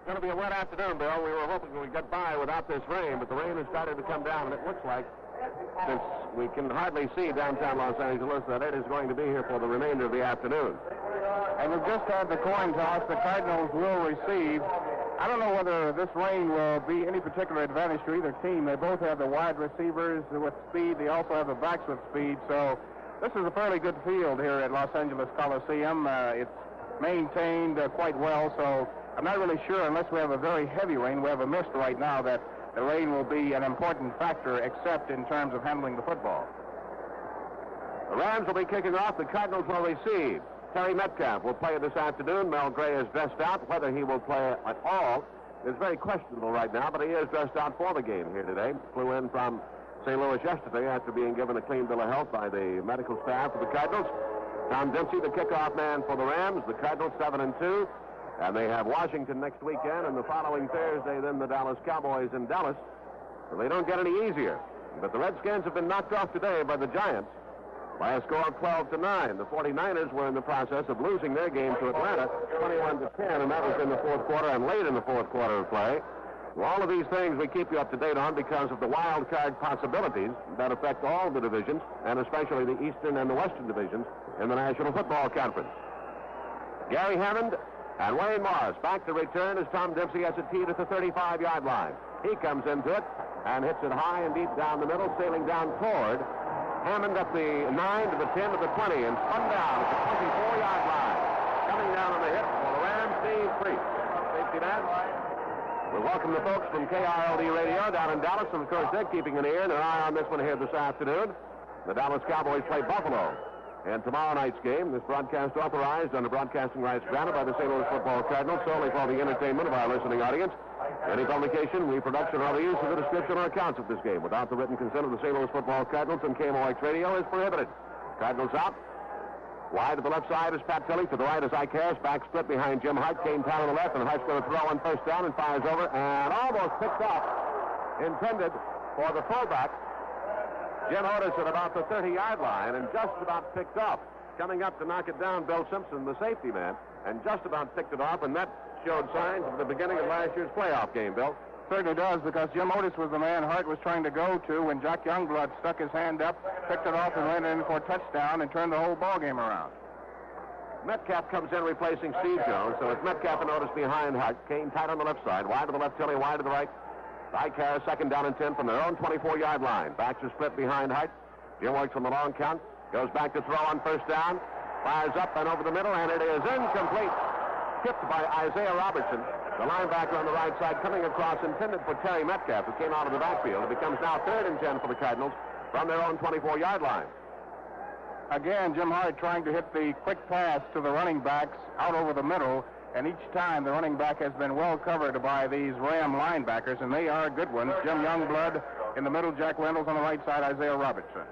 It's going to be a wet afternoon, Bill. We were hoping we'd get by without this rain, but the rain has started to come down, and it looks like, since we can hardly see downtown Los Angeles, that it is going to be here for the remainder of the afternoon. And we've just had the coin toss. The Cardinals will receive. I don't know whether this rain will be any particular advantage to either team. They both have the wide receivers with speed. They also have the backs with speed. So this is a fairly good field here at Los Angeles Coliseum. It's maintained quite well, so I'm not really sure, unless we have a very heavy rain. We have a mist right now, that the rain will be an important factor, except in terms of handling the football. The Rams will be kicking off. The Cardinals will receive. Terry Metcalf will play this afternoon. Mel Gray is dressed out. Whether he will play at all is very questionable right now, but he is dressed out for the game here today. Flew in from St. Louis yesterday after being given a clean bill of health by the medical staff of the Cardinals. Tom Dempsey, the kickoff man for the Rams. The Cardinals 7-2. And they have Washington next weekend, and the following Thursday, then the Dallas Cowboys in Dallas. So they don't get any easier. But the Redskins have been knocked off today by the Giants by a score of 12-9. The 49ers were in the process of losing their game to Atlanta, 21-10, and that was in the fourth quarter and late in the fourth quarter of play. Well, all of these things we keep you up to date on because of the wild card possibilities that affect all the divisions, and especially the Eastern and the Western divisions in the National Football Conference. Gary Hammond and Wayne Morris back to return as Tom Dempsey has it teed at the 35-yard line. He comes into it and hits it high and deep down the middle, sailing down toward Hammond up the 9 to the 10 to the 20 and spun down at the 24-yard line. Coming down on the hit for the Rams, Steve Priest. Safety man. We welcome the folks from KRLD Radio down in Dallas, and of course they're keeping an ear and an eye on this one here this afternoon. The Dallas Cowboys play Buffalo. And tomorrow night's game, this broadcast authorized under broadcasting rights granted by the St. Louis Football Cardinals solely for the entertainment of our listening audience. Any publication, reproduction, or the use of the description or accounts of this game without the written consent of the St. Louis Football Cardinals and KMOX Radio is prohibited. Cardinals out. Wide to the left side is Pat Tilley. To the right is Ike Harris. Back split behind Jim Hart. Came down on the left, and Hart's going to throw on first down and fires over and almost picked off. Intended for the fullback, Jim Otis, at about the 30-yard line, and just about picked off. Coming up to knock it down, Bill Simpson, the safety man, and just about picked it off, and that showed signs of the beginning of last year's playoff game, Bill. Certainly does, because Jim Otis was the man Hart was trying to go to when Jack Youngblood stuck his hand up, picked it off, and ran it in for a touchdown and turned the whole ball game around. Metcalf comes in replacing Steve Jones, so it's Metcalf and Otis behind Hart. Kane tight on the left side, wide to the left, Tilley wide to the right. Ike Harris, second down and 10 from their own 24-yard line. Backs are split behind Hart. Jim works from the long count. Goes back to throw on first down. Fires up and over the middle, and it is incomplete. Tipped by Isaiah Robertson, the linebacker on the right side, coming across, intended for Terry Metcalf, who came out of the backfield. It becomes now 3rd and 10 for the Cardinals from their own 24-yard line. Again, Jim Hart trying to hit the quick pass to the running backs out over the middle. And each time the running back has been well covered by these Ram linebackers, and they are good ones. Jim Youngblood in the middle, Jack Reynolds on the right side, Isaiah Robertson.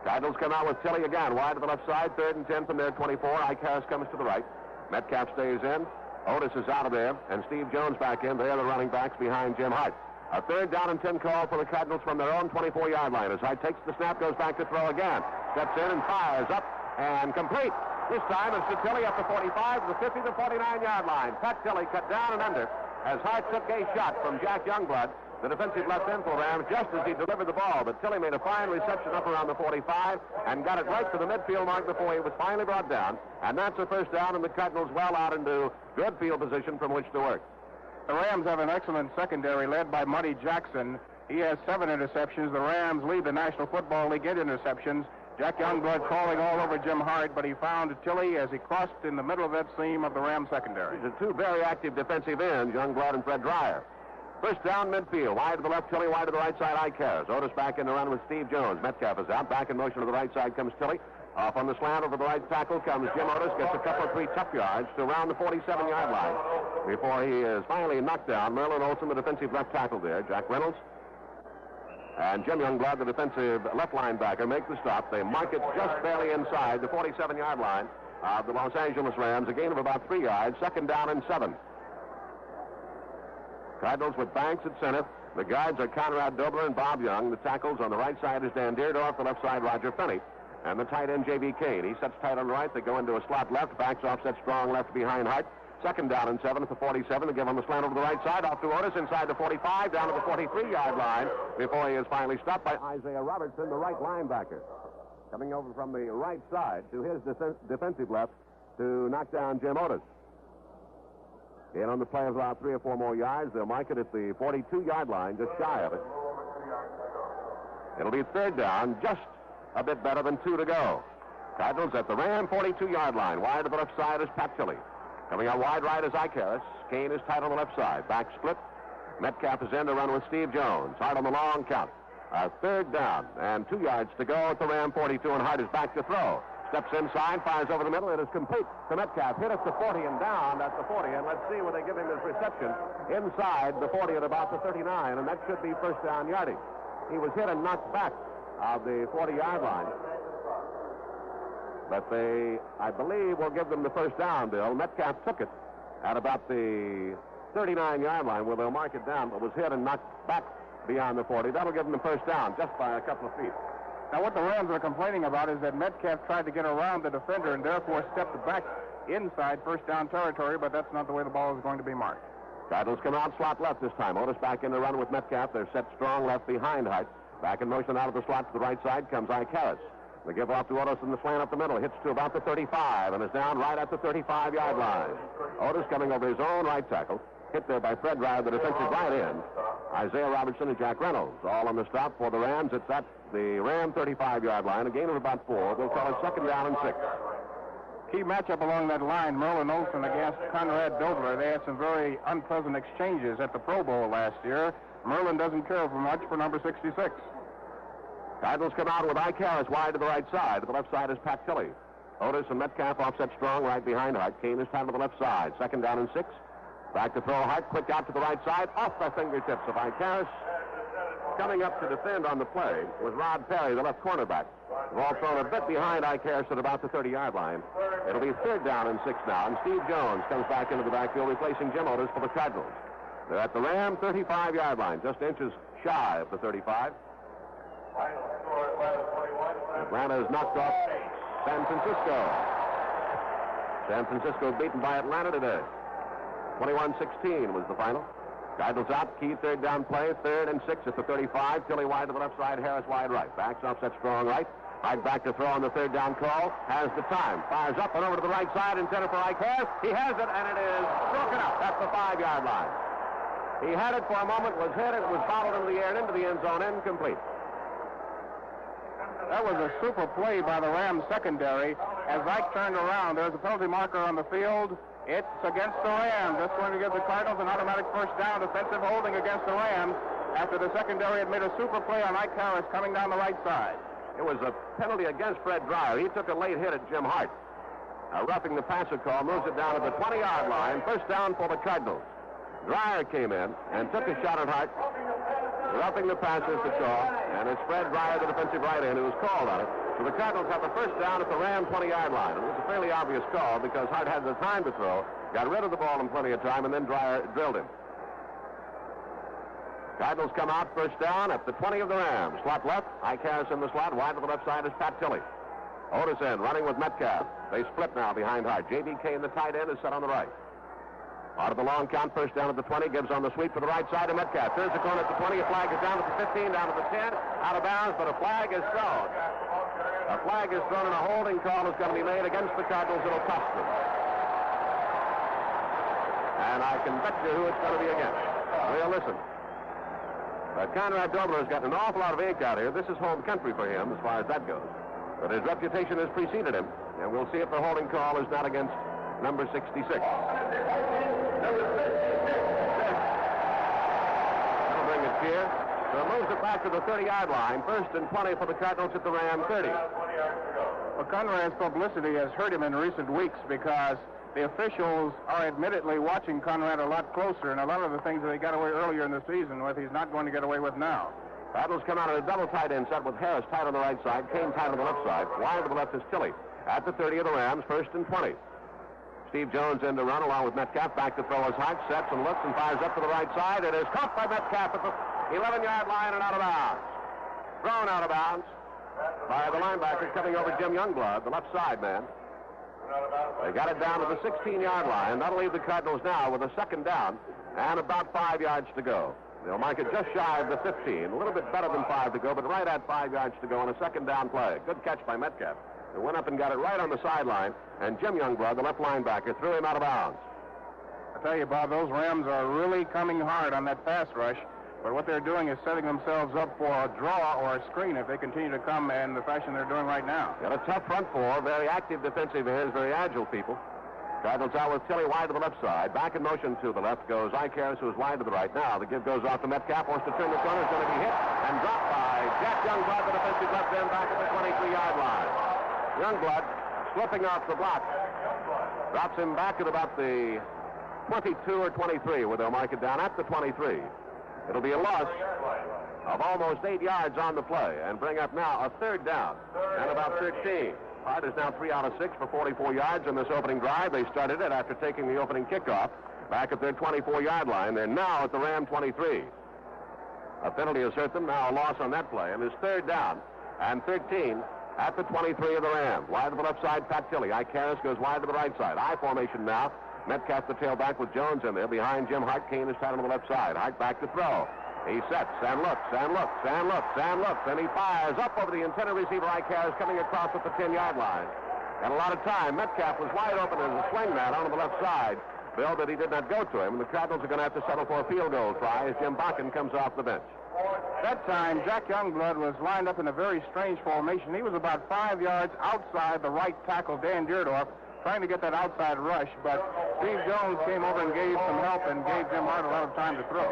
Cardinals come out with Tilley again, wide to the left side, 3rd and 10 from their 24. Ike Harris comes to the right. Metcalf stays in. Otis is out of there, and Steve Jones back in. They are the running backs behind Jim Hart. A 3rd down and 10 call for the Cardinals from their own 24-yard line. As Hart takes the snap, goes back to throw again. Steps in and fires up and complete. This time it's to Tilley up to 45, the 50 to 49-yard line. Pat Tilley cut down and under as Hart took a shot from Jack Youngblood, the defensive left end for Rams, just as he delivered the ball. But Tilley made a fine reception up around the 45 and got it right to the midfield mark before he was finally brought down. And that's a first down, and the Cardinals well out into good field position from which to work. The Rams have an excellent secondary led by Muddy Jackson. He has 7 interceptions. The Rams lead the National Football League in interceptions. Jack Youngblood crawling all over Jim Hart, but he found Tilley as he crossed in the middle of that seam of the Ram secondary. These are two very active defensive ends, Youngblood and Fred Dreyer. First down midfield, wide to the left, Tilley, wide to the right side, Ike Harris. Otis back in the run with Steve Jones. Metcalf is out, back in motion to the right side comes Tilley. Off on the slant over the right tackle comes Jim Otis, gets a couple of 3 tough yards to around the 47-yard line before he is finally knocked down. Merlin Olsen, the defensive left tackle there, Jack Reynolds, and Jim Youngblood, the defensive left linebacker, make the stop. They mark it just barely inside the 47-yard line of the Los Angeles Rams, a gain of about 3 yards, 2nd down and 7. Cardinals with Banks at center. The guards are Conrad Dobler and Bob Young. The tackles on the right side is Dan Deerdorf, the left side Roger Finney, and the tight end J.B. Kane. He sets tight on the right. They go into a slot left, backs offset strong left behind Hart. Second down and 7 at the 47. They give him the slant over the right side, off to Otis, inside the 45, down to the 43-yard line, before he is finally stopped by Isaiah Robertson, the right linebacker. Coming over from the right side to his defensive left to knock down Jim Otis. In on the play of about 3 or 4 more yards. They'll mark it at the 42-yard line, just shy of it. It'll be third down, just a bit better than 2 to go. Cardinals at the Ram 42-yard line. Wide to the left side is Pat Tilley. Coming out wide right is Ike Harris. Kane is tight on the left side. Back split. Metcalf is in to run with Steve Jones. Hart on the long count. Third down and 2 yards to go at the Ram 42, and Hart is back to throw. Steps inside, fires over the middle. It is complete to Metcalf. Hit at the 40 and down at the 40. And let's see where they give him his reception. Inside the 40 at about the 39, and that should be first down yardage. He was hit and knocked back of the 40-yard line. But they, I believe, will give them the first down, Bill. Metcalf took it at about the 39-yard line where they'll mark it down, but was hit and knocked back beyond the 40. That'll give them the first down just by a couple of feet. Now, what the Rams are complaining about is that Metcalf tried to get around the defender and therefore stepped back inside first down territory, but that's not the way the ball is going to be marked. Cardinals come out slot left this time. Otis back in the run with Metcalf. They're set strong left behind Hart. Back in motion out of the slot to the right side comes Ike Harris. They give off to Otis in the slant up the middle. Hits to about the 35 and is down right at the 35-yard line. Otis coming over his own right tackle. Hit there by Fred Dreier, the defensive right end. Isaiah Robertson and Jack Reynolds all on the stop for the Rams. It's at the Ram 35-yard line. A gain of about 4. They'll call it second down and 6. Key matchup along that line, Merlin Olsen against Conrad Dobler. They had some very unpleasant exchanges at the Pro Bowl last year. Merlin doesn't care for much for number 66. Cardinals come out with Ike Harris wide to the right side. To the left side is Pat Tilley. Otis and Metcalf offset strong right behind Hart. Kane is tied to the left side. Second down and 6. Back to throw. Hart quick out to the right side. Off the fingertips of Ike Harris. Coming up to defend on the play was Rod Perry, the left cornerback. The ball thrown a bit behind Ike Harris at about the 30-yard line. It'll be third down and 6 now. And Steve Jones comes back into the backfield, replacing Jim Otis for the Cardinals. They're at the Ram 35-yard line, just inches shy of the 35. Atlanta has knocked off San Francisco. San Francisco beaten by Atlanta today. 21-16 was the final. Cardinals out, key third down play, third and 6 at the 35. Tilley wide to the left side, Harris wide right. Backs offset strong right. Hart back to throw on the third down call. Has the time. Fires up and over to the right side, intended for Ike Harris. He has it, and it is broken up at the 5-yard line. He had it for a moment, was hit, it was fouled into the air and into the end zone, incomplete. That was a super play by the Rams secondary. As Ike turned around, there's a penalty marker on the field. It's against the Rams. That's going to give the Cardinals an automatic first down, defensive holding against the Rams after the secondary had made a super play on Ike Harris coming down the right side. It was a penalty against Fred Dreier. He took a late hit at Jim Hart. Roughing the passer call moves it down to the 20-yard line. First down for the Cardinals. Dreier came in and took a shot at Hart. Roughing the passer is the call, and it's Fred Dreier, the defensive right end, who was called on it. So the Cardinals have the first down at the Ram 20-yard line. It was a fairly obvious call because Hart had the time to throw, got rid of the ball in plenty of time, and then Dreier drilled him. Cardinals come out first down at the 20 of the Rams. Slot left, Ike Harris in the slot. Wide to the left side is Pat Tilley. Otis in, running with Metcalf. They split now behind Hart. J.B. Kane, the tight end, is set on the right. Out of the long count, first down at the 20, gives on the sweep to the right side of Metcalf. Turns the corner at the 20, a flag is down at the 15, down to the 10, out of bounds, but a flag is thrown. A flag is thrown, and a holding call is going to be made against the Cardinals. It'll cost them. And I can bet you who it's going to be against. We'll listen. But Conrad Dobler has got an awful lot of ink out here. This is home country for him as far as that goes. But his reputation has preceded him, and we'll see if the holding call is not against number 66. That'll bring it here. So it moves it back to the 30-yard line. First and 20 for the Cardinals at the Ram 30. Well, Conrad's publicity has hurt him in recent weeks because the officials are admittedly watching Conrad a lot closer, and a lot of the things that he got away earlier in the season with, he's not going to get away with now. Cardinals come out in a double tight end set with Harris tight on the right side, Kane tight on the left side. Wide to the left is Tilley. At the 30 of the Rams, first and 20. Steve Jones in to run along with Metcalf. Back to throw his Hart, sets and looks and fires up to the right side. It is caught by Metcalf at the 11-yard line and out of bounds. Thrown out of bounds by the linebacker coming over Jim Youngblood, the left side man. They got it down to the 16-yard line. That'll leave the Cardinals now with a second down and about 5 yards to go. They'll mark it just shy of the 15. A little bit better than 5 to go, but right at 5 yards to go on a second down play. Good catch by Metcalf. They went up and got it right on the sideline, and Jim Youngblood, the left linebacker, threw him out of bounds. I tell you, Bob, those Rams are really coming hard on that pass rush. But what they're doing is setting themselves up for a draw or a screen if they continue to come in the fashion they're doing right now. Got a tough front four, very active defensive ends, very agile people. Cardinals out with Tilley wide to the left side. Back in motion to the left goes Ike Harris, who is wide to the right. Now the give goes off to Metcalf, wants to turn the corner, is going to be hit and dropped by Jack Youngblood, the defensive left end, back at the 23-yard line. Youngblood slipping off the block. Drops him back at about the 22 or 23, where they'll mark it down at the 23. It'll be a loss of almost 8 yards on the play and bring up now a third down and about 13. Hart is now 3 out of 6 for 44 yards in this opening drive. They started it after taking the opening kickoff back at their 24-yard line. They're now at the Ram 23. A penalty has hurt them. Now a loss on that play. And it's third down and 13 at the 23 of the Rams. Wide to the left side, Pat Tilley. Ike Harris goes wide to the right side. I formation now. Metcalf the tailback with Jones in there. Behind Jim Hart, Kane is tied on the left side. Hart back to throw. He sets and looks and looks and looks and looks, and he fires up over the intended receiver, Ike Harris, coming across at the 10-yard line. And a lot of time. Metcalf was wide open as a swing man on the left side. Bill, but he did not go to him, and the Cardinals are going to have to settle for a field goal try as Jim Bakken comes off the bench. That time, Jack Youngblood was lined up in a very strange formation. He was about 5 yards outside the right tackle, Dan Deerdorf, trying to get that outside rush, but Steve Jones came over and gave some help and gave Jim Hart a lot of time to throw.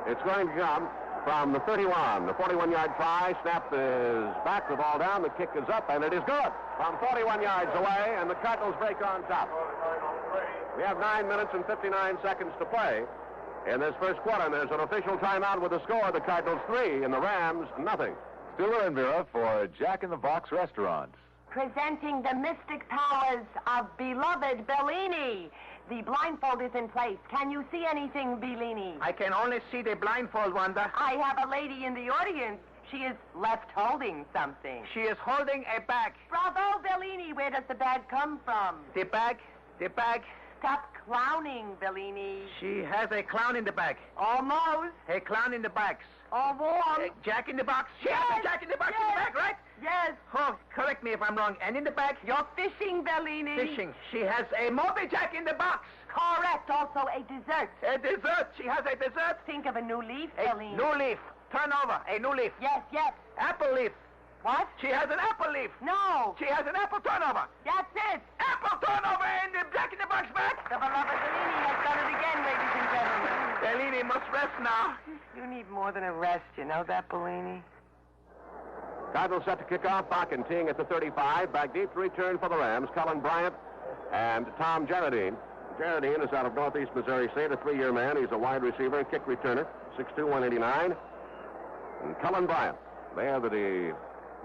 It's going to come from the 31. The 41-yard try. Snap is back. The ball down. The kick is up, and it is good from 41 yards away, and the Cardinals break on top. We have 9 minutes and 59 seconds to play in this first quarter, and there's an official timeout with the score. The Cardinals 3 and the Rams nothing. Stiller and Vera for Jack in the Box Restaurant. Presenting the mystic powers of beloved Bellini. The blindfold is in place. Can you see anything, Bellini? I can only see the blindfold, Wanda. I have a lady in the audience. She is left holding something. She is holding a bag. Bravo, Bellini. Where does the bag come from? The bag. Stop clowning, Bellini. She has a clown in the bag. Almost. A clown in the bags. Almost. Jack in the box. She has a Jack in the box in the bag, right? Yes. Oh, correct me if I'm wrong. And in the bag? You're fishing, Bellini. Fishing. She has a Moby Jack in the box. Correct. Also a dessert. A dessert. She has a dessert. Think of a new leaf, A Bellini. new leaf. Turn over. A new leaf. Yes. Apple leaf. What? She has an apple leaf. No. She has an apple turnover. That's it. Apple turnover in the Jack in the box bag. The beloved Bellini has done it again, ladies and gentlemen. Bellini must rest now. You need more than a rest, you know that, Bellini? Cardinals set to kick off. Bakken teeing at the 35. Back deep to return for the Rams. Colin Bryant and Tom Jarradine. Jarradine is out of Northeast Missouri State, a 3-year man. He's a wide receiver, kick returner, 6'2", 189. And Colin Bryant. They are the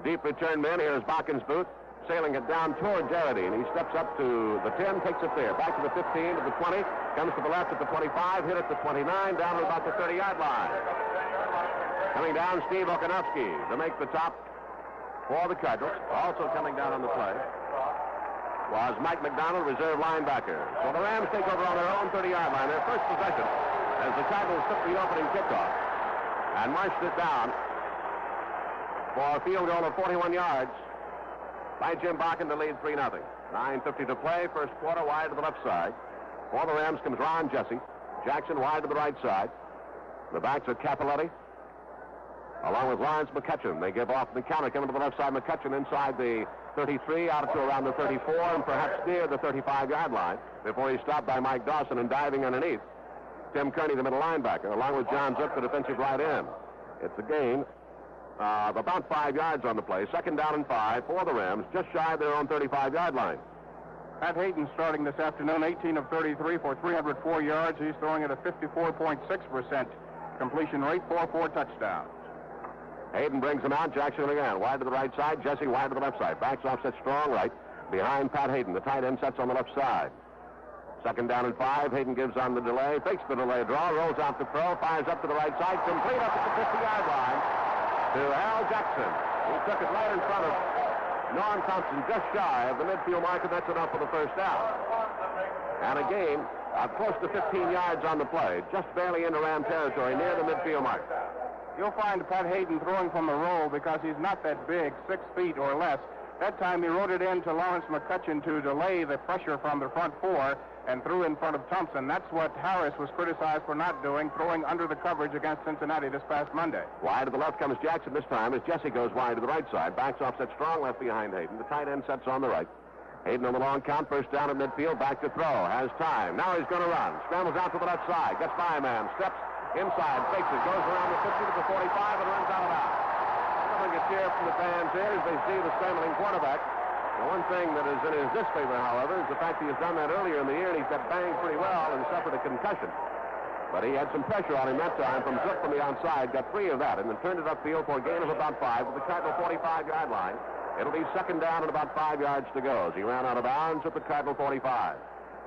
deep return men. Here's Bakken's boot, sailing it down toward Jarradine. He steps up to the 10, takes it there. Back to the 15, to the 20, comes to the left at the 25, hit at the 29, down to about the 30-yard line. Coming down, Steve Okanowski to make the top for the Cardinals. Also coming down on the play was Mike McDonald, reserve linebacker. So the Rams take over on their own 30-yard line. Their first possession as the Cardinals took the opening kickoff and marched it down for a field goal of 41 yards by Jim Bakken to lead 3-0. 9:50 to play. First quarter, wide to the left side. For the Rams comes Ron Jesse. Jackson wide to the right side. The backs are Capoletti along with Lawrence McCutcheon. They give off the counter, coming to the left side. McCutcheon inside the 33, out to around the 34, and perhaps near the 35-yard line before he's stopped by Mike Dawson and diving underneath. Tim Kearney, the middle linebacker, along with John Zook, the defensive right end. It's a gain of about 5 yards on the play. Second down and 5 for the Rams, just shy of their own 35-yard line. Pat Hayden starting this afternoon, 18 of 33 for 304 yards. He's throwing at a 54.6% completion rate, 4 touchdowns. Hayden brings him out. Jackson again, wide to the right side. Jesse wide to the left side. Backs off, sets strong right behind Pat Hayden. The tight end sets on the left side. Second down and 5. Hayden gives on the delay, fakes the delay draw, rolls out to throw, fires up to the right side, complete up at the 50-yard line to Al Jackson. He took it right in front of Norm Thompson just shy of the midfield marker. That's enough for the first down. And a gain of close to 15 yards on the play, just barely into Ram territory near the midfield mark. You'll find Pat Hayden throwing from the roll because he's not that big, 6 feet or less. That time he wrote it in to Lawrence McCutcheon to delay the pressure from the front four and threw in front of Thompson. That's what Harris was criticized for not doing, throwing under the coverage against Cincinnati this past Monday. Wide to the left comes Jackson this time as Jesse goes wide to the right side. Backs off, sets strong left behind Hayden. The tight end sets on the right. Hayden on the long count, first down at midfield, back to throw, has time. Now he's going to run. Scrambles out to the left side, gets by a man, steps inside, fakes it, goes around the 50 to the 45 and runs out of bounds. A cheer from the fans here as they see the scrambling quarterback. The one thing that is in his disfavor, however, is the fact he has done that earlier in the year and he's got banged pretty well and suffered a concussion. But he had some pressure on him that time from Zook from the outside, got 3 of that, and then turned it upfield for a gain of about 5 with the Cardinal 45-yard line. It'll be second down and about 5 yards to go as he ran out of bounds at the Cardinal 45.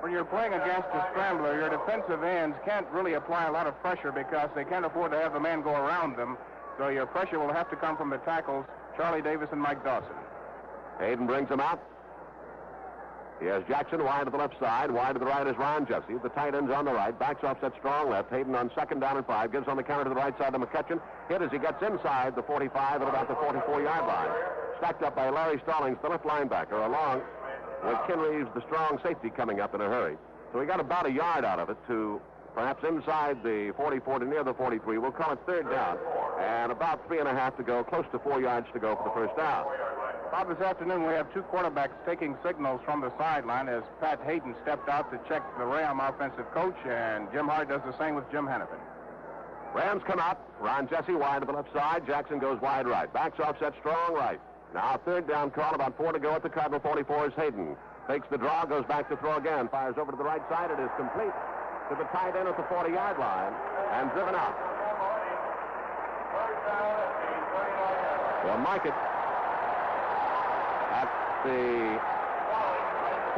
When you're playing against a scrambler, your defensive ends can't really apply a lot of pressure because they can't afford to have the man go around them. So your pressure will have to come from the tackles, Charlie Davis and Mike Dawson. Hayden brings him out. He has Jackson wide to the left side. Wide to the right is Ron Jesse. The tight end's on the right. Backs off, sets strong left. Hayden on second down and 5. Gives on the counter to the right side to McCutcheon. Hit as he gets inside the 45 at about the 44-yard line. Stacked up by Larry Stallings, the left linebacker, along with Ken Reeves, the strong safety, coming up in a hurry. So he got about a yard out of it to perhaps inside the 44 to near the 43. We'll call it third down. And about 3.5 to go, close to 4 yards to go for the first down. Bob, this afternoon we have 2 quarterbacks taking signals from the sideline as Pat Hayden stepped out to check the Ram offensive coach, and Jim Hart does the same with Jim Hannafin. Rams come out. Ron Jesse wide to the left side. Jackson goes wide right. Backs off, set strong right. Now third down call, about 4 to go at the Cardinal 44 is Hayden. Takes the draw, goes back to throw again. Fires over to the right side. It is complete to the tight end at the 40-yard line and driven out. They'll mark it at the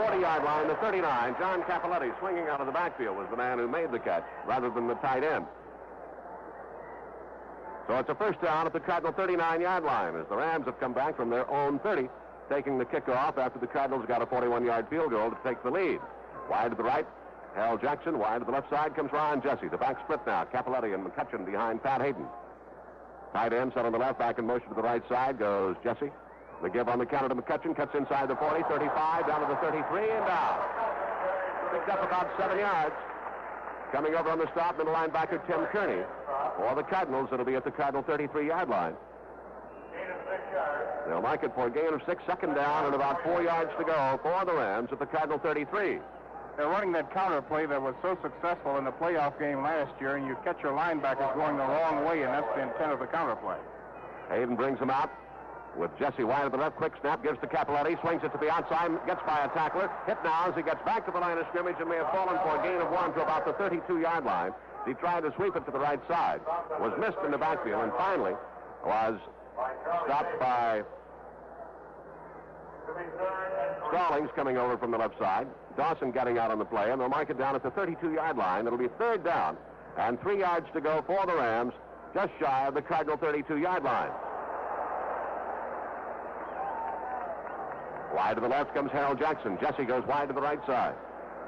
40-yard line, the 39. John Capoletti, swinging out of the backfield, was the man who made the catch rather than the tight end. So it's a first down at the Cardinal 39-yard line as the Rams have come back from their own 30, taking the kickoff after the Cardinals got a 41-yard field goal to take the lead. Wide to the right, Hal Jackson. Wide to the left side comes Ron Jesse. The back split now. Capoletti and McCutcheon behind Pat Hayden. Tight end set on the left, back in motion to the right side goes Jesse. The give on the counter to McCutcheon, cuts inside the 40, 35, down to the 33, and down. Picked up about 7 yards. Coming over on the stop, middle linebacker Tim Kearney. For the Cardinals, it'll be at the Cardinal 33-yard line. They'll mark it for a gain of 6, second down, and about 4 yards to go for the Rams at the Cardinal 33. They're running that counter play that was so successful in the playoff game last year, and you catch your linebackers going the wrong way, and that's the intent of the counter play. Hayden brings him out with Jesse wide to the left. Quick snap, gives to Capoletti, swings it to the outside, gets by a tackler. Hit now as he gets back to the line of scrimmage and may have fallen for a gain of 1 to about the 32-yard line. He tried to sweep it to the right side, was missed in the backfield, and finally was stopped by Stallings coming over from the left side. Dawson getting out on the play, and they'll mark it down at the 32-yard line. It'll be third down and 3 yards to go for the Rams, just shy of the Cardinal 32-yard line. Wide to the left comes Harold Jackson. Jesse goes wide to the right side.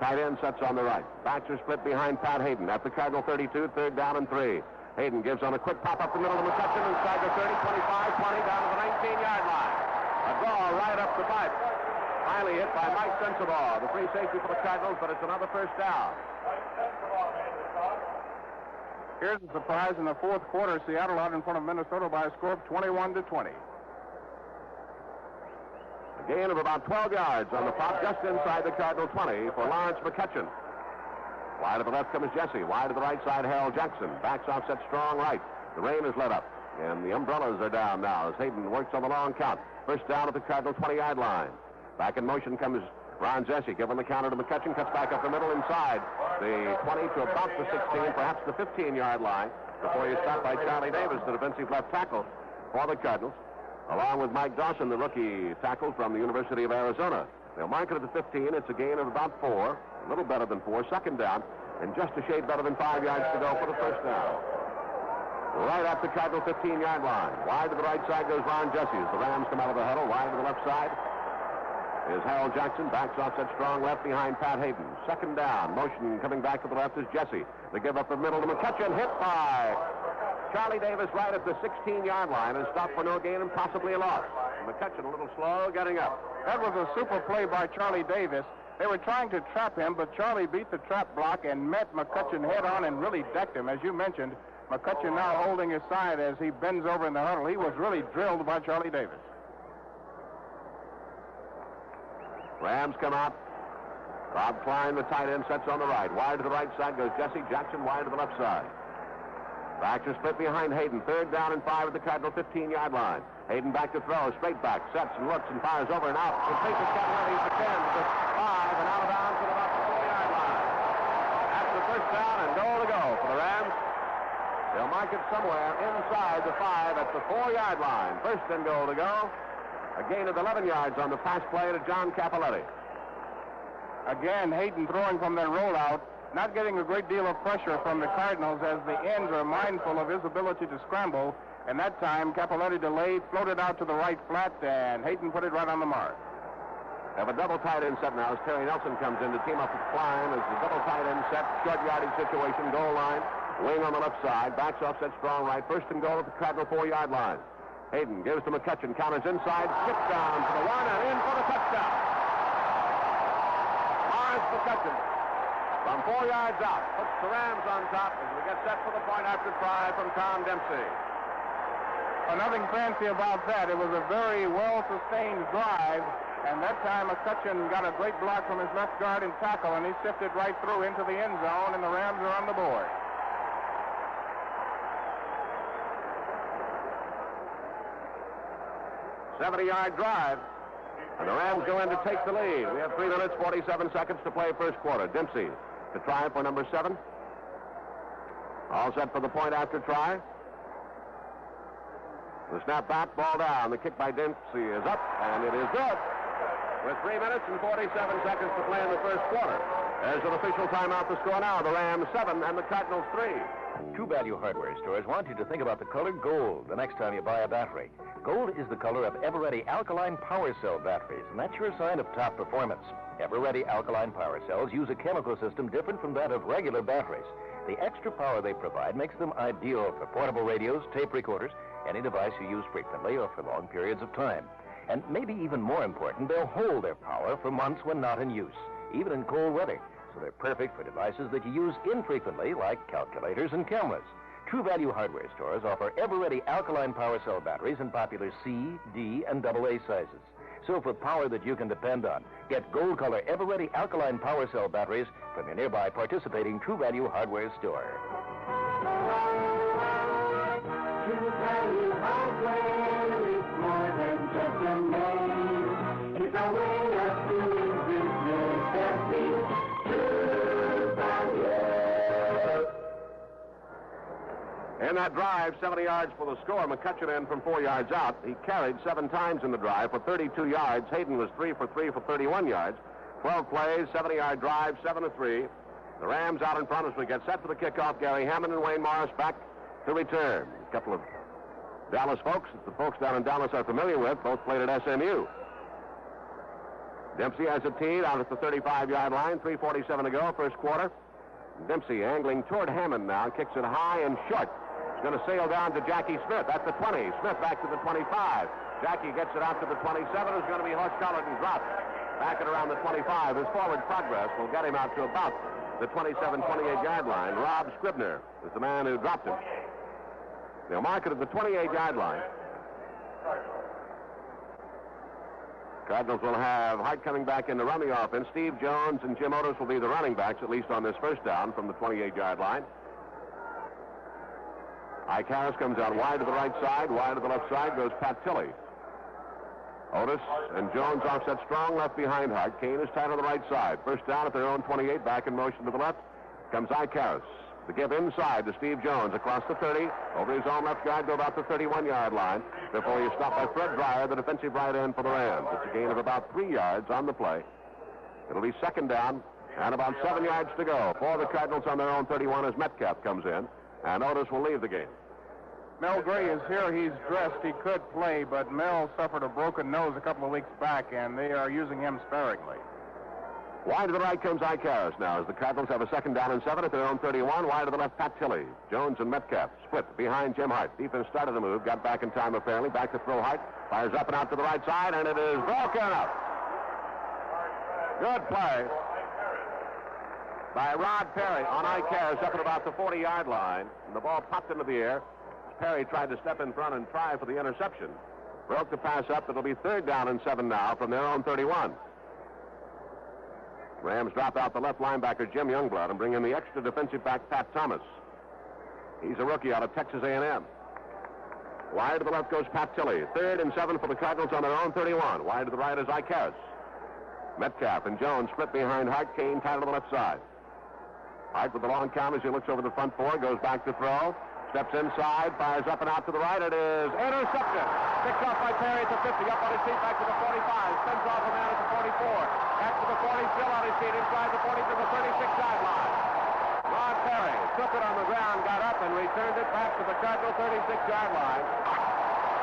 Tight end sets on the right. Backs are split behind Pat Hayden at the Cardinal 32, third down and 3. Hayden gives on a quick pop up the middle of McCutcheon inside the 30, 25, 20, down to the 19-yard line. A draw right up the pipe. Finally hit by Mike Sensabaugh, the free safety for the Cardinals, but it's another first down. Here's the surprise in the fourth quarter. Seattle out in front of Minnesota by a score of 21-20. A gain of about 12 yards on the pop just inside the Cardinal 20 for Lawrence McCutcheon. Wide to the left comes Jesse. Wide to the right side, Harold Jackson. Backs off, set strong right. The rain is let up, and the umbrellas are down now as Hayden works on the long count. First down at the Cardinal 20-yard line. Back in motion comes Ron Jesse, giving the counter to McCutcheon, cuts back up the middle inside the 20 to about the 16, perhaps the 15-yard line, before he's stopped by Charlie Davis, the defensive left tackle for the Cardinals, along with Mike Dawson, the rookie tackle from the University of Arizona. They'll mark it at the 15. It's a gain of about 4, a little better than 4, second down, and just a shade better than 5 yards to go for the first down. right at the Cardinal 15-yard line. Wide to the right side goes Ron Jesse as the Rams come out of the huddle. Wide to the left side is Harold Jackson. Backs off that strong left behind Pat Hayden. Second down. Motion coming back to the left is Jesse. They give up the middle to McCutcheon. Hit by Charlie Davis right at the 16-yard line and stopped for no gain and possibly a loss. McCutcheon a little slow getting up. That was a super play by Charlie Davis. They were trying to trap him, but Charlie beat the trap block and met McCutcheon head on and really decked him. As you mentioned, McCutcheon now holding his side as he bends over in the huddle. He was really drilled by Charlie Davis. Rams come out. Bob Klein, the tight end, sets on the right. Wide to the right side goes Jesse Jackson. Wide to the left side. Backs are split behind Hayden. Third down and 5 at the Cardinal 15-yard line. Hayden back to throw. Straight back. Sets and looks and fires over and out. Complete to Cavalletti for 10. To 5 and out of bounds at about the 4-yard line. That's the first down and goal to go for the Rams. They'll mark it somewhere inside the 5 at the 4-yard line. First and goal to go. A gain of 11 yards on the pass play to John Cappelletti. Again, Hayden throwing from their rollout, not getting a great deal of pressure from the Cardinals as the ends are mindful of his ability to scramble. And that time, Cappelletti delayed, floated out to the right flat, and Hayden put it right on the mark. They have a double tight end set now as Terry Nelson comes in to team up with Klein as the double tight end set, short yardage situation, goal line, wing on the left side, backs off set strong right, first and goal at the Cardinal 4-yard line. Hayden gives to McCutcheon, counters inside, skips down to the 1 and in for the touchdown. Morris McCutcheon from 4 yards out puts the Rams on top as we get set for the point after try from Tom Dempsey. Nothing fancy about that. It was a very well-sustained drive, and that time McCutcheon got a great block from his left guard and tackle, and he sifted right through into the end zone, and the Rams are on the board. A 70-yard drive, and the Rams go in to take the lead. We have 3 minutes, 47 seconds to play first quarter. Dempsey to try for number 7. All set for the point after try. The snap back, ball down. The kick by Dempsey is up, and it is good. With 3 minutes and 47 seconds to play in the first quarter. There's an official timeout. The score now, the Rams 7 and the Cardinals 3. True Value hardware stores want you to think about the color gold the next time you buy a battery. Gold is the color of Ever-Ready alkaline power cell batteries, and that's your sign of top performance. Ever-Ready alkaline power cells use a chemical system different from that of regular batteries. The extra power they provide makes them ideal for portable radios, tape recorders, any device you use frequently or for long periods of time. And maybe even more important, they'll hold their power for months when not in use, even in cold weather. So they're perfect for devices that you use infrequently, like calculators and cameras. True Value hardware stores offer Ever-Ready alkaline power cell batteries in popular C, D, and AA sizes. So for power that you can depend on, get gold color Ever-Ready alkaline power cell batteries from your nearby participating True Value hardware store. True Value hardware is more than just a name. It's a way of doing business that means True Value. In that drive, 70 yards for the score. McCutcheon in from 4 yards out. He carried 7 times in the drive for 32 yards. Hayden was 3 for 3 for 31 yards. 12 plays, 70-yard drive, 7-3. The Rams out in front as we get set for the kickoff. Gary Hammond and Wayne Morris back to return. A couple of Dallas folks that the folks down in Dallas are familiar with. Both played at SMU. Dempsey has a tee down at the 35-yard line. 3:47 to go, first quarter. Dempsey angling toward Hammond now. Kicks it high and short. It's going to sail down to Jackie Smith at the 20. Smith back to the 25. Jackie gets it out to the 27. Is going to be horse-collared and dropped. Back at around the 25. His forward progress will get him out to about the 27, 28-yard line. Rob Scribner is the man who dropped him. They'll mark it at the 28-yard line. Cardinals will have Hart coming back in to run the offense. Steve Jones and Jim Otis will be the running backs, at least on this first down from the 28-yard line. Ike Harris comes out wide to the right side. Wide to the left side goes Pat Tilley. Otis and Jones offset strong left behind Hart. Kane is tight on the right side. First down at their own 28. Back in motion to the left comes Ike Harris. The give inside to Steve Jones across the 30, over his own left guard to about the 31-yard line before you stop by Fred Dreyer, the defensive right end for the Rams. It's a gain of about 3 yards on the play. It'll be second down and about 7 yards to go for the Cardinals on their own 31 as Metcalf comes in, and Otis will leave the game. Mel Gray is here. He's dressed. He could play, but Mel suffered a broken nose a couple of weeks back, and they are using him sparingly. Wide to the right comes Icaris now as the Cardinals have a 2nd down and 7 at their own 31. Wide to the left, Pat Tilley. Jones and Metcalf split behind Jim Hart. Defense started the move, got back in time apparently. Back to throw Hart. Fires up and out to the right side, and it is broken up. Good play by Rod Perry on Icaris up at about the 40-yard line. And the ball popped into the air. Perry tried to step in front and try for the interception. Broke the pass up. It'll be 3rd down and 7 now from their own 31. Rams drop out the left linebacker, Jim Youngblood, and bring in the extra defensive back, Pat Thomas. He's a rookie out of Texas A&M. Wide to the left goes Pat Tilley. 3rd and 7 for the Cardinals on their own 31. Wide to the right is Icaris. Metcalf and Jones split behind Hart. Kane tied to the left side. Hart with the long count as he looks over the front 4, goes back to throw. Steps inside, fires up and out to the right. It is intercepted. Picked off by Perry at the 50, up on his feet, back to the 45. Sends off a man at the 44. Back to the 40, still on his feet, inside the 40 to the 36-yard line. Rod Perry took it on the ground, got up, and returned it back to the Cardinal 36-yard line.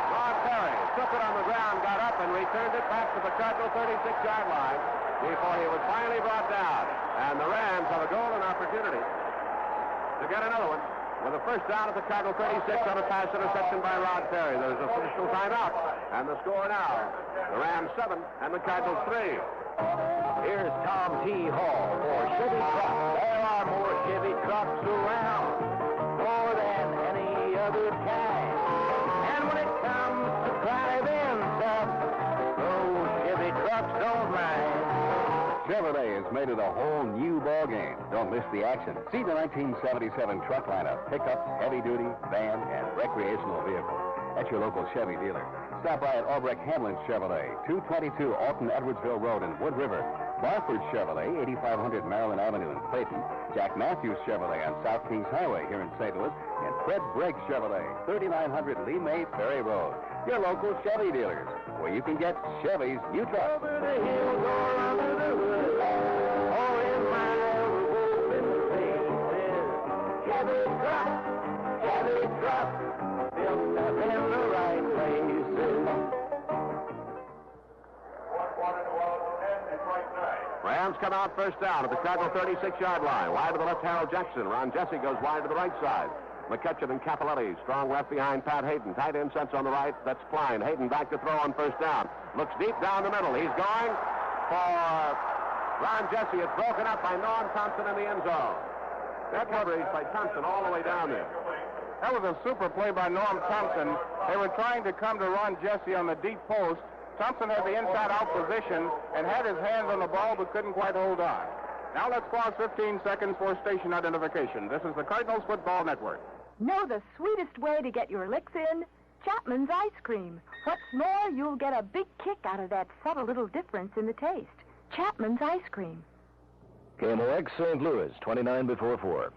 Rod Perry took it on the ground, got up, and returned it back to the Cardinal 36-yard line before he was finally brought down. And the Rams have a golden opportunity to get another one. With a 1st down at the Cardinal 36 on a pass interception by Rod Perry. There's a official timeout. And the score now, the Rams 7 and the Cardinals 3. Here's Tom T. Hall for Chevy Trucks. There are more Chevy trucks around, more than any other kind. And when it comes to driving stuff, those Chevy trucks don't mind. Chevrolet has made it a whole new ball game. Don't miss the action. See the 1977 truck lineup: pickups, heavy-duty, van, and recreational vehicles at your local Chevy dealer. Stop by at Albrecht Hamlin Chevrolet, 222 Alton Edwardsville Road in Wood River. Barford Chevrolet, 8500 Maryland Avenue in Clayton. Jack Matthews Chevrolet on South Kings Highway here in St. Louis. And Fred Bragg Chevrolet, 3900 Lee May Ferry Road. Your local Chevy dealers, where you can get Chevy's new truck. Over the hills or under the woods, or in my open places. Chevy truck, built up in the right places. Rams come out 1st down at the Cardinal 36-yard line. Wide to the left, Harold Jackson. Ron Jesse goes wide to the right side. McCutcheon and Cappelletti, strong left behind Pat Hayden. Tight end sets on the right. That's Klein. Hayden back to throw on 1st down. Looks deep down the middle. He's going for Ron Jesse. It's broken up by Norm Thompson in the end zone. That coverage by Thompson all the way down there. That was a super play by Norm Thompson. They were trying to come to Ron Jesse on the deep post. Thompson had the inside-out position and had his hands on the ball but couldn't quite hold on. Now let's pause 15 seconds for station identification. This is the Cardinals Football Network. Know the sweetest way to get your licks in? Chapman's ice cream. What's more, you'll get a big kick out of that subtle little difference in the taste. Chapman's ice cream. KMOX St. Louis, 29 before 4.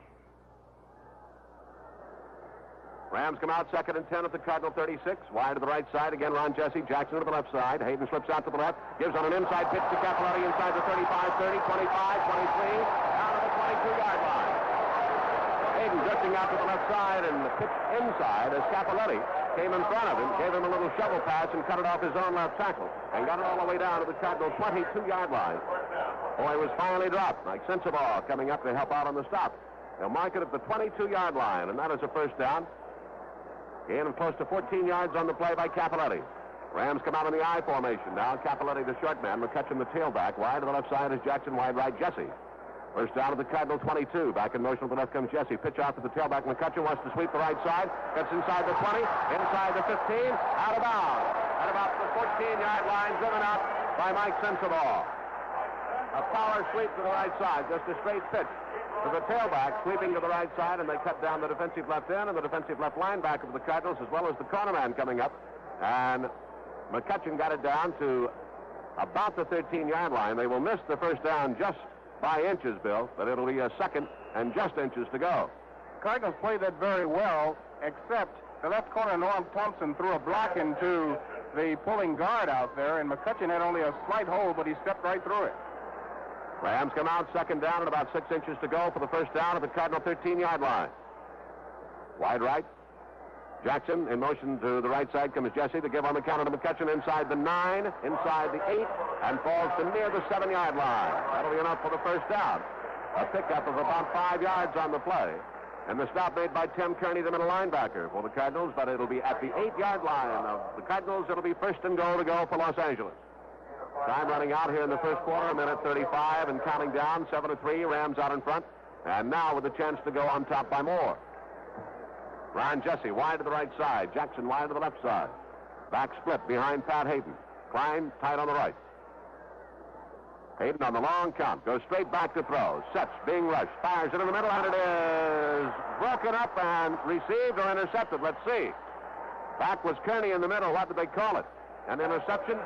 Rams come out 2nd and 10 at the Cardinal 36. Wide to the right side. Again, Ron Jesse. Jackson to the left side. Hayden slips out to the left. Gives on an inside pitch to Cappelletti inside the 35, 30, 25, 23. Down to the 22-yard line. Hayden drifting out to the left side and the pitch inside as Cappelletti came in front of him, gave him a little shovel pass and cut it off his own left tackle and got it all the way down to the Cardinal 22-yard line. Boy, was finally dropped. Mike Sensabaugh coming up to help out on the stop. They'll mark it at the 22-yard line, and that is a 1st down. Gain of close to 14 yards on the play by Cappelletti. Rams come out in the I formation. Now Cappelletti, the short man, McCutcheon, the tailback. Wide to the left side is Jackson, wide right, Jesse. 1st down at the Cardinal 22. Back in motion to the left comes Jesse. Pitch out to the tailback. McCutcheon wants to sweep the right side. Gets inside the 20, inside the 15, out of bounds. At about the 14-yard line, driven out by Mike Sensabaugh. A power sweep to the right side, just a straight pitch to the tailback, sweeping to the right side, and they cut down the defensive left end and the defensive left linebacker of the Cardinals, as well as the cornerman coming up. And McCutcheon got it down to about the 13-yard line. They will miss the 1st down just by inches, Bill, but it'll be a 2nd and just inches to go. Cardinals played that very well, except the left corner, Norm Thompson, threw a block into the pulling guard out there, and McCutcheon had only a slight hole, but he stepped right through it. Rams come out 2nd down and about 6 inches to go for the 1st down at the Cardinal 13-yard line. Wide right. Jackson in motion to the right side comes Jesse. The give on the counter to McCutcheon inside the 9, inside the 8, and falls to near the 7-yard line. That'll be enough for the first down. A pickup of about 5 yards on the play. And the stop made by Tim Kearney, the middle linebacker for the Cardinals, but it'll be at the 8-yard line of the Cardinals. It'll be first and goal to go for Los Angeles. Time running out here in the first quarter, a minute 35 and counting down, 7-3, Rams out in front. And now with a chance to go on top by more. Ryan Jesse wide to the right side. Jackson wide to the left side. Back split behind Pat Hayden. Klein tight on the right. Hayden on the long count. Goes straight back to throw. Sets, being rushed. Fires it in the middle, and it is broken up and received or intercepted. Let's see. Back was Kearney in the middle. What did they call it? An interception?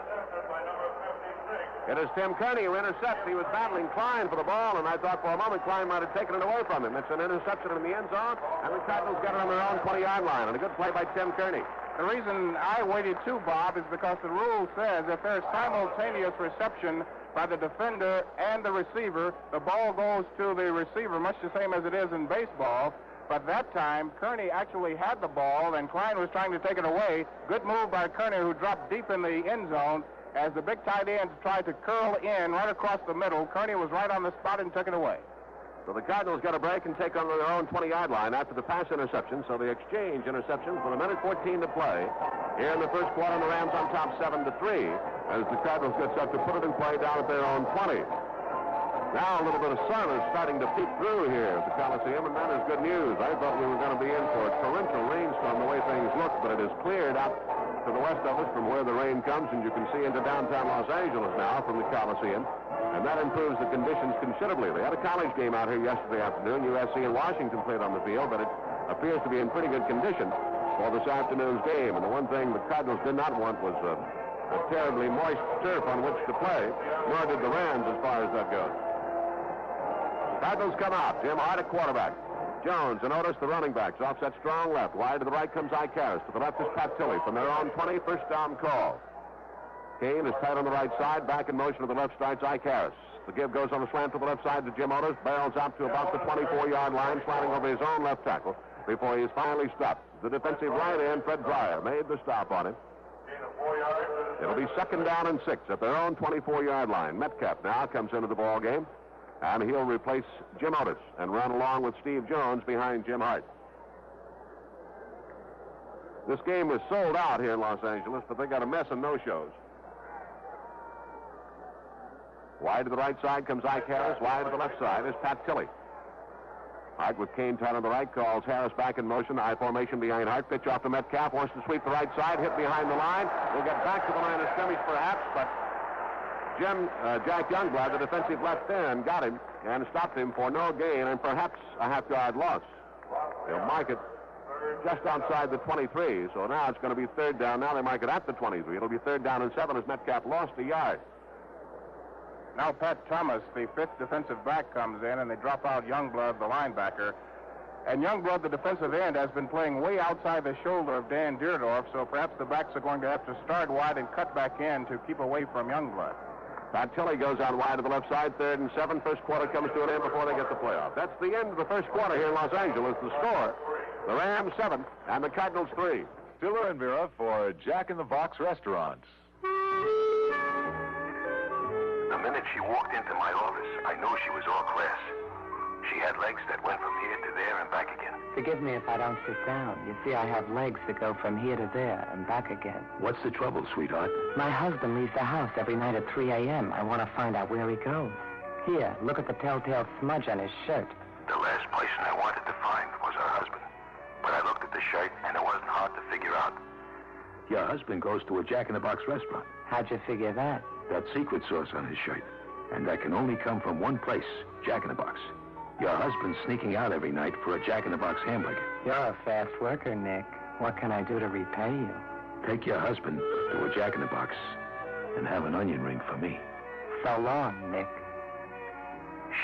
It is Tim Kearney who intercepts. He was battling Klein for the ball, and I thought for a moment Klein might have taken it away from him. It's an interception in the end zone, and the Cardinals get it on their own 20-yard line. And a good play by Tim Kearney. The reason I waited too, Bob, is because the rule says if there's simultaneous reception by the defender and the receiver, the ball goes to the receiver, much the same as it is in baseball. But that time, Kearney actually had the ball, and Klein was trying to take it away. Good move by Kearney, who dropped deep in the end zone. As the big tight end tried to curl in right across the middle, Kearney was right on the spot and took it away. So the Cardinals got a break and take on their own 20-yard line after the pass interception. So they exchange interceptions with a minute 14 to play. Here in the first quarter, the Rams on top 7-3 as the Cardinals get set to put it in play down at their own 20. Now a little bit of sun is starting to peek through here at the Coliseum, and that is good news. I thought we were going to be in for a torrential rainstorm the way things look, but it has cleared out to the west of us from where the rain comes, and you can see into downtown Los Angeles now from the Coliseum, and that improves the conditions considerably. They had a college game out here yesterday afternoon. USC and Washington played on the field, but it appears to be in pretty good condition for this afternoon's game. And the one thing the Cardinals did not want was a terribly moist turf on which to play, nor did the Rams as far as that goes. Cardinals come out. Jim Hart at quarterback. Jones and Otis, the running backs. Offset strong left. Wide to the right comes Ike Harris. To the left is Pat Tilley. From their own 20, first down call. Kane is tight on the right side. Back in motion to the left starts Ike Harris. The give goes on the slant to the left side to Jim Otis. Barrels out to about the 24-yard line, slanting over his own left tackle before he is finally stopped. The defensive right end, Fred Dreyer, made the stop on him. It'll be second down and 6 at their own 24-yard line. Metcalf now comes into the ball game. And he'll replace Jim Otis and run along with Steve Jones behind Jim Hart. This game is sold out here in Los Angeles, but they got a mess of no-shows. Wide to the right side comes Ike Harris. Wide to the left side is Pat Tilley. Hart with Kane tight on the right calls Harris back in motion. I formation behind Hart. Pitch off to Metcalf. Wants to sweep the right side. Hit behind the line. We'll get back to the line of scrimmage perhaps, but Jack Youngblood, the defensive left end, got him and stopped him for no gain and perhaps a half-yard loss. They'll mark it just outside the 23, so now it's going to be third down. Now they mark it at the 23. It'll be third down and 7 as Metcalf lost a yard. Now Pat Thomas, the fifth defensive back, comes in, and they drop out Youngblood, the linebacker. And Youngblood, the defensive end, has been playing way outside the shoulder of Dan Deerdorf, so perhaps the backs are going to have to start wide and cut back in to keep away from Youngblood. Pat Tilley goes out wide to the left side, third and 7. First quarter comes to an end before they get the playoff. That's the end of the first quarter here in Los Angeles. The score, the Rams 7 and the Cardinals 3. Stiller and Vera for Jack in the Box Restaurant. The minute she walked into my office, I knew she was all class. She had legs that went from here to there and back again. Forgive me if I don't sit down. You see, I have legs that go from here to there and back again. What's the trouble, sweetheart? My husband leaves the house every night at 3 a.m. I want to find out where he goes. Here, look at the telltale smudge on his shirt. The last person I wanted to find was her husband. But I looked at the shirt, and it wasn't hard to figure out. Your husband goes to a Jack in the Box restaurant. How'd you figure that? That secret sauce on his shirt. And that can only come from one place, Jack in the Box. Your husband's sneaking out every night for a Jack in the Box hamburger. You're a fast worker, Nick. What can I do to repay you? Take your husband to a Jack in the Box and have an onion ring for me. So long, Nick.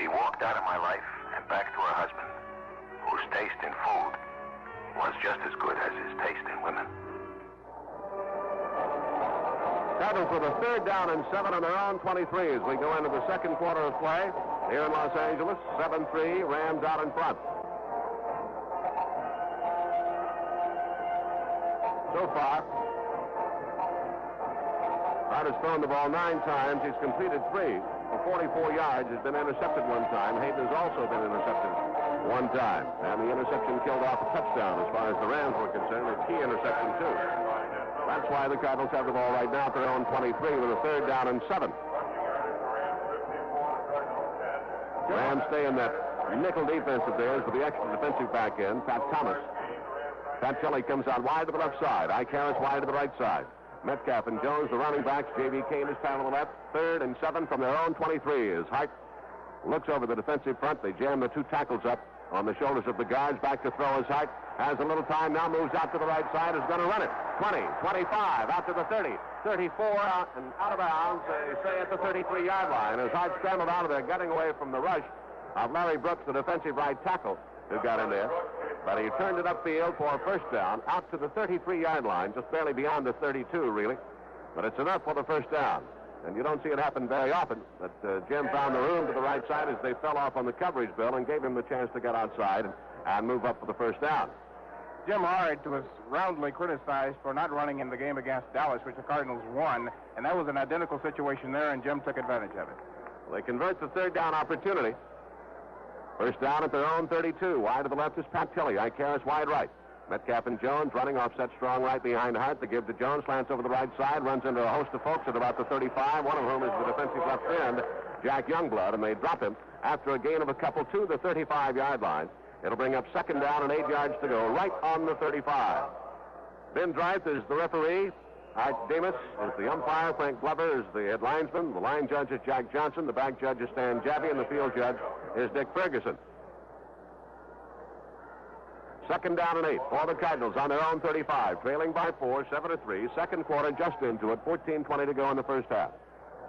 She walked out of my life and back to her husband, whose taste in food was just as good as his taste in women. Cardinals with a third down and 7 on their own 23 as we go into the second quarter of play here in Los Angeles. 7-3, Rams out in front. So far, Hart has thrown the ball 9 times. He's completed 3 for 44 yards. He's been intercepted 1 time. Hayden has also been intercepted 1 time. And the interception killed off a touchdown as far as the Rams were concerned. A key interception, too. That's why the Cardinals have the ball right now at their own 23 with a 3rd down and 7. Rams stay in that nickel defense of theirs with the extra defensive back end, Pat Thomas. Pat Kelly comes out wide to the left side. Ike Harris wide to the right side. Metcalf and Jones, the running backs. J.B. Kane is down on the left. 3rd and 7 from their own 23 as Hart looks over the defensive front. They jam the 2 tackles up on the shoulders of the guards. Back to throw as Hart has a little time now, moves out to the right side, is going to run it. 20, 25, out to the 30, 34, out and out of bounds, they say at the 33-yard line. As Hart scrambled out of there, getting away from the rush of Larry Brooks, the defensive right tackle, who got in there. But he turned it upfield for a 1st down, out to the 33-yard line, just barely beyond the 32, really. But it's enough for the 1st down. And you don't see it happen very often, but Jim found the room to the right side as they fell off on the coverage, Bill, and gave him the chance to get outside and move up for the 1st down. Jim Hart was roundly criticized for not running in the game against Dallas, which the Cardinals won, and that was an identical situation there, and Jim took advantage of it. Well, they convert the 3rd down opportunity. 1st down at their own 32. Wide to the left is Pat Tilley. Ike Harris wide right. Metcalf and Jones running offset strong right behind Hart. They give to Jones, slants over the right side, runs into a host of folks at about the 35, one of whom is the defensive left end, Jack Youngblood, and they drop him after a gain of a couple to the 35-yard line. It'll bring up 2nd down and 8 yards to go, right on the 35. Ben Dreith is the referee. Art Demas is the umpire. Frank Glover is the head linesman. The line judge is Jack Johnson. The back judge is Stan Jabbie, and the field judge is Dick Ferguson. 2nd down and 8 for the Cardinals on their own 35, trailing by 4, 7-3. 2nd quarter just into it, 14:20 to go in the 1st half.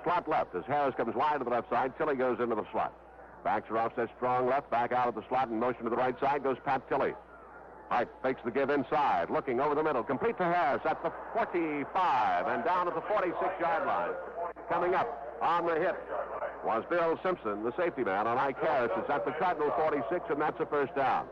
Slot left as Harris comes wide to the left side. Tilley goes into the slot. Backs are offset strong left, back out of the slot in motion to the right side goes Pat Tilley. Hart fakes the give inside, looking over the middle, complete to Harris at the 45 and down at the 46-yard line. Coming up on the hit was Bill Simpson, the safety man on Ike Harris. It's at the Cardinal 46, and that's a 1st down.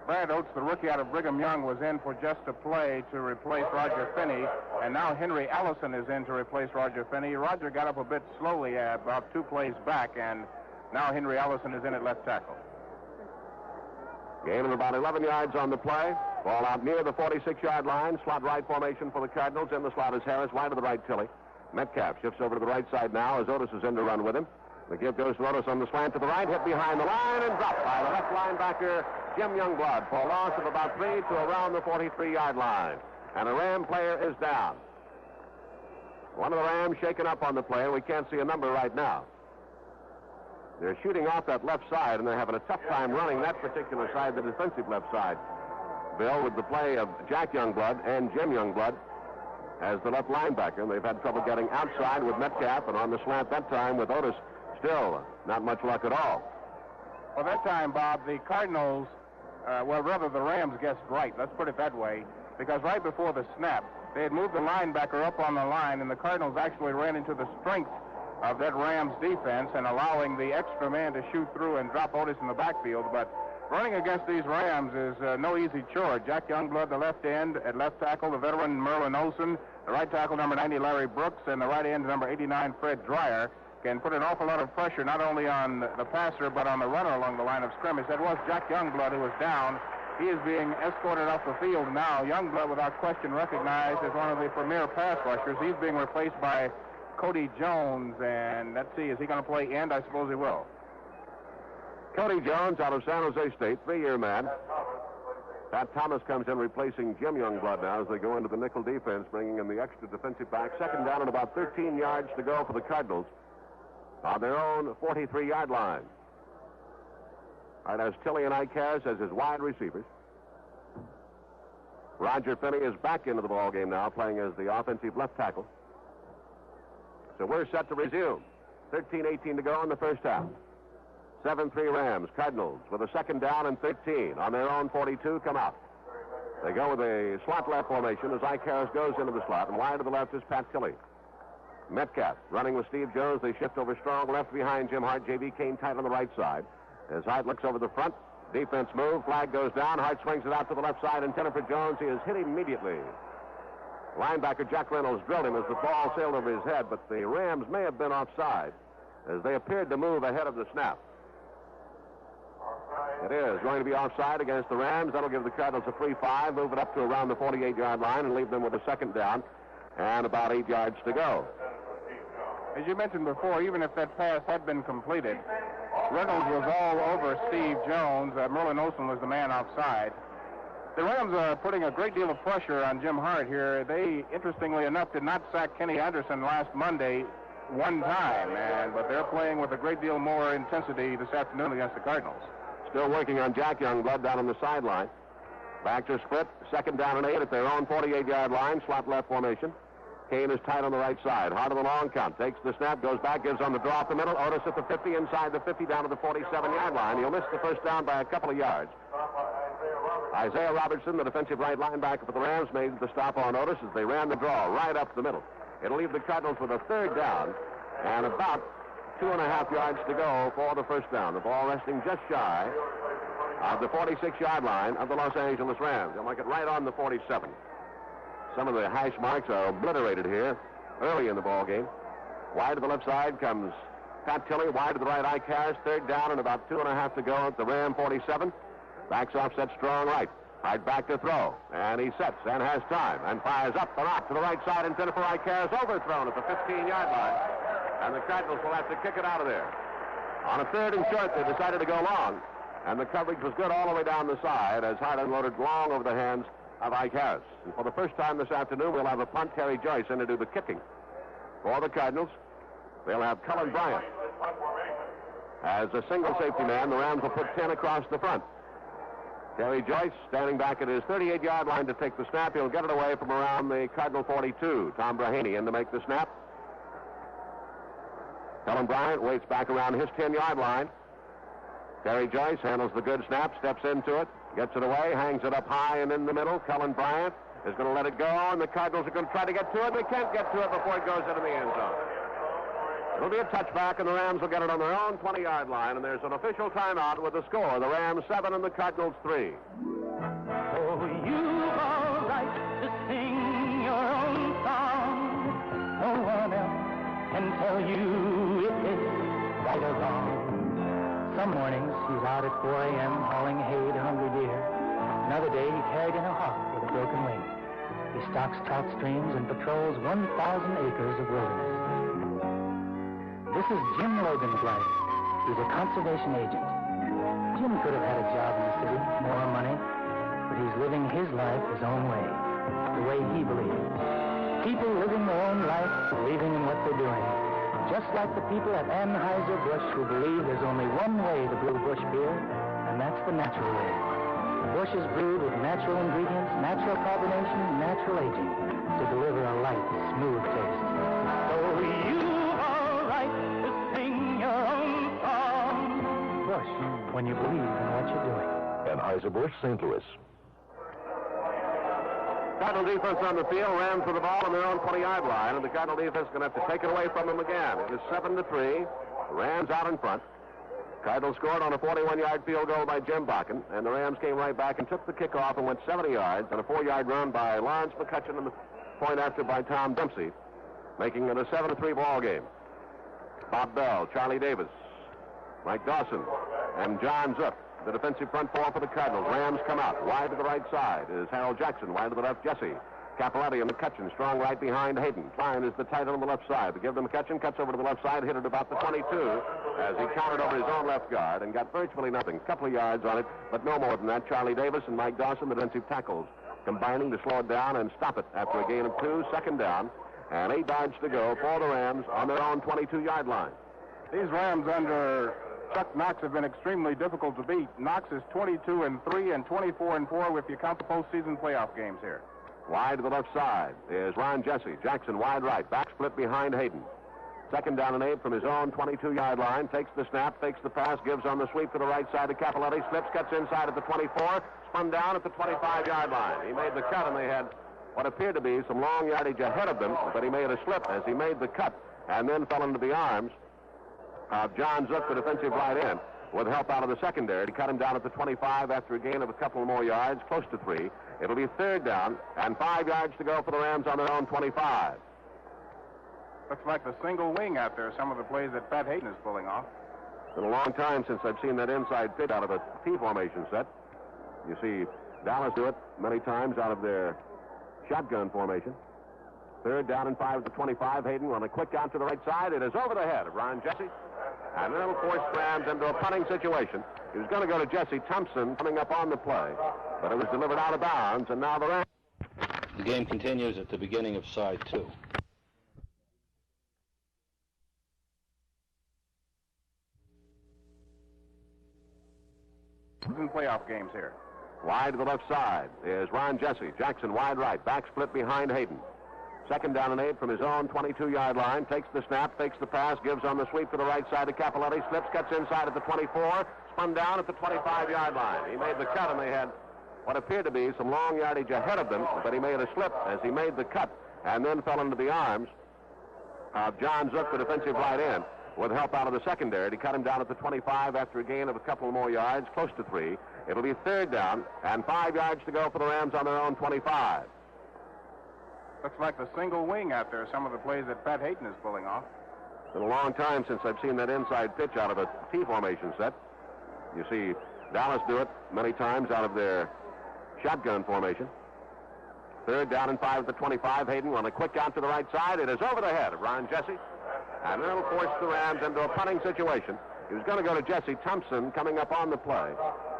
Brad Oates, the rookie out of Brigham Young, was in for just a play to replace Roger Finney, and now Henry Allison is in to replace Roger Finney. Roger got up a bit slowly about 2 plays back, and now Henry Allison is in at left tackle. Gain of about 11 yards on the play. Ball out near the 46-yard line. Slot right formation for the Cardinals. In the slot is Harris, wide to the right, Tilley. Metcalf shifts over to the right side now as Otis is in to run with him. The give goes to Otis on the slant to the right, hit behind the line, and dropped by the left linebacker, Jim Youngblood, for a loss of about 3 to around the 43-yard line. And a Ram player is down. One of the Rams shaken up on the play, and we can't see a number right now. They're shooting off that left side, and they're having a tough time running that particular side, the defensive left side. Bill, with the play of Jack Youngblood and Jim Youngblood as the left linebacker, and they've had trouble getting outside with Metcalf, and on the slant that time with Otis. Still, not much luck at all. Well, that time, Bob, the Cardinals, the Rams guessed right. Let's put it that way. Because right before the snap, they had moved the linebacker up on the line, and the Cardinals actually ran into the strength of that Rams defense and allowing the extra man to shoot through and drop Otis in the backfield. But running against these Rams is no easy chore. Jack Youngblood, the left end, at left tackle, the veteran Merlin Olsen, the right tackle, number 90, Larry Brooks, and the right end, number 89, Fred Dreyer, can put an awful lot of pressure not only on the passer but on the runner along the line of scrimmage. That was Jack Youngblood who was down. He is being escorted off the field now. Youngblood, without question, recognized as one of the premier pass rushers. He's being replaced by Cody Jones, and let's see, is he going to play end? I suppose he will. Cody Jones out of San Jose State, 3-year man. Pat Thomas comes in replacing Jim Youngblood now as they go into the nickel defense, bringing in the extra defensive back. 2nd down and about 13 yards to go for the Cardinals on their own 43-yard line. All right, has Tilley and Ike Harris as his wide receivers. Roger Finney is back into the ball game now, playing as the offensive left tackle. So we're set to resume. 13-18 to go in the 1st half. 7-3 Rams. Cardinals with a 2nd down and 13 on their own 42 come out. They go with a slot left formation as Ike Harris goes into the slot, and wide to the left is Pat Tilley. Metcalf running with Steve Jones. They shift over strong left behind Jim Hart. J.B. Kane tight on the right side. As Hart looks over the front, Defense move. Flag goes down. Hart swings it out to the left side. Intended for Jones. He is hit immediately. Linebacker Jack Reynolds drilled him as the ball sailed over his head, but the Rams may have been offside as they appeared to move ahead of the snap. It is going to be offside against the Rams. That'll give the Cardinals a free 5, move it up to around the 48-yard line, and leave them with a second down and about 8 yards to go. As you mentioned before, even if that pass had been completed, Reynolds was all over Steve Jones. Merlin Olsen was the man offside. The Rams are putting a great deal of pressure on Jim Hart here. They, interestingly enough, did not sack Kenny Anderson last Monday one time, but they're playing with a great deal more intensity this afternoon against the Cardinals. Still working on Jack Youngblood down on the sideline. Backs are split. Second down and 8 at their own 48-yard line. Slot left formation. Kane is tight on the right side. Hard of the long count. Takes the snap, goes back, gives on the draw up the middle. Otis at the 50, inside the 50, down to the 47-yard line. He'll miss the first down by a couple of yards. Isaiah Robertson, the defensive right linebacker for the Rams, made the stop on Otis as they ran the draw right up the middle. It'll leave the Cardinals with a third down and about 2.5 yards to go for the first down. The ball resting just shy of the 46-yard line of the Los Angeles Rams. They'll make it right on the 47. Some of the hash marks are obliterated here early in the ball game. Wide to the left side comes Pat Tilley. Wide to the right, Ike Harris. Third down and about 2.5 to go at the Ram 47. Backs off, set strong right. Right back to throw. And he sets and has time and fires up and out to the right side. Intended for Ike Harris. Overthrown at the 15-yard line. And the Cardinals will have to kick it out of there. On a third and short, they decided to go long. And the coverage was good all the way down the side as Hart unloaded long over the hands of Ike Harris. And for the first time this afternoon, we'll have a punt. Terry Joyce in to do the kicking. For the Cardinals, they'll have Cullen Bryant. As a single safety man, the Rams will put 10 across the front. Terry Joyce standing back at his 38-yard line to take the snap. He'll get it away from around the Cardinal 42. Tom Brahaney in to make the snap. Cullen Bryant waits back around his 10-yard line. Terry Joyce handles the good snap, steps into it, gets it away, hangs it up high and in the middle. Cullen Bryant is going to let it go, and the Cardinals are going to try to get to it. They can't get to it before it goes into the end zone. It'll be a touchback, and the Rams will get it on their own 20-yard line, and there's an official timeout with the score. The Rams 7 and the Cardinals 3. Oh, you've all right to sing your own song. No one else can tell you if it's right or wrong. Some mornings he's out at 4 a.m. hauling hay to hungry deer. Another day he carried in a hawk with a broken wing. He stocks trout streams and patrols 1,000 acres of wilderness. This is Jim Logan's life. He's a conservation agent. Jim could have had a job in the city, more money, but he's living his life his own way, the way he believes. People living their own life, believing in what they're doing. Just like the people at Anheuser-Busch who believe there's only one way to brew Busch beer, and that's the natural way. Busch is brewed with natural ingredients, natural carbonation, natural aging to deliver a light, smooth taste. So you've all right to sing your own song. Busch, when you believe in what you're doing. Anheuser-Busch, St. Louis. Cardinal defense on the field. Rams with the ball on their own 20-yard line, and the Cardinal defense is going to have to take it away from them again. It is 7-3. The Rams out in front. Cardinals scored on a 41-yard field goal by Jim Bakken, and the Rams came right back and took the kickoff and went 70 yards on a 4-yard run by Lawrence McCutcheon and the point after by Tom Dempsey, making it a 7-3 ball game. Bob Bell, Charlie Davis, Mike Dawson, and John Zook, the defensive front four for the Cardinals. Rams come out. Wide to the right side is Harold Jackson. Wide to the left, Jesse. Capoletti and McCutcheon strong right behind Hayden. Klein is the tight end on the left side. To give them McCutcheon, cuts over to the left side, hit it about the 22 as he countered over his own left guard and got virtually nothing. A couple of yards on it, but no more than that. Charlie Davis and Mike Dawson, the defensive tackles, combining to slow it down and stop it after a gain of 2. Second down, and 8 yards to go for the Rams on their own 22-yard line. These Rams under Chuck Knox have been extremely difficult to beat. Knox is 22-3 and 24-4 if you count the postseason playoff games here. Wide to the left side is Ron Jesse. Jackson wide right. Back split behind Hayden. Second down and 8 from his own 22-yard line. Takes the snap, fakes the pass, gives on the sweep to the right side to Capoletti. Slips, cuts inside at the 24. Spun down at the 25-yard line. He made the cut, and they had what appeared to be some long yardage ahead of them, but he made a slip as he made the cut and then fell into the arms of John Zook, the defensive right end. with help out of the secondary to cut him down at the 25 after a gain of a couple more yards, close to 3. It'll be 3rd down and 5 yards to go for the Rams on their own 25. Looks like the single wing out there, some of the plays that Pat Hayden is pulling off. It's been a long time since I've seen that inside pitch out of a T formation set. You see Dallas do it many times out of their shotgun formation. 3rd down and 5 at the 25. Hayden on a quick out to the right side. It is over the head of Ron Jesse. And it'll force Rams into a punting situation. He was going to go to Jesse Thompson coming up on the play, but it was delivered out of bounds, and now the Rams. The game continues at the beginning of side 2. In playoff games here. Wide to the left side is Ron Jesse. Jackson wide right. Back split behind Hayden. 2nd down and 8 from his own 22-yard line. Takes the snap, fakes the pass, gives on the sweep to the right side to Cappelletti. Slips, cuts inside at the 24. Spun down at the 25-yard line. He made the cut, and they had what appeared to be some long yardage ahead of them, but he made a slip as he made the cut and then fell into the arms of John Zook, the defensive right end, with help out of the secondary to cut him down at the 25 after a gain of a couple more yards, close to 3. It'll be 3rd down and 5 yards to go for the Rams on their own 25. Looks like the single wing out there, some of the plays that Pat Hayden is pulling off. It's been a long time since I've seen that inside pitch out of a T formation set. You see Dallas do it many times out of their shotgun formation. 3rd down and 5 at the 25. Hayden on a quick out to the right side. It is over the head of Ron Jesse. And it'll force the Rams into a punting situation. He was going to go to Jesse Thompson coming up on the play,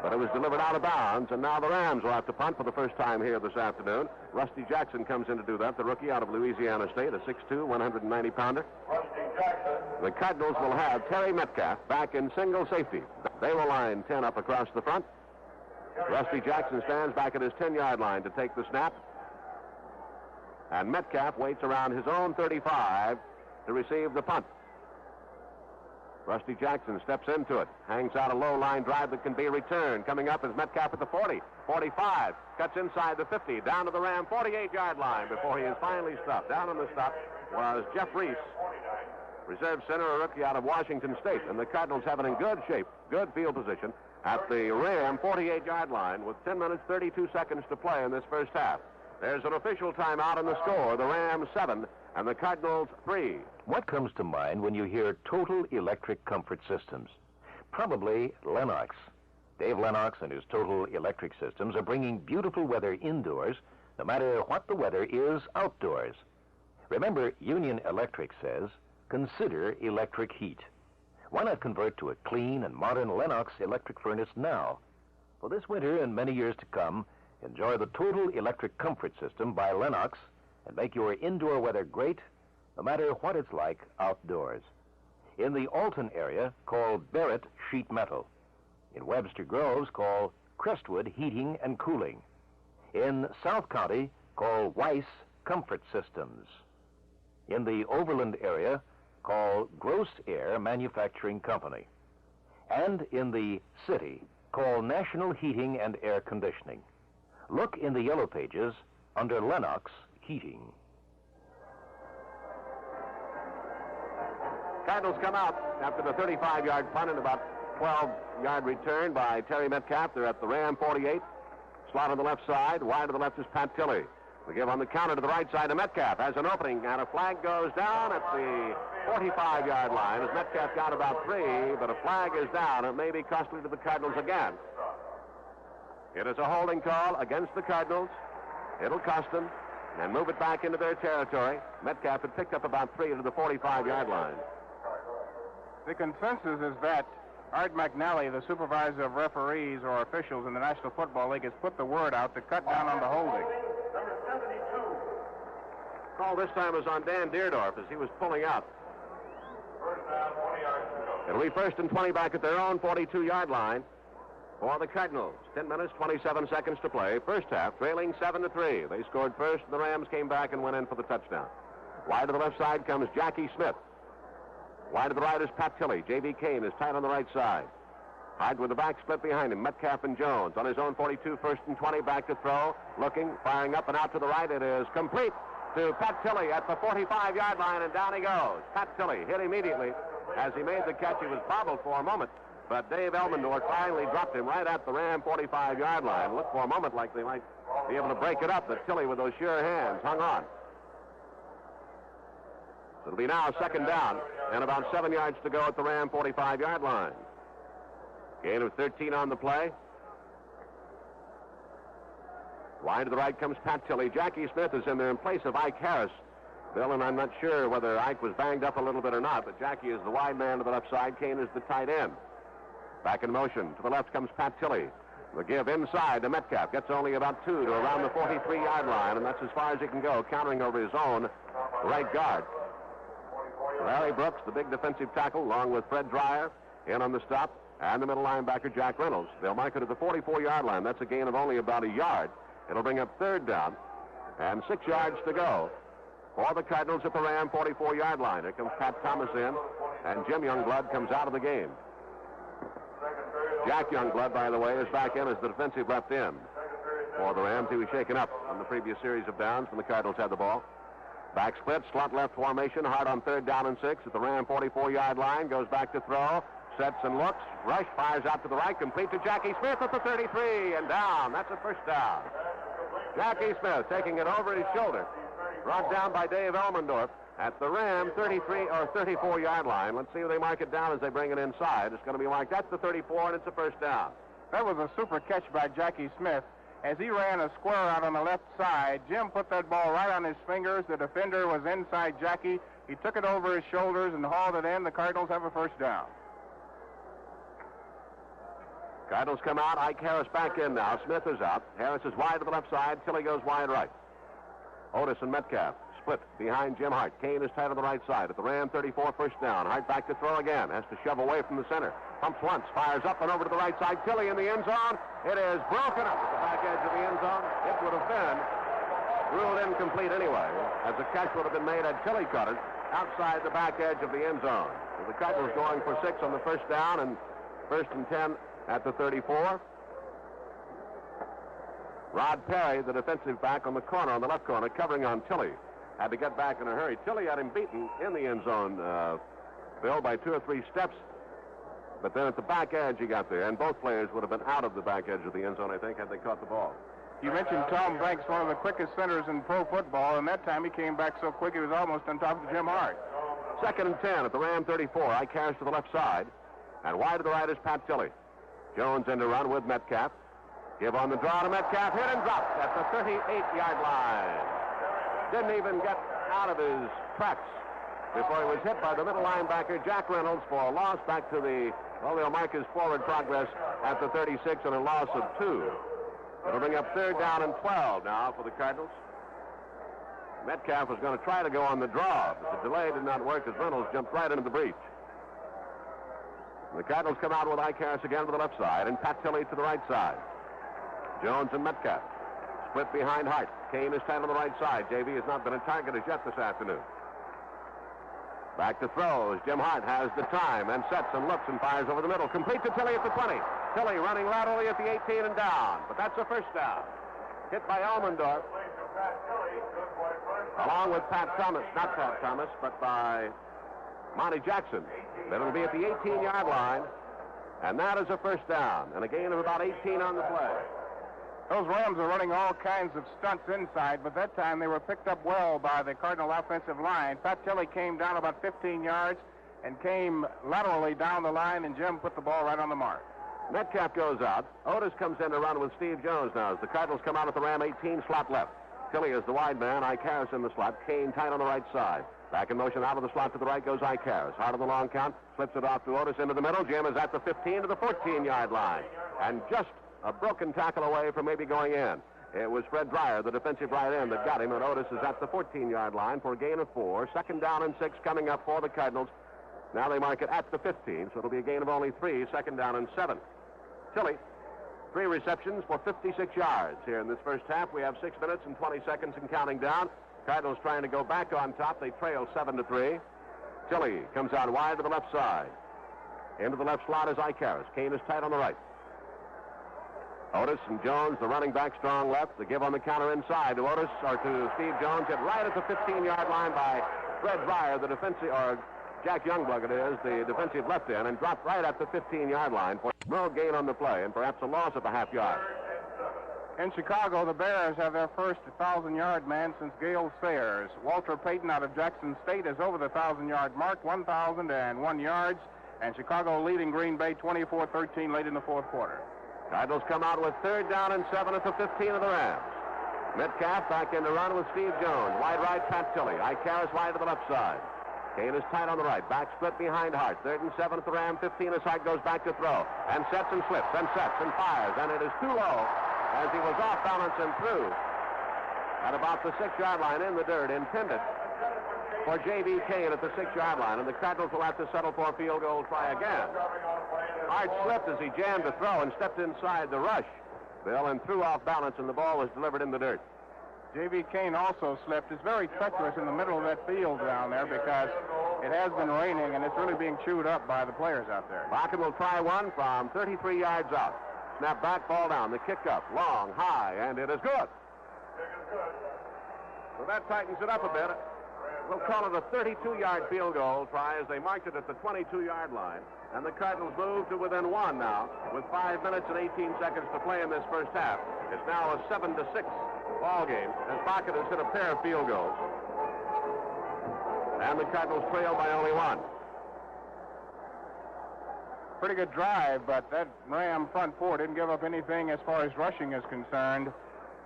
but it was delivered out of bounds, and now the Rams will have to punt for the first time here this afternoon. Rusty Jackson comes in to do that, the rookie out of Louisiana State, a 6'2", 190-pounder. The Cardinals will have Terry Metcalf back in single safety. They will line 10 up across the front. Rusty Jackson stands back at his 10-yard line to take the snap. And Metcalf waits around his own 35 to receive the punt. Rusty Jackson steps into it, hangs out a low line drive that can be returned. Coming up is Metcalf at the 40, 45, cuts inside the 50, down to the Ram 48-yard line before he is finally stopped. Down on the stop was Jeff Reese, reserve center, a rookie out of Washington State. And the Cardinals have it in good shape, good field position at the Ram 48-yard line with 10 minutes, 32 seconds to play in this first half. There's an official timeout in the score, the Rams 7 and the Cardinals 3. What comes to mind when you hear Total Electric Comfort Systems? Probably Lennox. Dave Lennox and his Total Electric Systems are bringing beautiful weather indoors, no matter what the weather is outdoors. Remember, Union Electric says, consider electric heat. Why not convert to a clean and modern Lennox electric furnace now? For this winter and many years to come, enjoy the Total Electric Comfort System by Lennox and make your indoor weather great, no matter what it's like outdoors. In the Alton area, call Barrett Sheet Metal. In Webster Groves, call Crestwood Heating and Cooling. In South County, call Weiss Comfort Systems. In the Overland area, call Gross Air Manufacturing Company. And in the city, call National Heating and Air Conditioning. Look in the yellow pages under Lennox Heating. Cardinals come out after the 35-yard punt and about 12-yard return by Terry Metcalf. They're at the Ram 48. Slot on the left side. Wide to the left is Pat Tilley. We give on the counter to the right side to Metcalf. Has an opening, and a flag goes down at the 45-yard line as Metcalf got about 3, but a flag is down. It may be costly to the Cardinals again. It is a holding call against the Cardinals. It'll cost them and move it back into their territory. Metcalf had picked up about 3 to the 45-yard line. The consensus is that Art McNally, the supervisor of referees or officials in the National Football League, has put the word out to cut down on the holding. Call this time was on Dan Deerdorf as he was pulling out. It'll be 1st and 20 back at their own 42-yard line for the Cardinals. 10 minutes, 27 seconds to play. First half, trailing 7-3. They scored first, and the Rams came back and went in for the touchdown. Wide to the left side comes Jackie Smith. Wide to the right is Pat Tilley. J.B. Kane is tight on the right side. Hyde with the back split behind him. Metcalf and Jones on his own 42, 1st and 20, back to throw. Looking, firing up and out to the right. It is complete to Pat Tilley at the 45-yard line, and down he goes. Pat Tilley hit immediately. As he made the catch, he was bobbled for a moment But Dave Elmendorf finally dropped him right at the Ram 45-yard line. Looked for a moment like they might be able to break it up, but Tilley with those sure hands hung on. It'll be now second down and about 7 yards to go at the Ram 45-yard line. Gain of 13 on the play. Wide to the right comes Pat Tilley. Jackie Smith is in there in place of Ike Harris. Bill, and I'm not sure whether Ike was banged up a little bit or not, but Jackie is the wide man to the left side. Kane is the tight end. Back in motion. To the left comes Pat Tilley. The give inside to Metcalf. Gets only about 2 to around the 43-yard line, and that's as far as he can go, countering over his own right guard. Larry Brooks, the big defensive tackle, along with Fred Dreyer, in on the stop, and the middle linebacker, Jack Reynolds. They'll mark it at the 44-yard line. That's a gain of only about a yard. It'll bring up third down, and 6 yards to go for the Cardinals at the Ram 44-yard line. Here comes Pat Thomas in, and Jim Youngblood comes out of the game. Jack Youngblood, by the way, is back in as the defensive left end for the Rams. He was shaken up on the previous series of downs when the Cardinals had the ball. Back split, slot left formation, hard on third down and 6 at the Ram 44-yard line. Goes back to throw, sets and looks. Rush fires out to the right, complete to Jackie Smith at the 33, and down. That's a first down. Jackie Smith taking it over his shoulder. Brought down by Dave Elmendorf at the Ram 33 or 34-yard line. Let's see where they mark it down as they bring it inside. It's going to be marked. That's the 34, and it's a first down. That was a super catch by Jackie Smith. As he ran a square out on the left side, Jim put that ball right on his fingers. The defender was inside Jackie. He took it over his shoulders and hauled it in. The Cardinals have a first down. Cardinals come out. Ike Harris back in now. Smith is out. Harris is wide to the left side. Tilley goes wide right. Otis and Metcalf split behind Jim Hart. Kane is tight on the right side. At the Ram 34, first down. Hart back to throw again. Has to shove away from the center. Pumps once. Fires up and over to the right side. Tilley in the end zone. It is broken up at the back edge of the end zone. It would have been ruled incomplete anyway, as the catch would have been made had Tilley caught it outside the back edge of the end zone. So the Cardinals going for 6 on the first down and first and 10 at the 34. Rod Perry, the defensive back on the corner, on the left corner, covering on Tilley. Had to get back in a hurry. Tilley had him beaten in the end zone, Bill, by 2 or 3 steps. But then at the back edge he got there, and both players would have been out of the back edge of the end zone, I think, had they caught the ball. You mentioned Tom Banks, one of the quickest centers in pro football, and that time he came back so quick he was almost on top of Jim Hart. Second and 10 at the Ram 34. Ike Harris to the left side, and wide to the right is Pat Tilley. Jones in to run with Metcalf. Give on the draw to Metcalf. Hit and dropped at the 38-yard line. Didn't even get out of his tracks before he was hit by the middle linebacker, Jack Reynolds, for a loss back to the, well, they'll mark his forward progress at the 36 and a loss of 2. It'll bring up third down and 12 now for the Cardinals. Metcalf was going to try to go on the draw, but the delay did not work as Reynolds jumped right into the breach. The Cardinals come out with Ike Harris again to the left side and Pat Tilley to the right side. Jones and Metcalf split behind Hart. Kane is tight on the right side. JV has not been a target as yet this afternoon. Back to throws. Jim Hart has the time and sets and looks and fires over the middle. Complete to Tilley at the 20. Tilley running laterally at the 18 and down. But that's a first down. Hit by Elmendorf. Along with Pat Thomas. Not Pat Thomas, but by Monty Jackson. Then it'll be at the 18-yard line. And that is a first down. And a gain of about 18 on the play. Those Rams are running all kinds of stunts inside, but that time they were picked up well by the Cardinal offensive line. Pat Tilley came down about 15 yards and came laterally down the line, and Jim put the ball right on the mark. Metcalf goes out. Otis comes in to run with Steve Jones now as the Cardinals come out at the Ram 18, slot left. Tilley is the wide man. Ike Harris in the slot. Kane tight on the right side. Back in motion out of the slot to the right goes Ike Harris. Hard on the long count. Slips it off to Otis into the middle. Jim is at the 15 to the 14-yard line. And just a broken tackle away from maybe going in. It was Fred Dreyer, the defensive right end, that got him, and Otis is at the 14-yard line for a gain of 4. Second down and 6 coming up for the Cardinals. Now they mark it at the 15, so it'll be a gain of only 3. Second down and 7. Tilley, 3 receptions for 56 yards here in this first half. We have 6 minutes and 20 seconds and counting down. Cardinals trying to go back on top. They trail 7-3. Tilley comes out wide to the left side. Into the left slot is Ike Harris. Kane is tight on the right. Otis and Jones, the running back, strong left. The give on the counter inside to Otis, or to Steve Jones, hit right at the 15-yard line by Fred Dreyer, the defensive, or Jack Youngblood it is, the defensive left end, and dropped right at the 15-yard line for no gain on the play and perhaps a loss of a half yard. In Chicago, the Bears have their first 1,000-yard man since Gale Sayers. Walter Payton out of Jackson State is over the 1,000-yard mark, 1,001 yards, and Chicago leading Green Bay 24-13 late in the fourth quarter. Cardinals come out with 3rd down and 7 at the 15 of the Rams. Metcalf back in the run with Steve Jones. Wide right, Pat Tilley. Ike Harris wide to the left side. Kane is tight on the right. Back split behind Hart. 3rd and 7 at the Ram. 15 aside, goes back to throw. And sets and slips and sets and fires. And it is too low as he was off balance and through at about the 6-yard line in the dirt, intended for J.B. Kane at the 6-yard line. And the Cardinals will have to settle for a field goal try again. Hart slipped as he jammed the throw and stepped inside the rush, Bill, and threw off balance, and the ball was delivered in the dirt. J.B. Kane also slipped. It's very treacherous in the middle of that field down there because it has been raining, and it's really being chewed up by the players out there. Bakken will try one from 33 yards out. Snap back, ball down. The kick up, long, high, and it is good. So that tightens it up a bit. We'll call it a 32-yard field goal try as they marked it at the 22-yard line. And the Cardinals move to within 1 now with 5 minutes and 18 seconds to play in this first half. It's now a 7-6 ball game as Bakken has hit a pair of field goals. And the Cardinals trail by only 1. Pretty good drive, but that Ram front four didn't give up anything as far as rushing is concerned.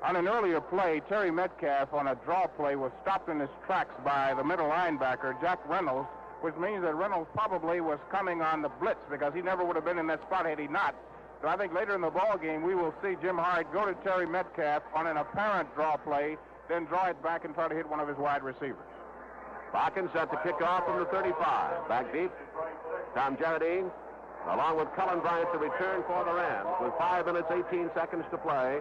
On an earlier play, Terry Metcalf on a draw play was stopped in his tracks by the middle linebacker, Jack Reynolds, which means that Reynolds probably was coming on the blitz because he never would have been in that spot had he not. So I think later in the ball game we will see Jim Hart go to Terry Metcalf on an apparent draw play, then draw it back and try to hit one of his wide receivers. Bakken set to kick off from the 35. Back deep, Tom Jarradine, along with Cullen Bryant to return for the Rams with 5 minutes, 18 seconds to play.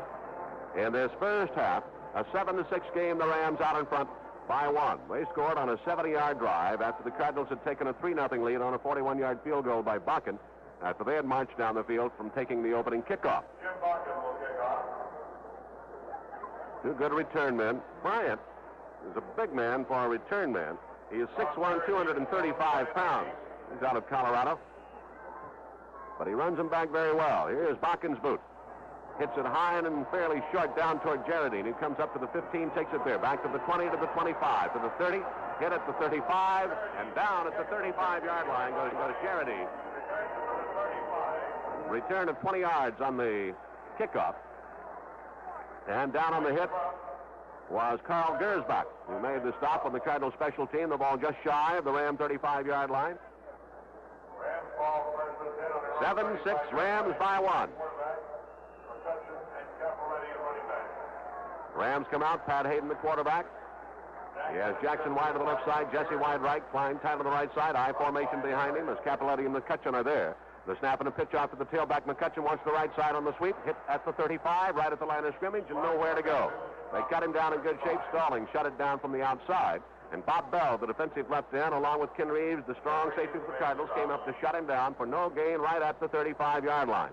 In this first half, a 7-6 game, the Rams out in front by 1. They scored on a 70-yard drive after the Cardinals had taken a 3-0 lead on a 41-yard field goal by Bakken after they had marched down the field from taking the opening kickoff. Jim Bakken will kick off. 2 good return men. Bryant is a big man for a return man. He is 6'1", 235 pounds. He's out of Colorado. But he runs them back very well. Here's Bakken's boot. Hits it high and fairly short down toward Jarradine. He comes up to the 15, takes it there. Back to the 20, to the 25, to the 30. Hit at the 35, and down at the 35-yard line goes Jarradine. Return of 20 yards on the kickoff. And down on the hit was Carl Gersbach, who made the stop on the Cardinal special team. The ball just shy of the Ram 35-yard line. 7-6 Rams by 1. Rams come out. Pat Hayden, the quarterback. He has Jackson wide to the left side, Jesse wide right, Klein tight on the right side, I formation behind him as Capoletti and McCutcheon are there. The snap and a pitch off to the tailback. McCutcheon wants the right side on the sweep. Hit at the 35, right at the line of scrimmage, and nowhere to go. They cut him down in good shape. Stalling shut it down from the outside. And Bob Bell, the defensive left end, along with Ken Reeves, the strong safety for the Cardinals, came up to shut him down for no gain right at the 35-yard line.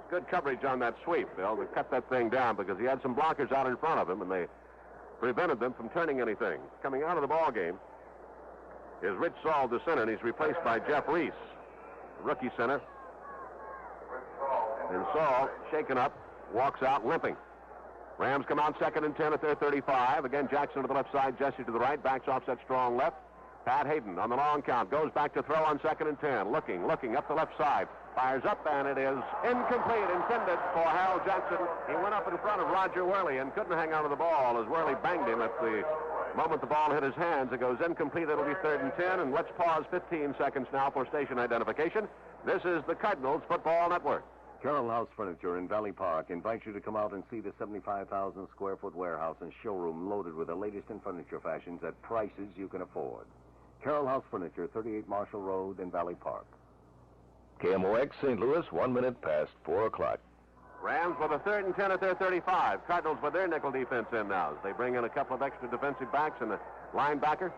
Good coverage on that sweep, Bill, to cut that thing down because he had some blockers out in front of him, and they prevented them from turning anything. Coming out of the ball game is Rich Saul, the center, and he's replaced by Jeff Reese, rookie center. And Saul, shaken up, walks out limping. Rams come out 2nd and 10 at their 35. Again, Jackson to the left side, Jesse to the right, backs off that strong left. Pat Hayden on the long count, goes back to throw on 2nd and 10, looking up the left side. Fires up, and it is incomplete, intended for Hal Jackson. He went up in front of Roger Worley and couldn't hang on to the ball as Worley banged him at the moment the ball hit his hands. It goes incomplete. It'll be 3rd and 10, and let's pause 15 seconds now for station identification. This is the Cardinals Football Network. Carroll House Furniture in Valley Park invites you to come out and see the 75,000 square foot warehouse and showroom loaded with the latest in furniture fashions at prices you can afford. Carroll House Furniture, 38 Marshall Road in Valley Park. KMOX St. Louis, 1 minute past 4 o'clock. Rams with a 3rd and 10 at their 35. Cardinals with their nickel defense in now as they bring in a couple of extra defensive backs and a linebacker.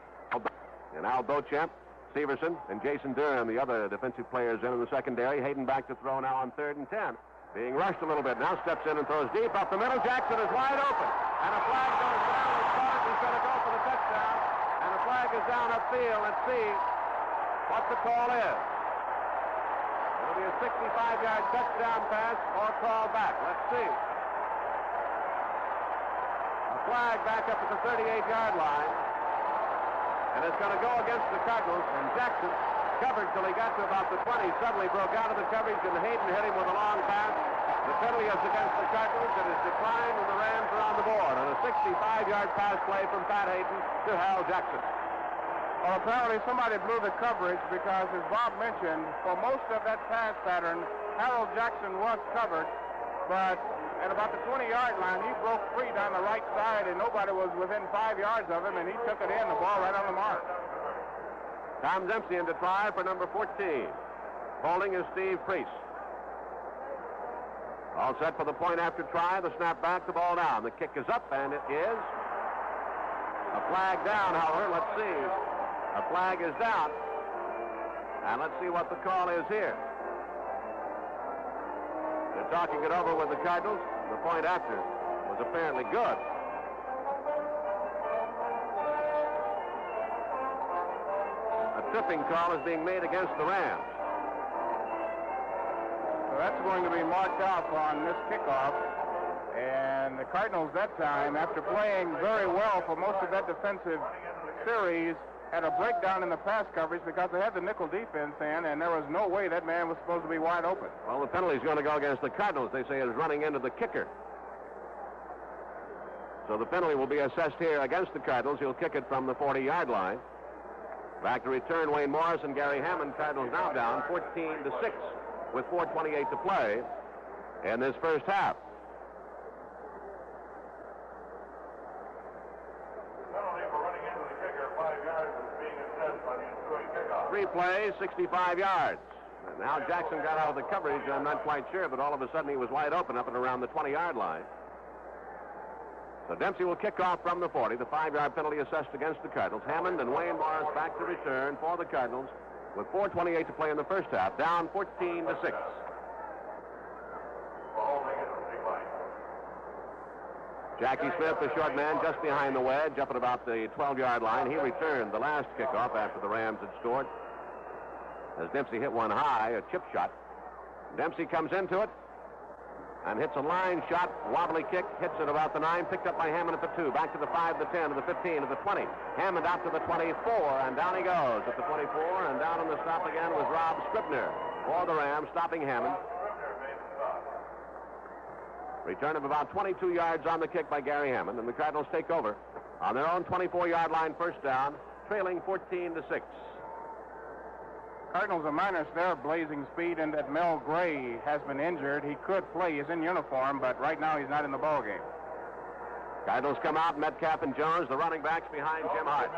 And Al Beauchamp, Severson, and Jason Durham, the other defensive players in the secondary. Hayden back to throw now on 3rd and 10. Being rushed a little bit. Now steps in and throws deep up the middle. Jackson is wide open. And a flag goes down. He's going to go for the touchdown. And the flag is down upfield. Let's see what the call is. It'll be a 65-yard touchdown pass or call back. Let's see. A flag back up at the 38-yard line. And it's going to go against the Cardinals. And Jackson covered till he got to about the 20. Suddenly broke out of the coverage, and Hayden hit him with a long pass. The penalty is against the Cardinals. It is declined, and the Rams are on the board. And a 65-yard pass play from Pat Hayden to Hal Jackson. Well, apparently somebody blew the coverage because, as Bob mentioned, for most of that pass pattern, Harold Jackson was covered, but at about the 20-yard line, he broke free down the right side, and nobody was within 5 yards of him, and he took it in, the ball right on the mark. Tom Dempsey in to try for number 14. Holding is Steve Priest. All set for the point after try. The snap back, the ball down. The kick is up, and it is a flag down, however. Let's see. A flag is down. And let's see what the call is here. They're talking it over with the Cardinals. The point after was apparently good. A tripping call is being made against the Rams. So that's going to be marked off on this kickoff. And the Cardinals that time, after playing very well for most of that defensive series, had a breakdown in the pass coverage because they had the nickel defense in, and there was no way that man was supposed to be wide open. Well, the penalty is going to go against the Cardinals. They say it is running into the kicker. So the penalty will be assessed here against the Cardinals. He'll kick it from the 40-yard line. Back to return, Wayne Morris and Gary Hammond. Cardinals now down 14-6 with 4:28 to play in this first half. Three plays, 65 yards. And now Jackson got out of the coverage. I'm not quite sure, but all of a sudden he was wide open up and around the 20-yard line. So Dempsey will kick off from the 40. The 5-yard penalty assessed against the Cardinals. Hammond and Wayne Morris back to return for the Cardinals with 4:28 to play in the first half, down 14-6. Jackie Smith, the short man, just behind the wedge, up at about the 12-yard line. He returned the last kickoff after the Rams had scored. As Dempsey hit one high, a chip shot. Dempsey comes into it and hits a line shot, wobbly kick, hits it about the 9, picked up by Hammond at the 2, back to the 5, the 10, to the 15, to the 20. Hammond out to the 24, and down he goes at the 24, and down on the stop again was Rob Scribner for the Rams, stopping Hammond. Return of about 22 yards on the kick by Gary Hammond, and the Cardinals take over on their own 24-yard line, first down, trailing 14-6. Cardinals are minus their blazing speed, and that Mel Gray has been injured. He could play. He's in uniform, but right now he's not in the ball game. Cardinals come out, Metcalf and Jones, the running backs behind Jim Hart.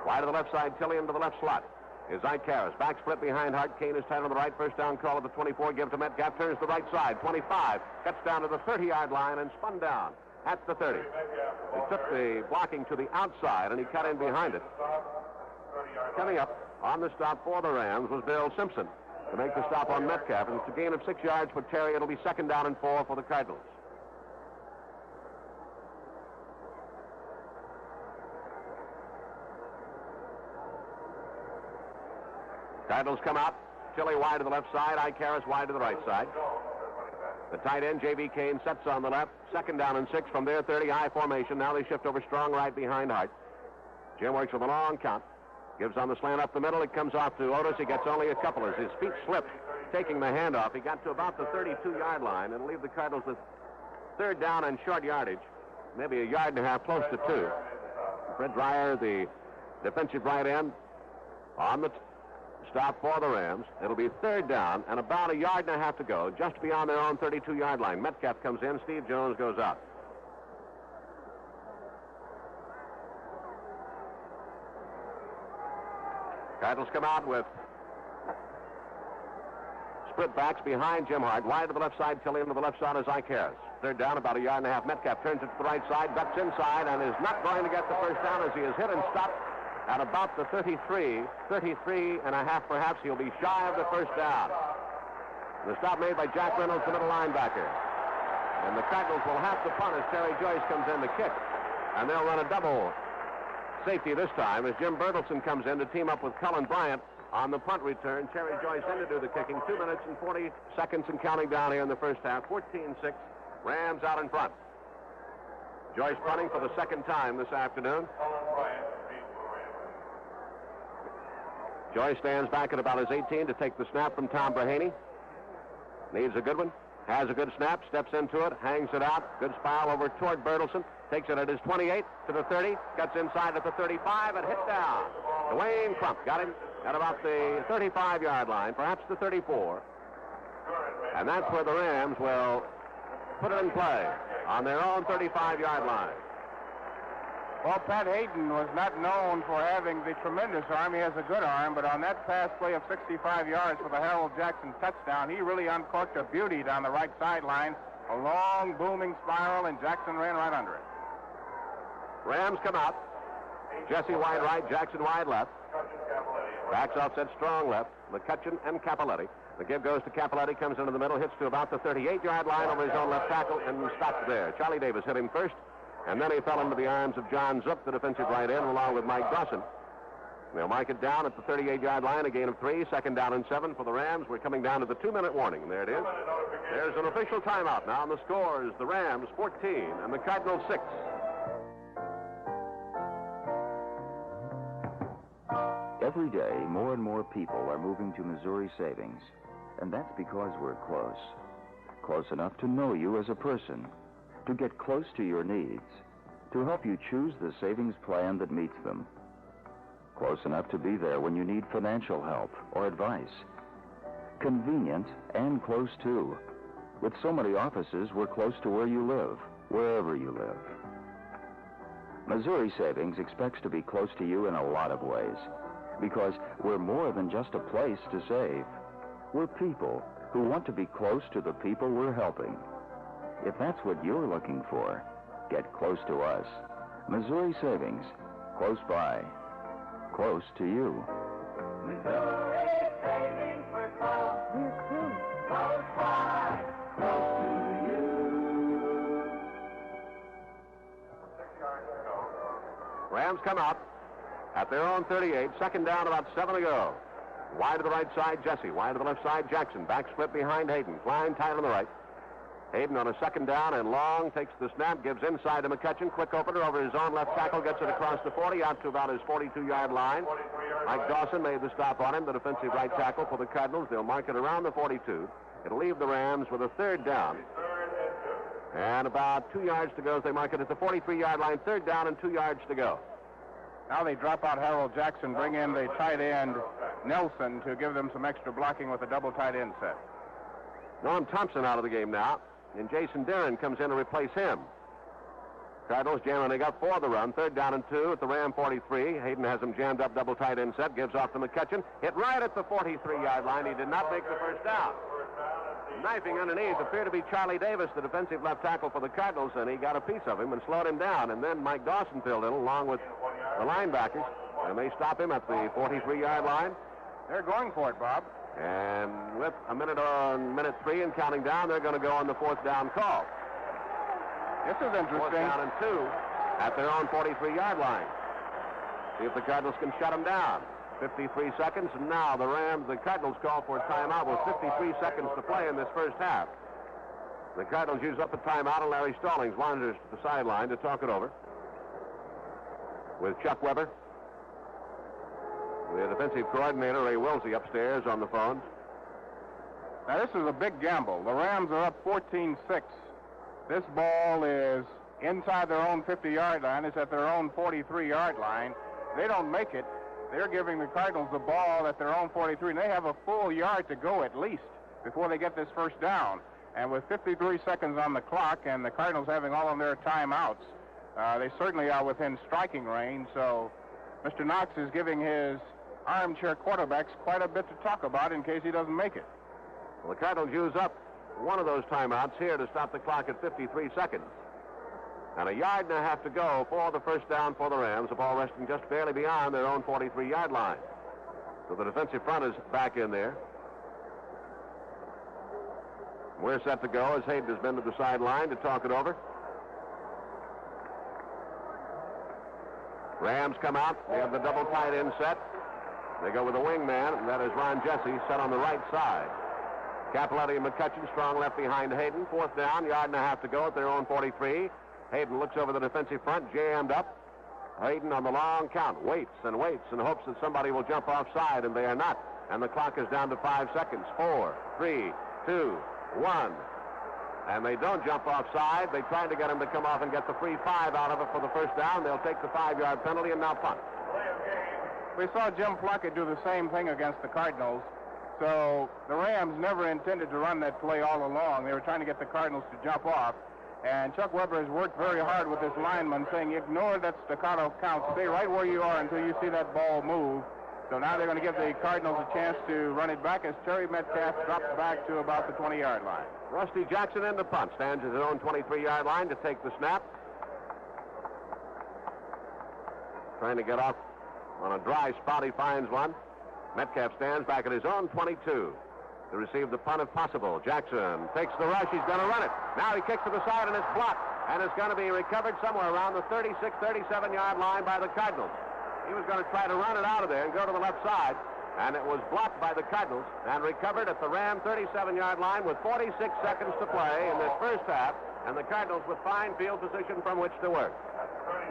Wide to the left side, Tillian to the left slot is Ike Harris. Back split behind Hart. Kane is tight on the right. First down call at the 24. Give to Metcalf. Turns to the right side. 25. Cuts down to the 30-yard line and spun down at the 30. He took the blocking to the outside, and he cut in behind it. Coming up on the stop for the Rams was Bill Simpson to make the stop on Metcalf. And it's a gain of 6 yards for Terry. It'll be second down and 4 for the Cardinals. Cardinals come out. Tilly wide to the left side. Ike Harris wide to the right side. The tight end, J.B. Kane, sets on the left. Second down and 6 from their 30. High formation. Now they shift over strong right behind Hart. Jim works with a long count. Gives on the slant up the middle. It comes off to Otis. He gets only a couple as his feet slip, taking the handoff. He got to about the 32-yard line and leave the Cardinals with third down and short yardage. Maybe a yard and a half, close to 2. Fred Dreyer, the defensive right end, on the stop for the Rams. It'll be third down and about a yard and a half to go, just beyond their own 32-yard line. Metcalf comes in. Steve Jones goes out. Cardinals come out with split backs behind Jim Hart. Wide to the left side, Tillian to the left side is Ike Harris. Third down, about a yard and a half. Metcalf turns it to the right side, ducks inside, and is not going to get the first down as he is hit and stopped at about the 33 and a half perhaps. He'll be shy of the first down. The stop made by Jack Reynolds, the middle linebacker. And the Cardinals will have to punt as Terry Joyce comes in to kick. And they'll run a double safety this time as Jim Bertelson comes in to team up with Cullen Bryant on the punt return. Cherry Joyce in to do the kicking. 2 minutes and 40 seconds and counting down here in the first half. 14-6. Rams out in front. Joyce punting for the second time this afternoon. Joyce stands back at about his 18 to take the snap from Tom Brahaney. Needs a good one. Has a good snap. Steps into it. Hangs it out. Good spiral over toward Bertelson. Takes it at his 28 to the 30. Gets inside at the 35 and hits down. Dwayne Crump got him at about the 35-yard line, perhaps the 34. And that's where the Rams will put it in play on their own 35-yard line. Well, Pat Hayden was not known for having the tremendous arm. He has a good arm, but on that pass play of 65 yards for the Harold Jackson touchdown, he really uncorked a beauty down the right sideline. A long, booming spiral, and Jackson ran right under it. Rams come out. Jesse wide right, Jackson wide left. Backs offset strong left. McCutcheon and Capoletti. The give goes to Capoletti, comes into the middle, hits to about the 38-yard line over his own left tackle, and stops there. Charlie Davis hit him first, and then he fell into the arms of John Zook, the defensive right end, along with Mike Dawson. They'll mark it down at the 38-yard line, a gain of 3, second down and 7 for the Rams. We're coming down to the 2-minute warning. There it is. There's an official timeout now, and the score is the Rams 14 and the Cardinals 6. Every day, more and more people are moving to Missouri Savings, and that's because we're close. Close enough to know you as a person, to get close to your needs, to help you choose the savings plan that meets them. Close enough to be there when you need financial help or advice. Convenient and close too. With so many offices, we're close to where you live, wherever you live. Missouri Savings expects to be close to you in a lot of ways, because we're more than just a place to save. We're people who want to be close to the people we're helping. If that's what you're looking for, get close to us. Missouri Savings, close by, close to you. Missouri Savings, we're close. We're close. Close by, close to you. Rams come out at their own 38, second down, about 7 to go. Wide to the right side, Jesse. Wide to the left side, Jackson. Back split behind Hayden. Klein tight on the right. Hayden on a second down and long, takes the snap, gives inside to McCutcheon. Quick opener over his own left tackle, gets it across the 40, out to about his 42-yard line. Mike Dawson made the stop on him, the defensive right tackle for the Cardinals. They'll mark it around the 42. It'll leave the Rams with a third down. And about 2 yards to go as they mark it at the 43-yard line. Third down and 2 yards to go. Now they drop out Harold Jackson, bring in the tight end Nelson to give them some extra blocking with a double tight end set. Norm Thompson out of the game now, and Jason Darren comes in to replace him. Cardinals jamming up for the run. Third down and 2 at the Ram 43. Hayden has him jammed up, double tight end set, gives off to McCutcheon. Hit right at the 43-yard line. He did not make the first down. Knifing underneath appeared to be Charlie Davis, the defensive left tackle for the Cardinals, and he got a piece of him and slowed him down. And then Mike Dawson filled in along with the linebackers, and they stop him at the 43-yard line. They're going for it, Bob. And with a minute on minute 3 and counting down, they're going to go on the fourth down call. This is interesting. Fourth down and 2 at their own 43-yard line. See if the Cardinals can shut them down. 53 seconds, and now the Cardinals call for a timeout with 53 seconds to play in this first half. The Cardinals use up a timeout, and Larry Stallings wanders to the sideline to talk it over with Chuck Weber, the defensive coordinator, Ray Wilsey, upstairs on the phone. Now, this is a big gamble. The Rams are up 14-6. This ball is inside their own 50-yard line. It's at their own 43-yard line. They don't make it. They're giving the Cardinals the ball at their own 43, and they have a full yard to go at least before they get this first down. And with 53 seconds on the clock and the Cardinals having all of their timeouts, they certainly are within striking range. So Mr. Knox is giving his armchair quarterbacks quite a bit to talk about in case he doesn't make it. Well, the Cardinals use up one of those timeouts here to stop the clock at 53 seconds. And a yard and a half to go for the first down for the Rams, the ball resting just barely beyond their own 43-yard line. So the defensive front is back in there. We're set to go as Hayden has been to the sideline to talk it over Rams come out. They have the double tight end set. They go with a wingman, and that is Ron Jesse, set on the right side. Capoletti and McCutcheon strong left behind Hayden. Fourth down, yard and a half to go at their own 43. Hayden looks over the defensive front, jammed up. Hayden on the long count, waits and hopes that somebody will jump offside, and they are not. And the clock is down to 5 seconds. 4, 3, 2, 1. And they don't jump offside. They tried to get him to come off and get the free 5 out of it for the first down. They'll take the 5-yard penalty and now punt. We saw Jim Plunkett do the same thing against the Cardinals. So the Rams never intended to run that play all along. They were trying to get the Cardinals to jump off. And Chuck Weber has worked very hard with this lineman, saying, ignore that staccato count. Stay right where you are until you see that ball move. So now they're going to give the Cardinals a chance to run it back as Terry Metcalf drops back to about the 20-yard line. Rusty Jackson in the punt. Stands at his own 23-yard line to take the snap. Trying to get off on a dry spot. He finds one. Metcalf stands back at his own 22 to receive the punt if possible. Jackson takes the rush. He's going to run it. Now he kicks to the side and it's blocked. And it's going to be recovered somewhere around the 36, 37-yard line by the Cardinals. He was going to try to run it out of there and go to the left side. And it was blocked by the Cardinals and recovered at the Ram 37-yard line with 46 seconds to play in this first half. And the Cardinals with fine field position from which to work.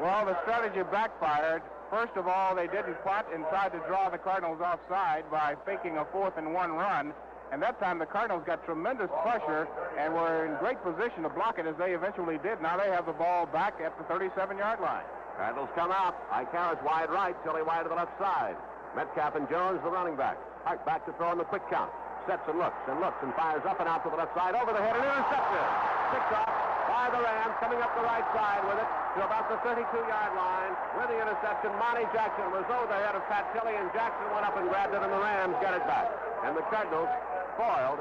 Well, the strategy backfired. First of all, they didn't punt and tried to draw the Cardinals offside by faking a 4th-and-1 run. And that time the Cardinals got tremendous pressure and were in great position to block it as they eventually did. Now they have the ball back at the 37-yard line. Cardinals come out. Icarus wide right, Tilly wide to the left side. Metcalf and Jones, the running back. Hart back to throw in the quick count. Sets and looks and fires up and out to the left side. Over the head and intercepted. Picked off by the Rams, coming up the right side with it to about the 32-yard line. With the interception, Monty Jackson was over the head of Pat Tilly, and Jackson went up and grabbed it, and the Rams got it back. And the Cardinals foiled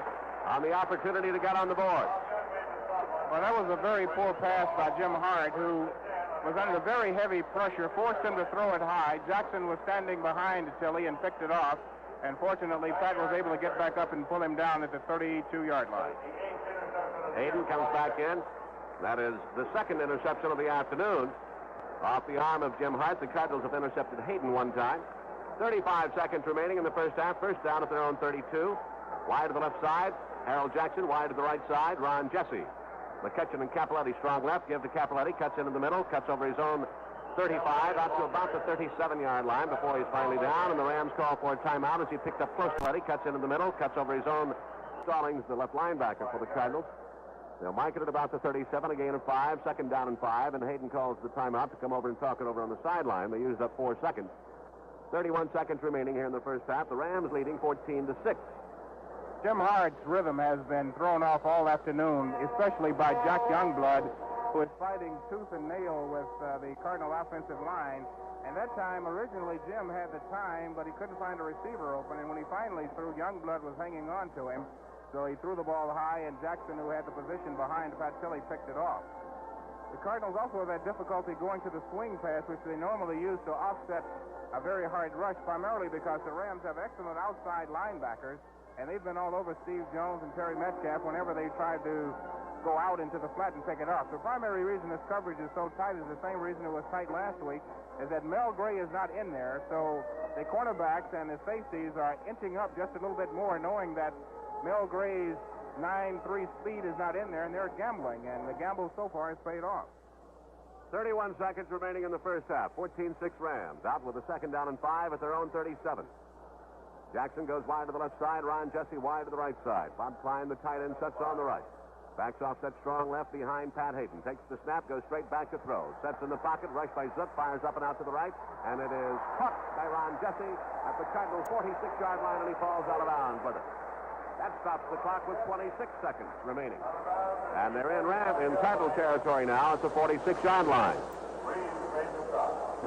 on the opportunity to get on the board. Well, that was a very poor pass by Jim Hart, who was under very heavy pressure, forced him to throw it high. Jackson was standing behind Tilly and picked it off. And fortunately, Pat was able to get back up and pull him down at the 32-yard line. Hayden comes back in. That is the second interception of the afternoon. Off the arm of Jim Hart, the Cardinals have intercepted Hayden one time. 35 seconds remaining in the first half. First down at their own 32. Wide to the left side. Harold Jackson wide to the right side. Ron Jesse. McCutcheon and Capoletti strong left. Give to Capoletti. Cuts into the middle. Cuts over his own 35 out to about the 37-yard line before he's finally down. And the Rams call for a timeout as he picked up close to Letty. Cuts into the middle. Cuts over his own Stallings, the left linebacker for the Cardinals. They'll mark it at about the 37, a gain of 5, second down and 5, and Hayden calls the timeout to come over and talk it over on the sideline. They used up 4 seconds. 31 seconds remaining here in the first half. The Rams leading 14-6. Jim Hart's rhythm has been thrown off all afternoon, especially by Jack Youngblood, who is fighting tooth and nail with the Cardinal offensive line. And that time, originally, Jim had the time, but he couldn't find a receiver open. And when he finally threw, Youngblood was hanging on to him. So he threw the ball high, and Jackson, who had the position behind Pat Tilly, picked it off. The Cardinals also have had difficulty going to the swing pass, which they normally use to offset a very hard rush, primarily because the Rams have excellent outside linebackers, and they've been all over Steve Jones and Terry Metcalf whenever they tried to go out into the flat and pick it off. The primary reason this coverage is so tight is the same reason it was tight last week, is that Mel Gray is not in there, so the cornerbacks and the safeties are inching up just a little bit more, knowing that Mel Gray's 9.3 speed is not in there, and they're gambling, and the gamble so far has paid off. 31 seconds remaining in the first half. 14-6 Rams, out with a second down and 5 at their own 37. Jackson goes wide to the left side. Ron Jesse wide to the right side. Bob Klein, the tight end, sets on the right. Backs off, sets strong left behind Pat Hayden. Takes the snap, goes straight back to throw. Sets in the pocket, rushed by Zook, fires up and out to the right, and it is caught by Ron Jesse at the Cardinals' 46-yard line, and he falls out of bounds with it. That stops the clock with 26 seconds remaining. And they're in Cardinal territory now at the 46-yard line.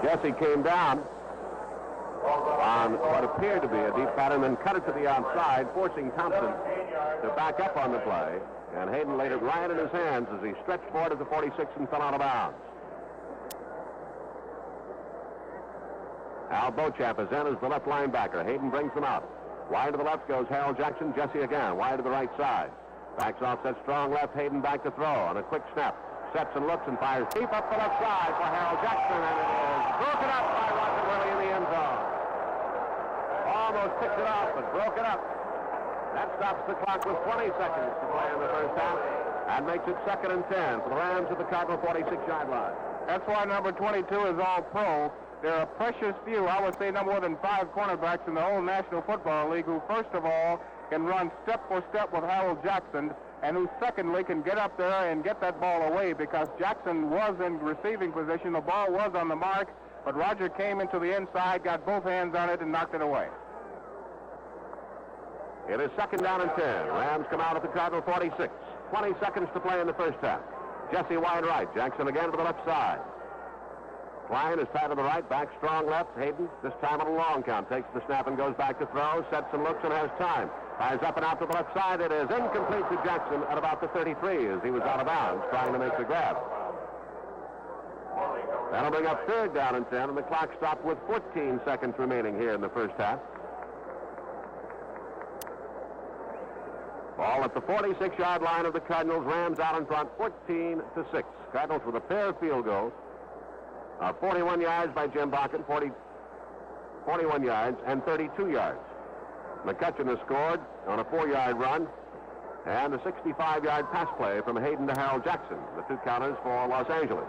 Jesse came down on what appeared to be a deep pattern, then cut it to the outside, forcing Thompson to back up on the play. And Hayden laid it right in his hands as he stretched forward at the 46 and fell out of bounds. Al Beauchamp is in as the left linebacker. Hayden brings them out. Wide to the left goes Harold Jackson. Jesse again. Wide to the right side. Backs off that strong left. Hayden back to throw on a quick snap. sets and looks and fires deep up the left side for Harold Jackson, and it is broken up by Roger Willie in the end zone. Almost picked it off, but broke it up. That stops the clock with 20 seconds to play in the first half and makes it 2nd and 10 for the Rams at the Cardinal 46-yard line. That's why number 22 is all pro. There are precious few, I would say no more than 5 cornerbacks in the whole National Football League who, first of all, can run step for step with Harold Jackson, and who, secondly, can get up there and get that ball away, because Jackson was in receiving position. The ball was on the mark, but Roger came into the inside, got both hands on it, and knocked it away. It is 2nd down and 10. Rams come out at the Cardinal 46. 20 seconds to play in the first half. Jesse wide right. Jackson again to the left side. Klein is tight to the right, back strong left. Hayden, this time on a long count, takes the snap and goes back to throw, sets and looks and has time. Fires up and out to the left side. It is incomplete to Jackson at about the 33 as he was out of bounds trying to make the grab. That'll bring up 3rd down and 10, and the clock stopped with 14 seconds remaining here in the first half. Ball at the 46-yard line of the Cardinals. Rams out in front, 14-6. Cardinals with a pair of field goals. 41 yards by Jim Bakken, 41 yards and 32 yards. McCutcheon has scored on a 4-yard run and a 65-yard pass play from Hayden to Harold Jackson, the 2 counters for Los Angeles.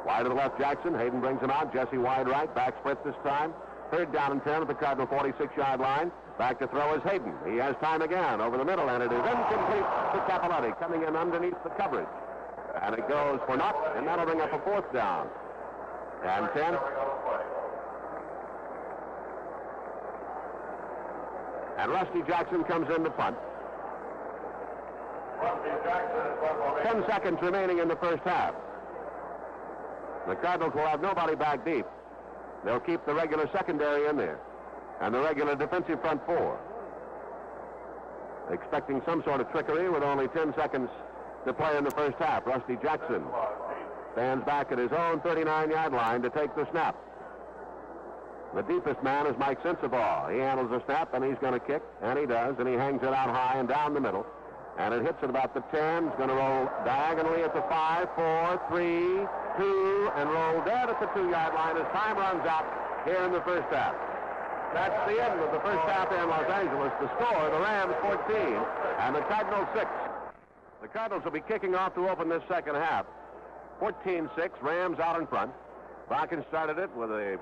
Wide to the left, Jackson. Hayden brings him out. Jesse wide right, back split this time. 3rd down and 10 at the Cardinal 46-yard line. Back to throw is Hayden. He has time again over the middle, and it is incomplete to Capilotti, coming in underneath the coverage. And it goes for naught, and that'll bring up a 4th down. And 10. And Rusty Jackson comes in to punt. 10 seconds remaining in the first half. The Cardinals will have nobody back deep. They'll keep the regular secondary in there and the regular defensive front 4. Expecting some sort of trickery with only 10 seconds to play in the first half. Rusty Jackson stands back at his own 39-yard line to take the snap. The deepest man is Mike Sensabaugh. He handles the snap, and he's going to kick, and he does, and he hangs it out high and down the middle. And it hits at about the 10. It's going to roll diagonally at the 5, 4, 3, 2, and roll dead at the 2-yard line as time runs out here in the first half. That's the end of the first half here in Los Angeles. The score, the Rams 14 and the Cardinals 6. The Cardinals will be kicking off to open this second half. 14-6, Rams out in front. Bakken started it with a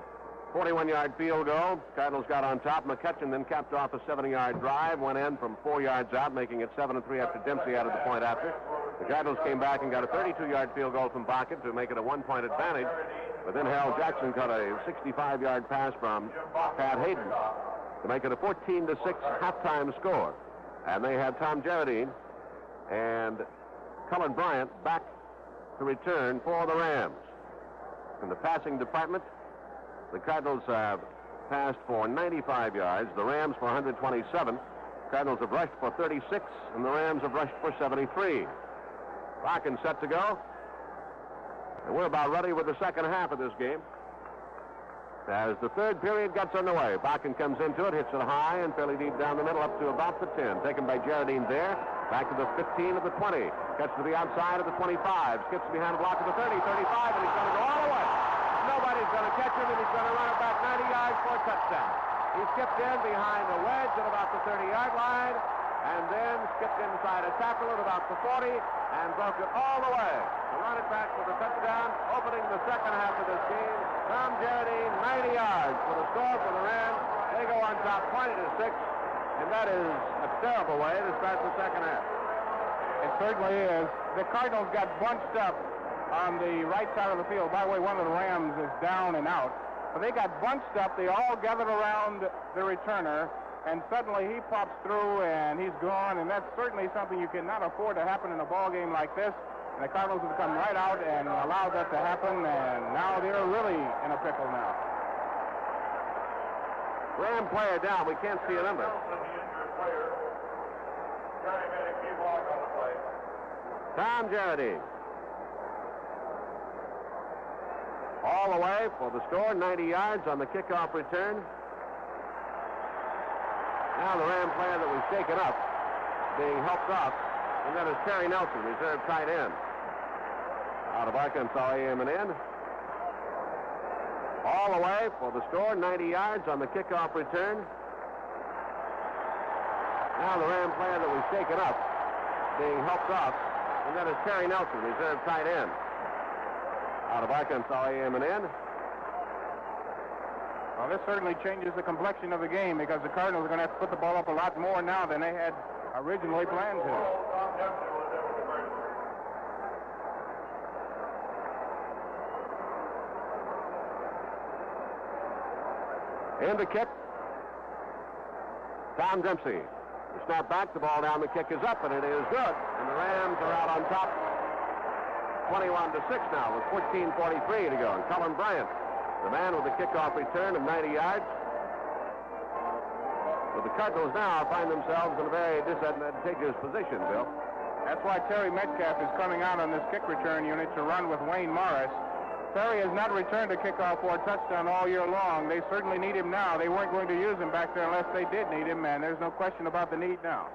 41-yard field goal. Cardinals got on top. McCutcheon then capped off a 70-yard drive, went in from 4 yards out, making it 7-3 after Dempsey added the point after. The Cardinals came back and got a 32-yard field goal from Bakken to make it a 1-point advantage. But then Harold Jackson caught a 65-yard pass from Pat Hayden to make it a 14-6 halftime score. And they had Tom Jarradine and Cullen Bryant back to return for the Rams. In the passing department, the Cardinals have passed for 95 yards, the Rams for 127. Cardinals have rushed for 36, and the Rams have rushed for 73. Bakken set to go. And we're about ready with the second half of this game. As the third period gets underway, Bakken comes into it, hits it high and fairly deep down the middle up to about the 10. Taken by Jarradine there. Back to the 15 of the 20. Cuts to the outside of the 25. Skips behind the block of the 30, 35, and he's going to go all the way. Nobody's going to catch him, and he's going to run it back 90 yards for a touchdown. He skipped in behind the wedge at about the 30-yard line, and then skipped inside a tackle at about the 40, and broke it all the way to run it back for the touchdown, opening the second half of this game. Tom Jarradine, 90 yards for the score for the Rams. They go on top 20-6, and that is a terrible way to start the second half. It certainly is. The Cardinals got bunched up on the right side of the field. By the way, one of the Rams is down and out. But they got bunched up. They all gathered around the returner, and suddenly he pops through, and he's gone, and that's certainly something you cannot afford to happen in a ball game like this. And the Cardinals have come right out and allowed that to happen, and now they're really in a pickle now. Ram player down. We can't see a number. Tom Jarradine. All the way for the score, 90 yards on the kickoff return. Now the Ram player that was shaken up, being helped off, and that is Terry Nelson, reserve tight end. out of Arkansas A&M and in. All the way for the score, 90 yards on the kickoff return. Now the Ram player that was shaken up, being helped off, and that is Terry Nelson, reserve tight end, out of Arkansas A&M and in. Well, this certainly changes the complexion of the game because the Cardinals are going to have to put the ball up a lot more now than they had originally planned to. In the kick, Tom Dempsey. The snap back, the ball down, the kick is up, and it is good. And the Rams are out on top, 21-6 now with 14:43 to go. And Cullen Bryant, the man with the kickoff return of 90 yards. But the Cardinals now find themselves in a very disadvantageous position, Bill. That's why Terry Metcalf is coming out on this kick return unit to run with Wayne Morris. Terry has not returned a kickoff for a touchdown all year long. They certainly need him now. They weren't going to use him back there unless they did need him, and there's no question about the need now.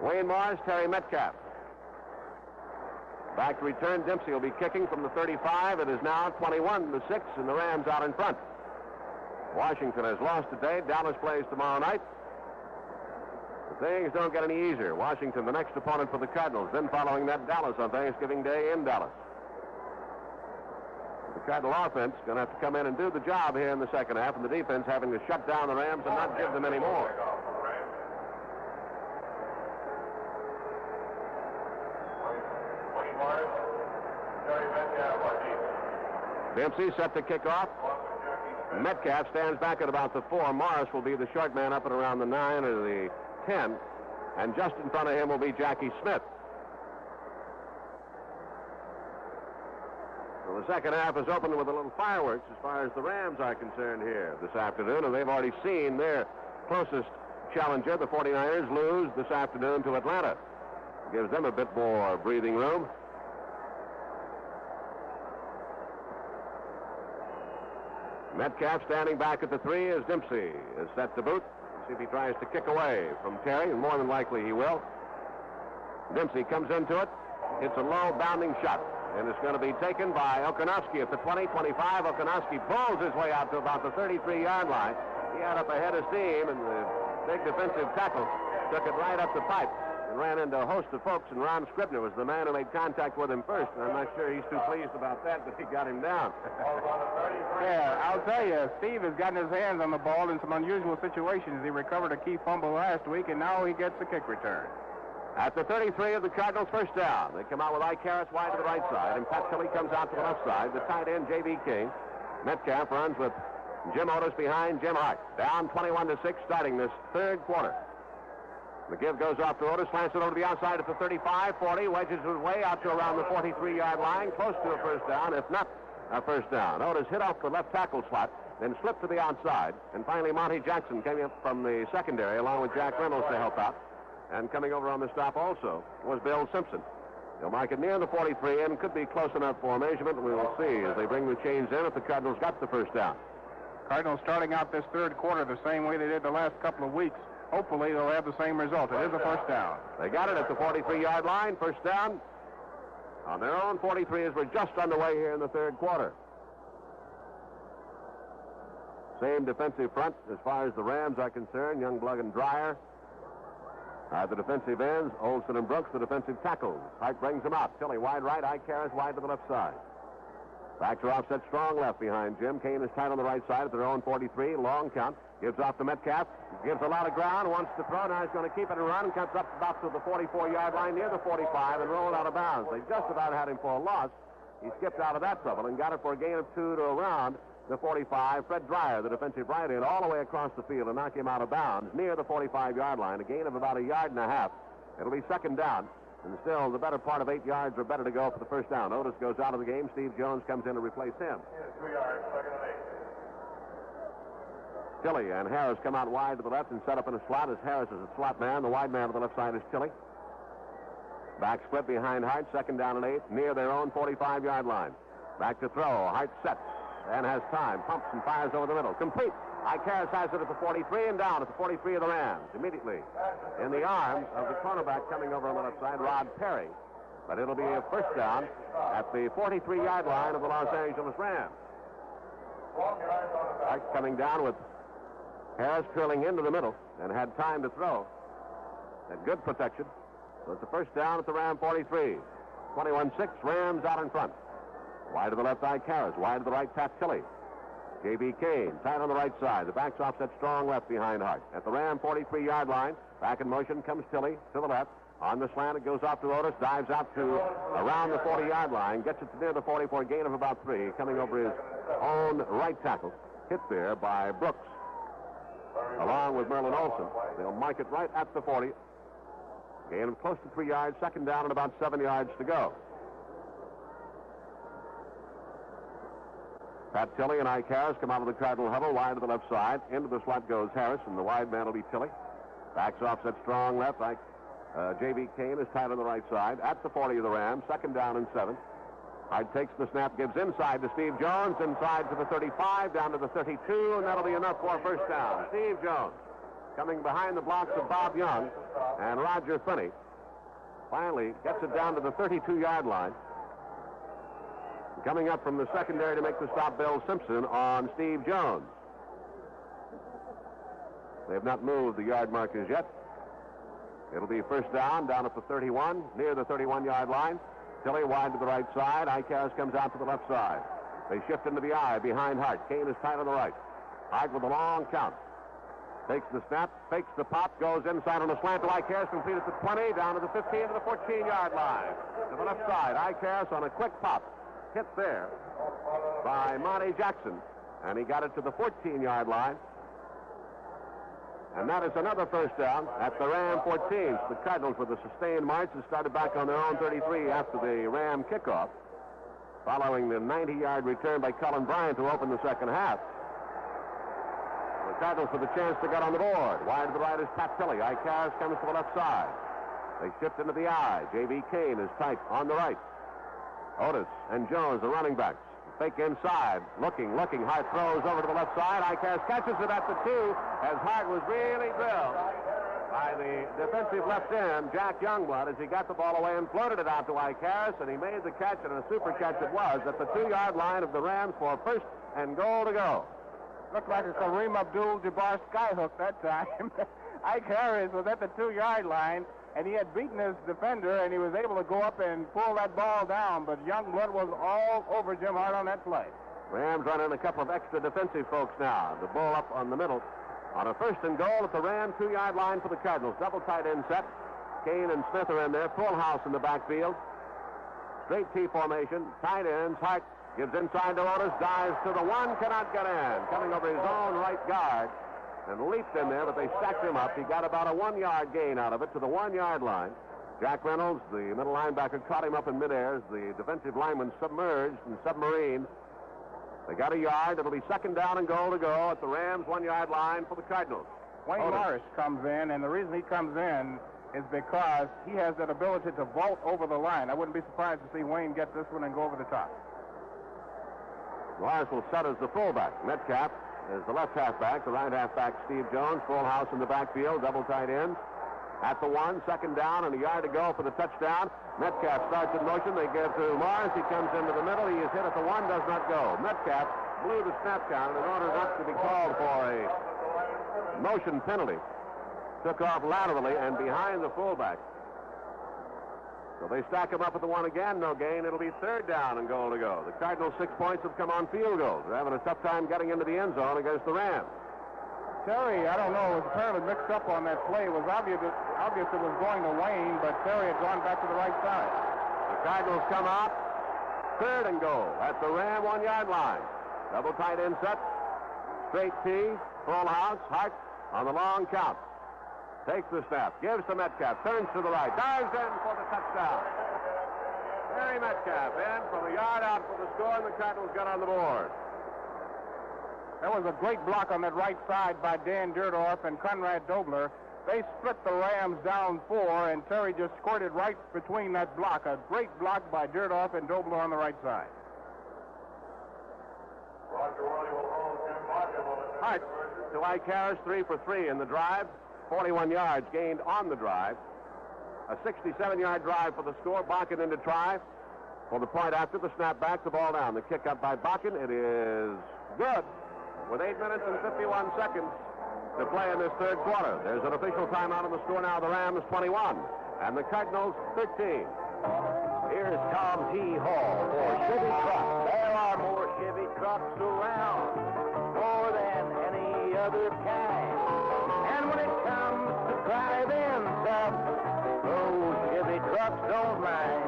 Wayne Morris, Terry Metcalf. Back to return, Dempsey will be kicking from the 35. It is now 21-6, and the Rams out in front. Washington has lost today. Dallas plays tomorrow night. But things don't get any easier. Washington, the next opponent for the Cardinals, then following that Dallas on Thanksgiving Day in Dallas. The Cardinal offense going to have to come in and do the job here in the second half, and the defense having to shut down the Rams and not give them any more. Dempsey set to kick off. Metcalf stands back at about the 4. Morris will be the short man up at around the 9 or the 10. And just in front of him will be Jackie Smith. So the second half is opened with a little fireworks as far as the Rams are concerned here this afternoon. And they've already seen their closest challenger, the 49ers, lose this afternoon to Atlanta. Gives them a bit more breathing room. Metcalf standing back at the 3 as Dempsey is set to boot. See if he tries to kick away from Terry, and more than likely he will. Dempsey comes into it. It's a low bounding shot, and it's going to be taken by Okanowski at the 20-25. Okanowski pulls his way out to about the 33-yard line. He had up a head of steam, and the big defensive tackle took it right up the pipe and ran into a host of folks, and Ron Scribner was the man who made contact with him first, and I'm not sure he's too pleased about that, but he got him down. Yeah, I'll tell you, Steve has gotten his hands on the ball in some unusual situations. He recovered a key fumble last week, and now he gets the kick return. At the 33 of the Cardinals, first down. They come out with Ike Harris wide to the right side, and Pat Tilley comes out to the left side. The tight end, J.B. King. Metcalf runs with Jim Otis behind Jim Hart. Down 21-6, starting this third quarter. The give goes off to Otis, slants it over to the outside at the 35, 40, wedges his way out to around the 43-yard line, close to a first down, if not a first down. Otis hit off the left tackle slot, then slipped to the outside, and finally Monty Jackson came up from the secondary along with Jack Reynolds to help out. And coming over on the stop also was Bill Simpson. They'll mark it near the 43 and could be close enough for measurement. We will see as they bring the chains in if the Cardinals got the first down. Cardinals starting out this third quarter the same way they did the last couple of weeks. Hopefully they'll have the same result. It is a first down. They got it at the 43-yard line. First down on their own 43 as we're just underway here in the third quarter. Same defensive front as far as the Rams are concerned. Youngblood and Dreyer are the defensive ends. Olson and Brooks, the defensive tackles. Hart brings them out. Tilley wide right. Ike Harris wide to the left side. Back to offset, strong left behind Jim. Kane is tight on the right side at their own 43. Long count. Gives off to Metcalf. Gives a lot of ground. Wants to throw. Now he's going to keep it and run. Comes up about to the 44-yard line near the 45 and rolled out of bounds. They just about had him for a loss. He skipped out of that trouble and got it for a gain of 2 to around the 45. Fred Dreyer, the defensive right end, all the way across the field and knock him out of bounds near the 45-yard line. A gain of about 1.5 yards. It'll be second down. And still, the better part of 8 yards or better to go for the first down. Otis goes out of the game. Steve Jones comes in to replace him. 2 yards, second and 8. Tilley and Harris come out wide to the left and set up in a slot as Harris is a slot man. The wide man to the left side is Tilley. Back split behind Hart. Second down and 8 near their own 45-yard line. Back to throw. Hart sets and has time. Pumps and fires over the middle. Complete. Ike Harris has it at the 43 and down at the 43 of the Rams. Immediately in the arms of the cornerback coming over on the left side, Rod Perry. But it'll be a first down at the 43-yard line of the Los Angeles Rams. Hart coming down with Harris curling into the middle and had time to throw. Had good protection. So it's a first down at the Ram 43. 21-6, Rams out in front. Wide to the left, Ike Harris. Wide to the right, Pat Tilley. J.B. Kane, tight on the right side. The back's offset strong left behind Hart. At the Ram 43 yard line, back in motion comes Tilley to the left. On the slant, it goes off to Otis, dives out to around the 40 yard line, gets it to near the 40 for a gain of about 3, coming over his own right tackle. Hit there by Brooks, along with Merlin Olsen. They'll mark it right at the 40. Gain of close to 3 yards, second down and about 7 yards to go. Pat Tilley and Ike Harris come out of the Cardinal huddle, wide to the left side. Into the slot goes Harris, and the wide man will be Tilley. Backs offset strong left. J.B. Kane is tight on the right side. At the 40 of the Rams, second down and 7. Hart takes the snap, gives inside to Steve Jones, inside to the 35, down to the 32, and that'll be enough for a first down. Steve Jones coming behind the blocks of Bob Young and Roger Finney. Finally gets it down to the 32-yard line. Coming up from the secondary to make the stop, Bill Simpson on Steve Jones. They have not moved the yard markers yet. It'll be first down at the 31, near the 31-yard line. Tilley wide to the right side. Ike Harris comes out to the left side. They shift into the I behind Hart. Kane is tight on the right. Hart with a long count. Takes the snap, fakes the pop, goes inside on a slant to Ike Harris, completed to 20, down to the 15 to the 14-yard line. To the left side, Ike Harris on a quick pop. Hit there by Monty Jackson, and he got it to the 14-yard line. And that is another first down at the Ram 14. The Cardinals, with a sustained march, have started back on their own 33 after the Ram kickoff, following the 90-yard return by Cullen Bryant to open the second half. The Cardinals with a chance to get on the board. Wide to the right is Pat Tilley. Ike Harris comes to the left side. They shift into the I. J.B. Kane is tight on the right. Otis and Jones, the running backs. Fake inside. Looking. Hart throws over to the left side. Ike Harris catches it at the 2 as Hart was really drilled by the defensive left end, Jack Youngblood, as he got the ball away and floated it out to Ike Harris, and he made the catch, and a super catch it was, at the 2-yard line of the Rams for first and goal to go. Looked like a Kareem Abdul-Jabbar skyhook that time. Ike Harris was at the 2-yard line, and he had beaten his defender, and he was able to go up and pull that ball down, but Youngblood was all over Jim Hart on that play. Rams run in a couple of extra defensive folks now. The ball up on the middle. On a first and goal at the Ram 2-yard line for the Cardinals. Double tight end set. Kane and Smith are in there. Full house in the backfield. Straight T formation. Tight ends. Hart gives inside to Otis. Dives to the 1. Cannot get in. Coming over his own right guard. And leaped in there, but they stacked him up. He got about a 1-yard gain out of it to the 1-yard line. Jack Reynolds, the middle linebacker, caught him up in midair as the defensive lineman submerged and submarined. They got a yard. It'll be second down and goal to go at the Rams' 1-yard line for the Cardinals. Wayne Morris comes in, and the reason he comes in is because he has that ability to vault over the line. I wouldn't be surprised to see Wayne get this one and go over the top. Morris will set as the fullback. Metcalf is the left halfback. The right halfback, Steve Jones, full house in the backfield, double tight ends. At the 1, second down, and a yard to go for the touchdown. Metcalf starts in motion. They give to Morris. He comes into the middle. He is hit at the 1, does not go. Metcalf blew the snap count, and in order not to be called for a motion penalty, took off laterally and behind the fullback. So they stack him up at the 1 again. No gain. It'll be third down and goal to go. The Cardinals' 6 points have come on field goals. They're having a tough time getting into the end zone against the Rams. Terry, I don't know, was apparently mixed up on that play. It was obvious it was going to Wayne, but Terry had gone back to the right side. The Cardinals come out, third and goal at the Ram 1-yard line. Double tight end set, straight T, full house, Hart on the long count. Takes the snap, gives to Metcalf, turns to the right, dives in for the touchdown. Terry Metcalf in from a yard out for the score, and the Cardinals got on the board. There was a great block on that right side by Dan Dierdorf and Conrad Dobler. They split the Rams down 4, and Terry just squirted right between that block. A great block by Dierdorf and Dobler on the right side. Hart to Ike Harris, 3 for 3 in the drive. 41 yards gained on the drive. A 67-yard drive for the score. Bakken in to try for the point after the snap back, the ball down. The kick up by Bakken. It is good with 8 minutes and 51 seconds to play in this third quarter. There's an official timeout on the score now. The Rams 21 and the Cardinals 13. Here's Tom T. Hall for Chevy Trucks. There are more Chevy trucks around, more than any other kind. And when it comes to driving stuff, those Chevy trucks don't mind.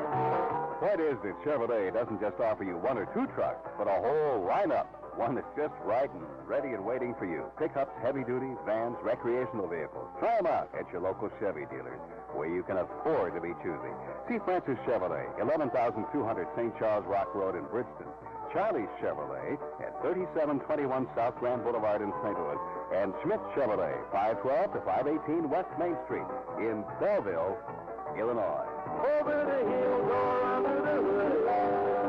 Point is that Chevrolet doesn't just offer you one or two trucks, but a whole lineup. One that's just right and ready and waiting for you. Pickups, heavy-duty, vans, recreational vehicles. Try them out at your local Chevy dealers, where you can afford to be choosy. See Francis Chevrolet, 11,200 St. Charles Rock Road in Bridgeton. Charlie's Chevrolet at 3721 South Grand Boulevard in St. Louis. And Schmidt Chevrolet, 512 to 518 West Main Street in Belleville, Illinois. Over the hills or under the hood,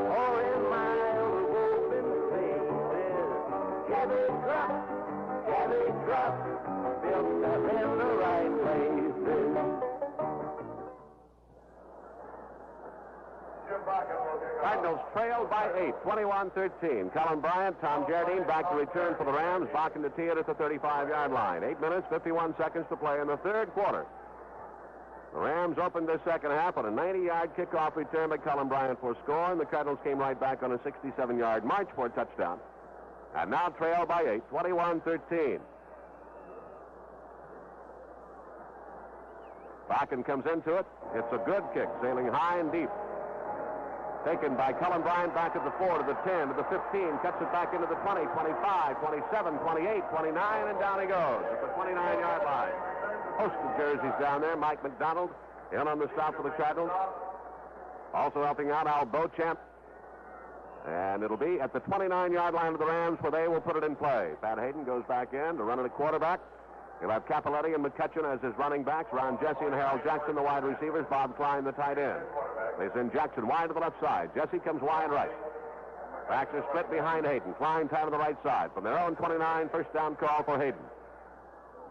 or in miles of open spaces, Chevy trucks, built up in the right places. Cardinals trailed by 8, 21-13. Colin Bryant, Tom Jardine back to return for the Rams. Bakken to tee it at the 35-yard line. 8 minutes, 51 seconds to play in the third quarter. The Rams opened their second half on a 90-yard kickoff return by Colin Bryant for a score, and the Cardinals came right back on a 67-yard march for a touchdown. And now trailed by 8, 21-13. Bakken comes into it. It's a good kick, sailing high and deep. Taken by Colin Bryant back at the 4, to the 10, to the 15, cuts it back into the 20, 25, 27, 28, 29, and down he goes at the 29-yard line. Host of jerseys down there, Mike McDonald, in on the stop for the Cardinals. Also helping out Al Beauchamp. And it'll be at the 29-yard line of the Rams where they will put it in play. Pat Hayden goes back in to run it at quarterback. He'll have Capoletti and McCutcheon as his running backs. Ron Jesse and Harold Jackson, the wide receivers. Bob Klein, the tight end. They send Jackson wide to the left side. Jesse comes wide right. Backs are split behind Hayden. Klein tied to the right side. From their own 29, first down call for Hayden.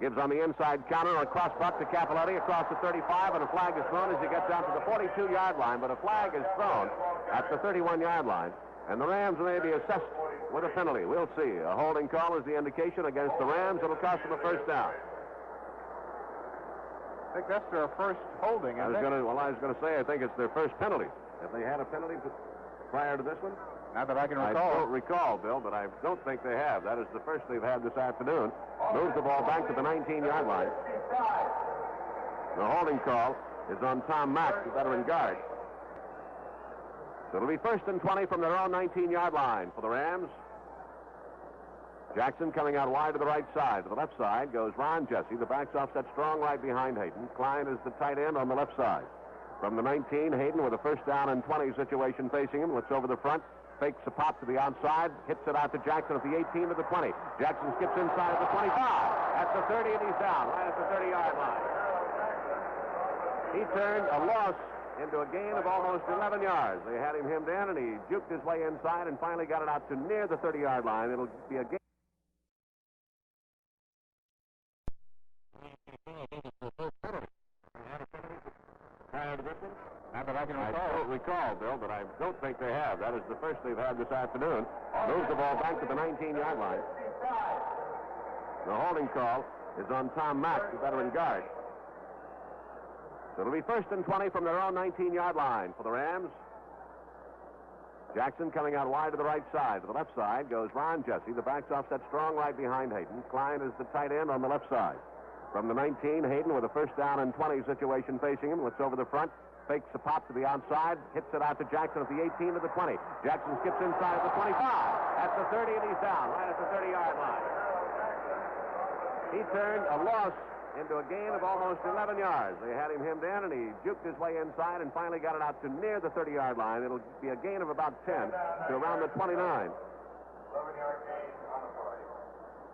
Gives on the inside counter, a cross buck to Capoletti across the 35, and a flag is thrown as he gets down to the 42-yard line. But a flag is thrown at the 31-yard line, and the Rams may be assessed with a penalty. We'll see. A holding call is the indication against the Rams. It'll cost them a first down. I think that's their first holding. I was going to say, I think it's their first penalty. Have they had a penalty prior to this one? Not that I can recall. I don't recall, Bill, but I don't think they have. That is the first they've had this afternoon. Moves the ball back to the 19-yard line. The holding call is on Tom Mack, the veteran guard. So it'll be first and 20 from their own 19-yard line for the Rams. Jackson coming out wide to the right side. To the left side goes Ron Jesse. The back's offset strong right behind Hayden. Klein is the tight end on the left side. From the 19, Hayden with a first down and 20 situation facing him. Looks over the front. Fakes a pop to the outside. Hits it out to Jackson at the 18 to the 20. Jackson skips inside at the 25. At the 30, and he's down right at the 30-yard line. He turned a loss into a gain of almost 11 yards. They had him hemmed in, and he juked his way inside and finally got it out to near the 30-yard line. It'll be a gain. Not that I can recall. I don't recall, Bill, but I don't think they have. That is the first they've had this afternoon. Moves the ball back to the 19-yard line. The holding call is on Tom Mack, the veteran guard. So it'll be first and 20 from their own 19-yard line for the Rams. Jackson coming out wide to the right side. To the left side goes Ron Jesse. The back's offset strong right behind Hayden. Klein is the tight end on the left side. From the 19, Hayden with a first down and 20 situation facing him. Looks over the front. Fakes a pop to the outside. Hits it out to Jackson at the 18 to the 20. Jackson skips inside at the 25. At the 30, and he's down right at the 30-yard line. He turned a loss into a gain of almost 11 yards. They had him hemmed in, and he juked his way inside and finally got it out to near the 30-yard line. It'll be a gain of about 10 to around the 29.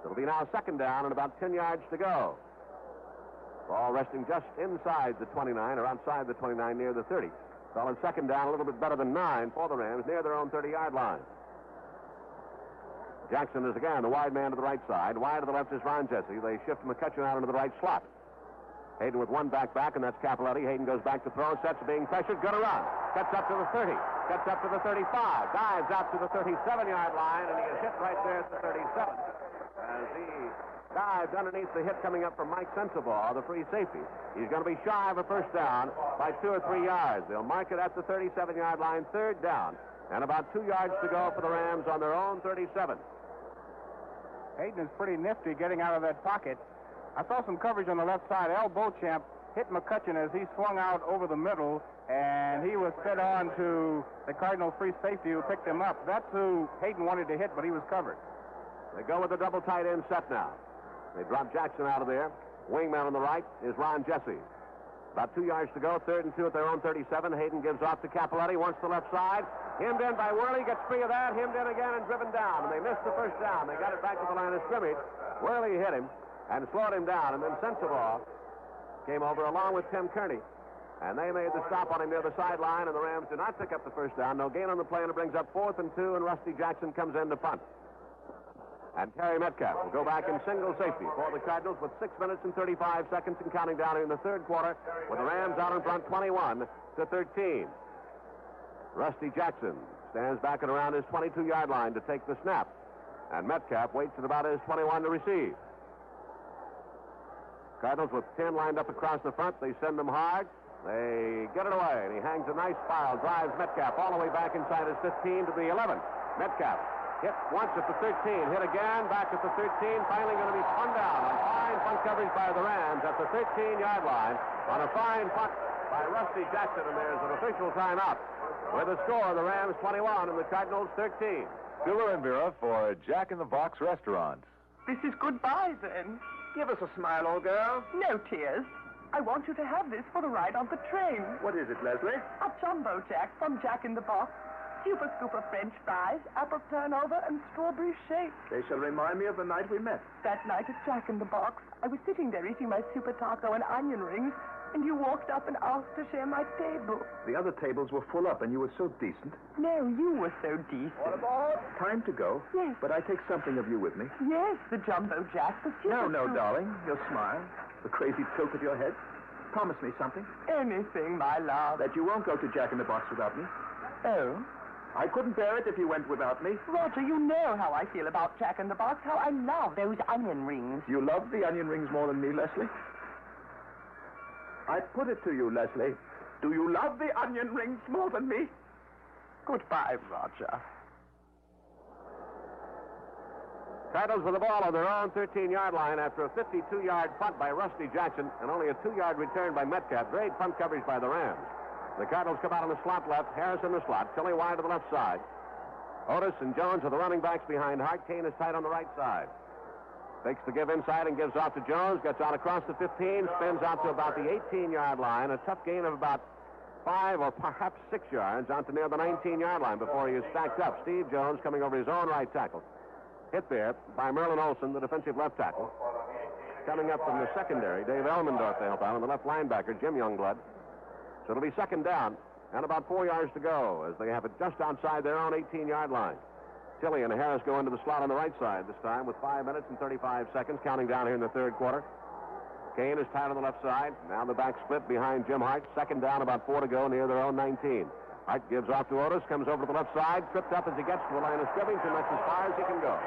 It'll be now second down and about 10 yards to go. Ball resting just inside the 29 or outside the 29 near the 30. Solid second down, a little bit better than 9 for the Rams near their own 30-yard line. Jackson is again the wide man to the right side. Wide to the left is Ron Jesse. They shift McCutcheon out into the right slot. Hayden with one back, and that's Capoletti. Hayden goes back to throw, sets being pressured, good a run. Cuts up to the 30, cuts up to the 35, dives out to the 37-yard line, and he is hit right there at the 37 as he dived underneath the hit coming up from Mike Sensabaugh, the free safety. He's going to be shy of a first down by 2 or 3 yards. They'll mark it at the 37-yard line, third down, and about 2 yards to go for the Rams on their own 37. Hayden is pretty nifty getting out of that pocket. I saw some coverage on the left side. Al Beauchamp hit McCutcheon as he swung out over the middle, and he was fed on to the Cardinal free safety who picked him up. That's who Hayden wanted to hit, but he was covered. They go with the double tight end set now. They drop Jackson out of there. Wingman on the right is Ron Jesse. About 2 yards to go, 3rd and 2 at their own 37. Hayden gives off to Capoletti, wants the left side. Hemmed in by Worley, gets free of that, hemmed in again and driven down. And they missed the first down. They got it back to the line of scrimmage. Worley hit him and slowed him down, and then Sensabaugh came over along with Tim Kearney, and they made the stop on him near the sideline, and the Rams did not pick up the first down. No gain on the play, and it brings up 4th and 2, and Rusty Jackson comes in to punt. And Terry Metcalf will go back in single safety for the Cardinals with 6 minutes and 35 seconds and counting down in the third quarter, with the Rams out in front 21-13. Rusty Jackson stands back at around his 22-yard line to take the snap, and Metcalf waits at about his 21 to receive. Cardinals with 10 lined up across the front. They send them hard. They get it away, and he hangs a nice foul, drives Metcalf all the way back inside his 15 to the 11. Metcalf hit once at the 13, hit again, back at the 13, finally going to be spun down on fine punt coverage by the Rams at the 13-yard line on a fine punt by Rusty Jackson, and there's an official timeout with a score, the Rams 21 and the Cardinals 13. Stiller and Vera for Jack in the Box Restaurant. This is goodbye, then. Give us a smile, old girl. No tears. I want you to have this for the ride on the train. What is it, Leslie? A jumbo jack from Jack in the Box. Super scooper French fries, apple turnover, and strawberry shake. They shall remind me of the night we met. That night at Jack in the Box, I was sitting there eating my super taco and onion rings, and you walked up and asked to share my table. The other tables were full up, and you were so decent. No, you were so decent. What about? Time to go. Yes. But I take something of you with me. Yes, the jumbo jack, the super No, darling. Your smile, the crazy tilt of your head. Promise me something. Anything, my love. That you won't go to Jack in the Box without me. Oh? I couldn't bear it if you went without me. Roger, you know how I feel about Jack in the Box, how I love those onion rings. You love the onion rings more than me, Leslie? I put it to you, Leslie. Do you love the onion rings more than me? Goodbye, Roger. Cardinals with the ball on their own 13-yard line after a 52-yard punt by Rusty Jackson and only a 2-yard return by Metcalf. Great punt coverage by the Rams. The Cardinals come out on the slot left, Harris in the slot, Tilly wide to the left side. Otis and Jones are the running backs behind Hart. Kane is tight on the right side. Takes the give inside and gives off to Jones, gets out across the 15, spins out to about the 18-yard line. A tough gain of about 5 or perhaps 6 yards out to near the 19-yard line before he is stacked up. Steve Jones coming over his own right tackle. Hit there by Merlin Olsen, the defensive left tackle. Coming up from the secondary, Dave Elmendorf to help out, and the left linebacker, Jim Youngblood. So it'll be second down and about 4 yards to go as they have it just outside their own 18-yard line. Tilly and Harris go into the slot on the right side this time with 5 minutes and 35 seconds, counting down here in the third quarter. Kane is tied on the left side. Now the back split behind Jim Hart. Second down, about 4 to go near their own 19. Hart gives off to Otis, comes over to the left side, tripped up as he gets to the line of scrimmage, and that's as far as he can go.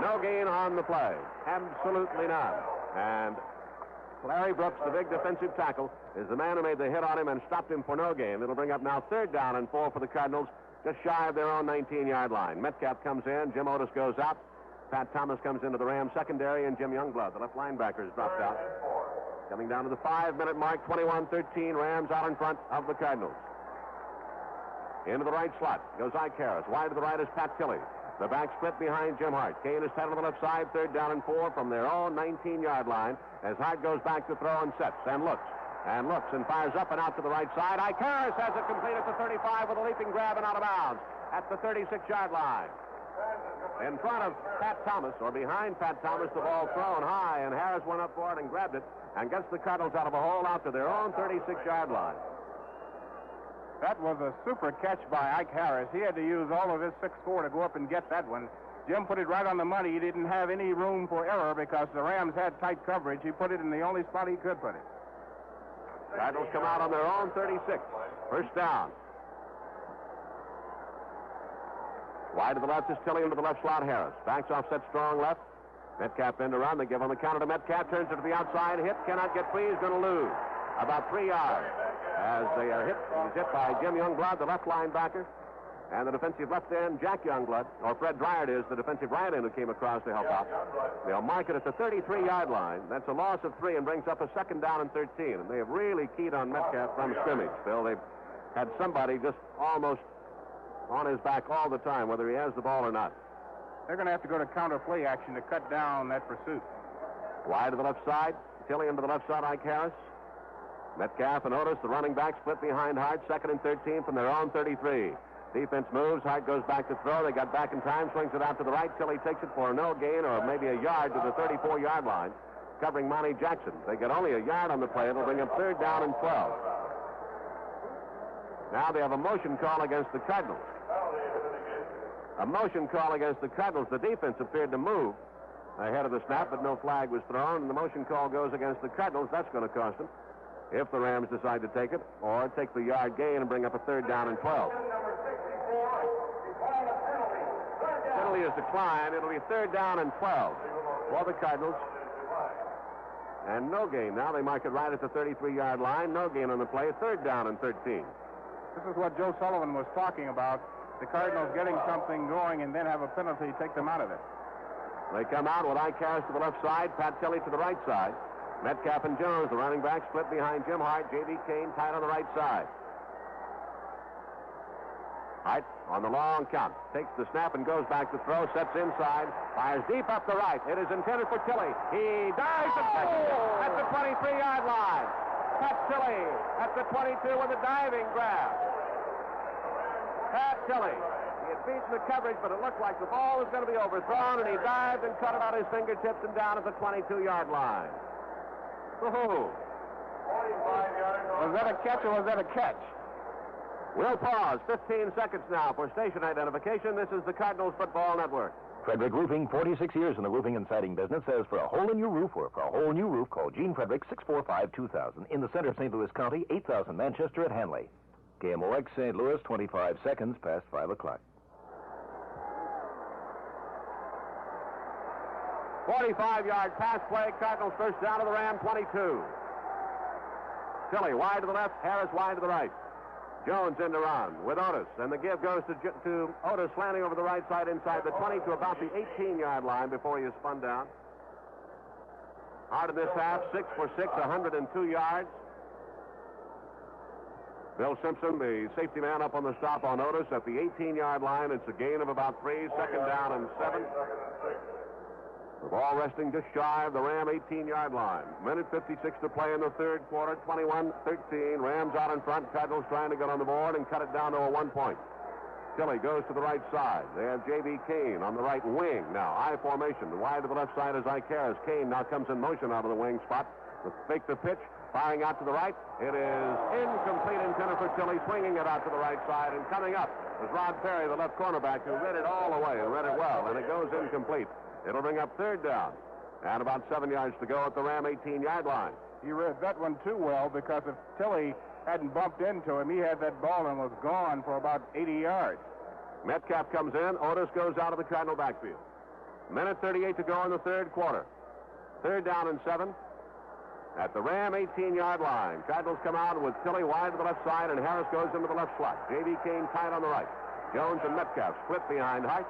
No gain on the play. Absolutely none. And Larry Brooks, the big defensive tackle, is the man who made the hit on him and stopped him for no gain. It'll bring up now third down and 4 for the Cardinals, just shy of their own 19-yard line. Metcalf comes in. Jim Otis goes out. Pat Thomas comes into the Rams secondary, and Jim Youngblood, the left linebacker, is dropped out. Coming down to the 5-minute mark, 21-13, Rams out in front of the Cardinals. Into the right slot goes Ike Harris. Wide to the right is Pat Tilley. The back split behind Jim Hart. Kane is tight on the left side, third down and 4 from their own 19-yard line as Hart goes back to throw and sets and looks and fires up and out to the right side. Ike Harris has it complete at the 35 with a leaping grab and out of bounds at the 36-yard line. In front of Pat Thomas, or behind Pat Thomas, the ball thrown high, and Harris went up for it and grabbed it and gets the Cardinals out of a hole out to their own 36-yard line. That was a super catch by Ike Harris. He had to use all of his 6'4" to go up and get that one. Jim put it right on the money. He didn't have any room for error because the Rams had tight coverage. He put it in the only spot he could put it. Cardinals come out on their own 36. First down. Wide to the left is Tilley, into the left slot, Harris. Backs offset strong left. Metcalf end around. They give on the counter to Metcalf. Turns it to the outside. Hit. Cannot get free. He's going to lose about 3 yards. As they are hit, he's hit by Jim Youngblood, the left linebacker. And the defensive left end, Jack Youngblood, or Fred Dryard is the defensive right end who came across to help out. They'll mark it at the 33-yard line. That's a loss of 3 and brings up a second down and 13. And they have really keyed on Metcalf from scrimmage, Phil. They've had somebody just almost on his back all the time, whether he has the ball or not. They're going to have to go to counter play action to cut down that pursuit. Wide to the left side. Tilley into the left side, Ike Harris. Metcalf and Otis, the running back, split behind Hart. Second and 13 from their own 33. Defense moves. Hart goes back to throw. They got back in time. Swings it out to the right. Tilley takes it for no gain or maybe a yard to the 34-yard line, covering Monty Jackson. They get only a yard on the play. It'll bring up third down and 12. Now they have a motion call against the Cardinals. A motion call against the Cardinals. The defense appeared to move ahead of the snap, but no flag was thrown, and the motion call goes against the Cardinals. That's going to cost them if the Rams decide to take it or take the yard gain and bring up a third down and 12. Penalty is declined. It'll be third down and 12 for the Cardinals. And no gain. Now they mark it right at the 33-yard line. No gain on the play. Third down and 13. This is what Joe Sullivan was talking about. The Cardinals getting something going and then have a penalty take them out of it. They come out with Ike Harris to the left side, Pat Tilley to the right side. Metcalf and Jones, the running back, split behind Jim Hart. J.B. Kane tight on the right side. Hart on the long count. Takes the snap and goes back to throw. Sets inside. Fires deep up the right. It is intended for Tilley. He dives and catches it at the 23-yard line. Pat Tilley at the 22 with a diving grab. Pat Tilley. He had beaten the coverage, but it looked like the ball was going to be overthrown, and he dived and cut it on his fingertips and down at the 22-yard line. Woohoo! Was that a catch or was that a catch? We'll pause 15 seconds now for station identification. This is the Cardinals Football Network. Frederick Roofing, 46 years in the roofing and siding business, says for a hole in your roof or for a whole new roof, call Gene Frederick, 645-2000, in the center of St. Louis County, 8000 Manchester at Hanley. KMOX St. Louis, 25 seconds past 5 o'clock. 45-yard pass play. Cardinals first down to the Ram 22. Tilley wide to the left. Harris wide to the right. Jones in to run with Otis. And the give goes to Otis, slanting over the right side inside the 20 to about the 18-yard line before he is spun down. Hard in this half, 6 for 6, 102 yards. Bill Simpson, the safety man, up on the stop on Otis at the 18-yard line. It's a gain of about 3, second down and 7. The ball resting just shy of the Ram 18-yard line. Minute 56 to play in the third quarter, 21-13. Rams out in front. Cardinals trying to get on the board and cut it down to a 1 point. Tilley goes to the right side. They have J.B. Kane on the right wing now. I formation. Wide to the left side is Ike Harris. Kane now comes in motion out of the wing spot. Fake the pitch. Firing out to the right. It is incomplete, intended for Tilley, swinging it out to the right side. And coming up was Rod Perry, the left cornerback, who read it all the way and read it well. And it goes incomplete. It'll bring up third down. And about 7 yards to go at the Ram 18-yard line. He read that one too well, because if Tilley hadn't bumped into him, he had that ball and was gone for about 80 yards. Metcalf comes in. Otis goes out of the Cardinal backfield. Minute 38 to go in the third quarter. Third down and 7 at the Ram 18-yard line. Cardinals come out with Tilley wide to the left side, and Harris goes into the left slot. J.B. Kane tight on the right. Jones and Metcalf split behind Hart.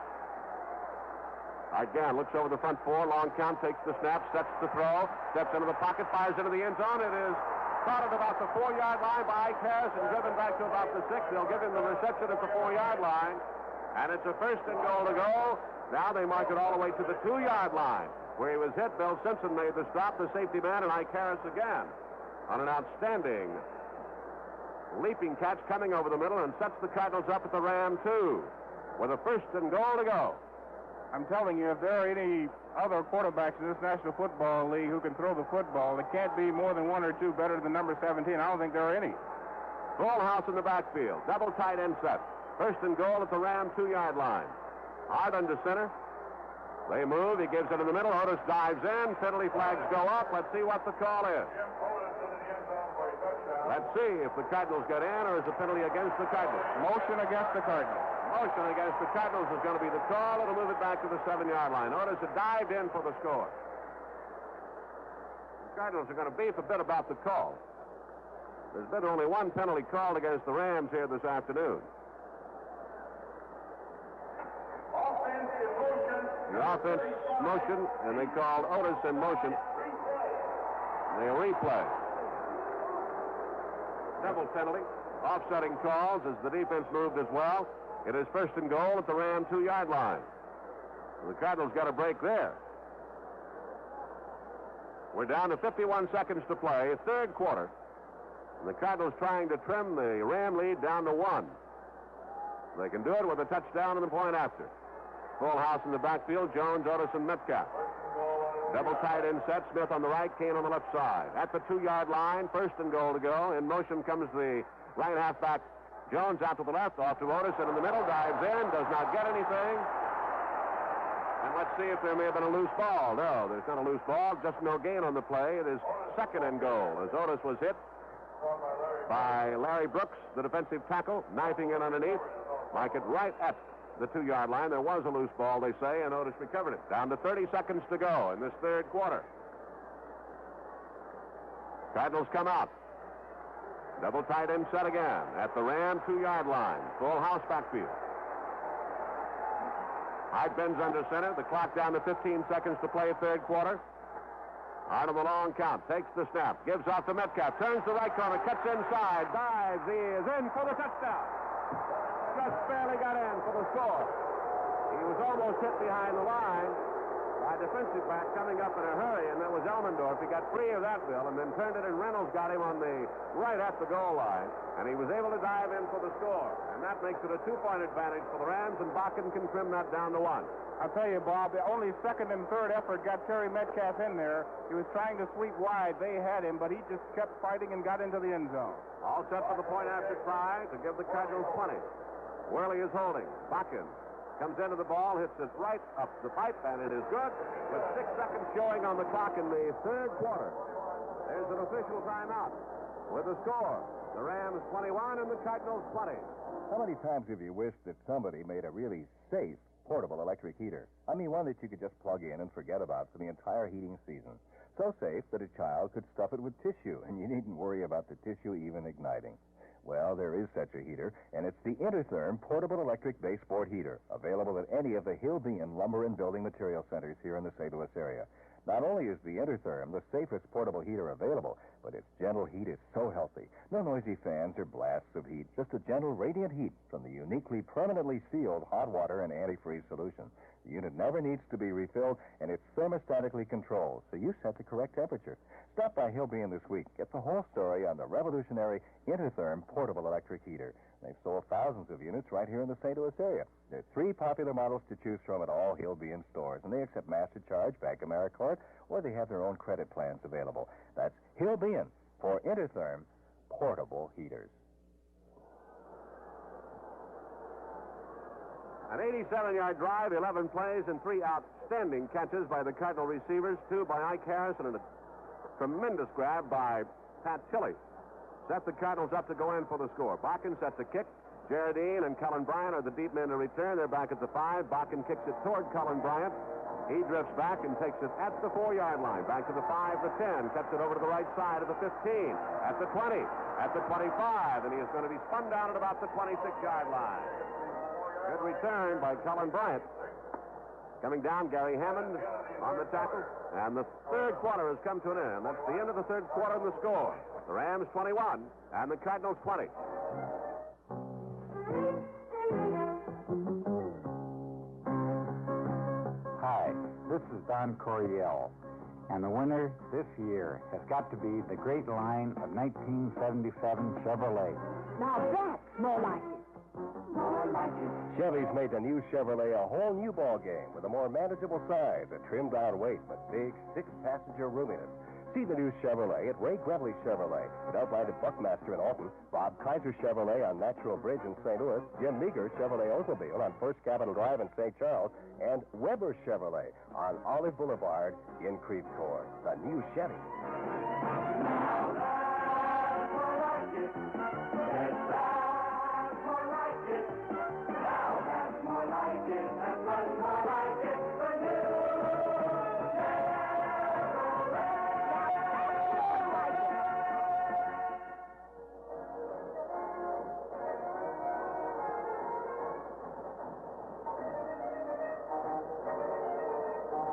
Again, looks over the front four. Long count, takes the snap, sets the throw, steps into the pocket, fires into the end zone. It is caught at about the 4-yard line by Ike Harris and driven back to about the 6. They'll give him the reception at the 4-yard line. And it's a first and goal to go. Now they mark it all the way to the 2-yard line, where he was hit. Bill Simpson made the stop, the safety man, and Ike Harris again on an outstanding leaping catch coming over the middle and sets the Cardinals up at the Ram 2 with a first and goal to go. I'm telling you, if there are any other quarterbacks in this National Football League who can throw the football, there can't be more than 1 or 2 better than number 17. I don't think there are any. Full house in the backfield. Double tight end set. First and goal at the Ram 2-yard line. Hard under center. They move. He gives it in the middle. Otis dives in. Penalty flags go up. Let's see what the call is. Let's see if the Cardinals get in or is the penalty against the Cardinals. Motion against the Cardinals. Motion against the Cardinals is going to be the call. It'll move it back to the 7-yard line. Otis had dived in for the score. The Cardinals are going to beef a bit about the call. There's been only one penalty called against the Rams here this afternoon. The offense motion, and they called Otis in motion. They replay. Double penalty. Offsetting calls as the defense moved as well. It is first and goal at the Ram 2-yard line. The Cardinals got a break there. We're down to 51 seconds to play, third quarter. And the Cardinals trying to trim the Ram lead down to 1. They can do it with a touchdown and the point after. Full house in the backfield, Jones, Otis, and Metcalf. Double tight end set, Smith on the right, Kane on the left side. At the 2-yard line, first and goal to go. In motion comes the right halfback, Jones out to the left, off to Otis, and in the middle, dives in, does not get anything. And let's see if there may have been a loose ball. No, there's not a loose ball, just no gain on the play. It is second and goal as Otis was hit by Larry Brooks, the defensive tackle, knifing in underneath, like it right at the 2-yard line. There was a loose ball, they say, and Otis recovered it. Down to 30 seconds to go in this third quarter. Cardinals come out. Double tight end set again at the Ram 2-yard line. Full house backfield. Hyde bends under center. The clock down to 15 seconds to play third quarter. Out of the long count. Takes the snap. Gives off to Metcalf. Turns the right corner. Cuts inside. Dives. He is in for the touchdown. Just barely got in for the score. He was almost hit behind the line by a defensive back coming up in a hurry, and that was Elmendorf. He got free of that, Bill, and then turned it, and Reynolds got him on the right at the goal line, and he was able to dive in for the score. And that makes it a 2-point advantage for the Rams, and Bakken can trim that down to 1. I'll tell you, Bob, the only second and third effort got Terry Metcalf in there. He was trying to sweep wide. They had him, but he just kept fighting and got into the end zone. All set for the point after try to give the Cardinals 20. Worley is holding. Bakken comes into the ball, hits it right up the pipe, and it is good with 6 seconds showing on the clock in the third quarter. There's an official timeout with the score. The Rams 21 and the Cardinals 20. How many times have you wished that somebody made a really safe portable electric heater? I mean, one that you could just plug in and forget about for the entire heating season. So safe that a child could stuff it with tissue, and you needn't worry about the tissue even igniting. Well, there is such a heater, and it's the Intertherm Portable Electric Baseboard Heater, available at any of the Hildean Lumber and Building Material Centers here in the St. Louis area. Not only is the Intertherm the safest portable heater available, but its gentle heat is so healthy. No noisy fans or blasts of heat, just a gentle, radiant heat from the uniquely permanently sealed hot water and antifreeze solution. The unit never needs to be refilled, and it's thermostatically controlled, so you set the correct temperature. Stop by Hildean this week. Get the whole story on the revolutionary Intertherm Portable Electric Heater. They've sold thousands of units right here in the St. Louis area. There are 3 popular models to choose from at all Hildean stores, and they accept MasterCharge, Bank AmeriCard, or they have their own credit plans available. That's Hildean for Intertherm Portable Heaters. An 87-yard drive, 11 plays, and 3 outstanding catches by the Cardinal receivers, 2 by Ike Harrison, and a tremendous grab by Pat Tilley. Set the Cardinals up to go in for the score. Bakken sets a kick. Jarradine and Cullen Bryant are the deep men to return. They're back at the 5. Bakken kicks it toward Cullen Bryant. He drifts back and takes it at the 4-yard line. Back to the 5, the 10. Cuts it over to the right side of the 15. At the 20. At the 25. And he is going to be spun down at about the 26-yard line. Good return by Cullen Bryant. Coming down, Gary Hammond on the tackle. And the third quarter has come to an end. That's the end of the third quarter and the score. The Rams 21 and the Cardinals 20. Hi, this is Don Coryell. And the winner this year has got to be the great line of 1977 Chevrolet. Now that's more like it. Chevy's made the new Chevrolet a whole new ball game with a more manageable size, a trimmed-down weight, but big 6-passenger roominess. See the new Chevrolet at Ray Grevely Chevrolet, at Outline at Buckmaster in Alton, Bob Kaiser Chevrolet on Natural Bridge in St. Louis, Jim Meager Chevrolet Oldsmobile on First Capitol Drive in St. Charles, and Weber Chevrolet on Olive Boulevard in Creve Coeur. The new Chevy. it. Yes, that's more like it. Now that's more like it. That's much more like it. The new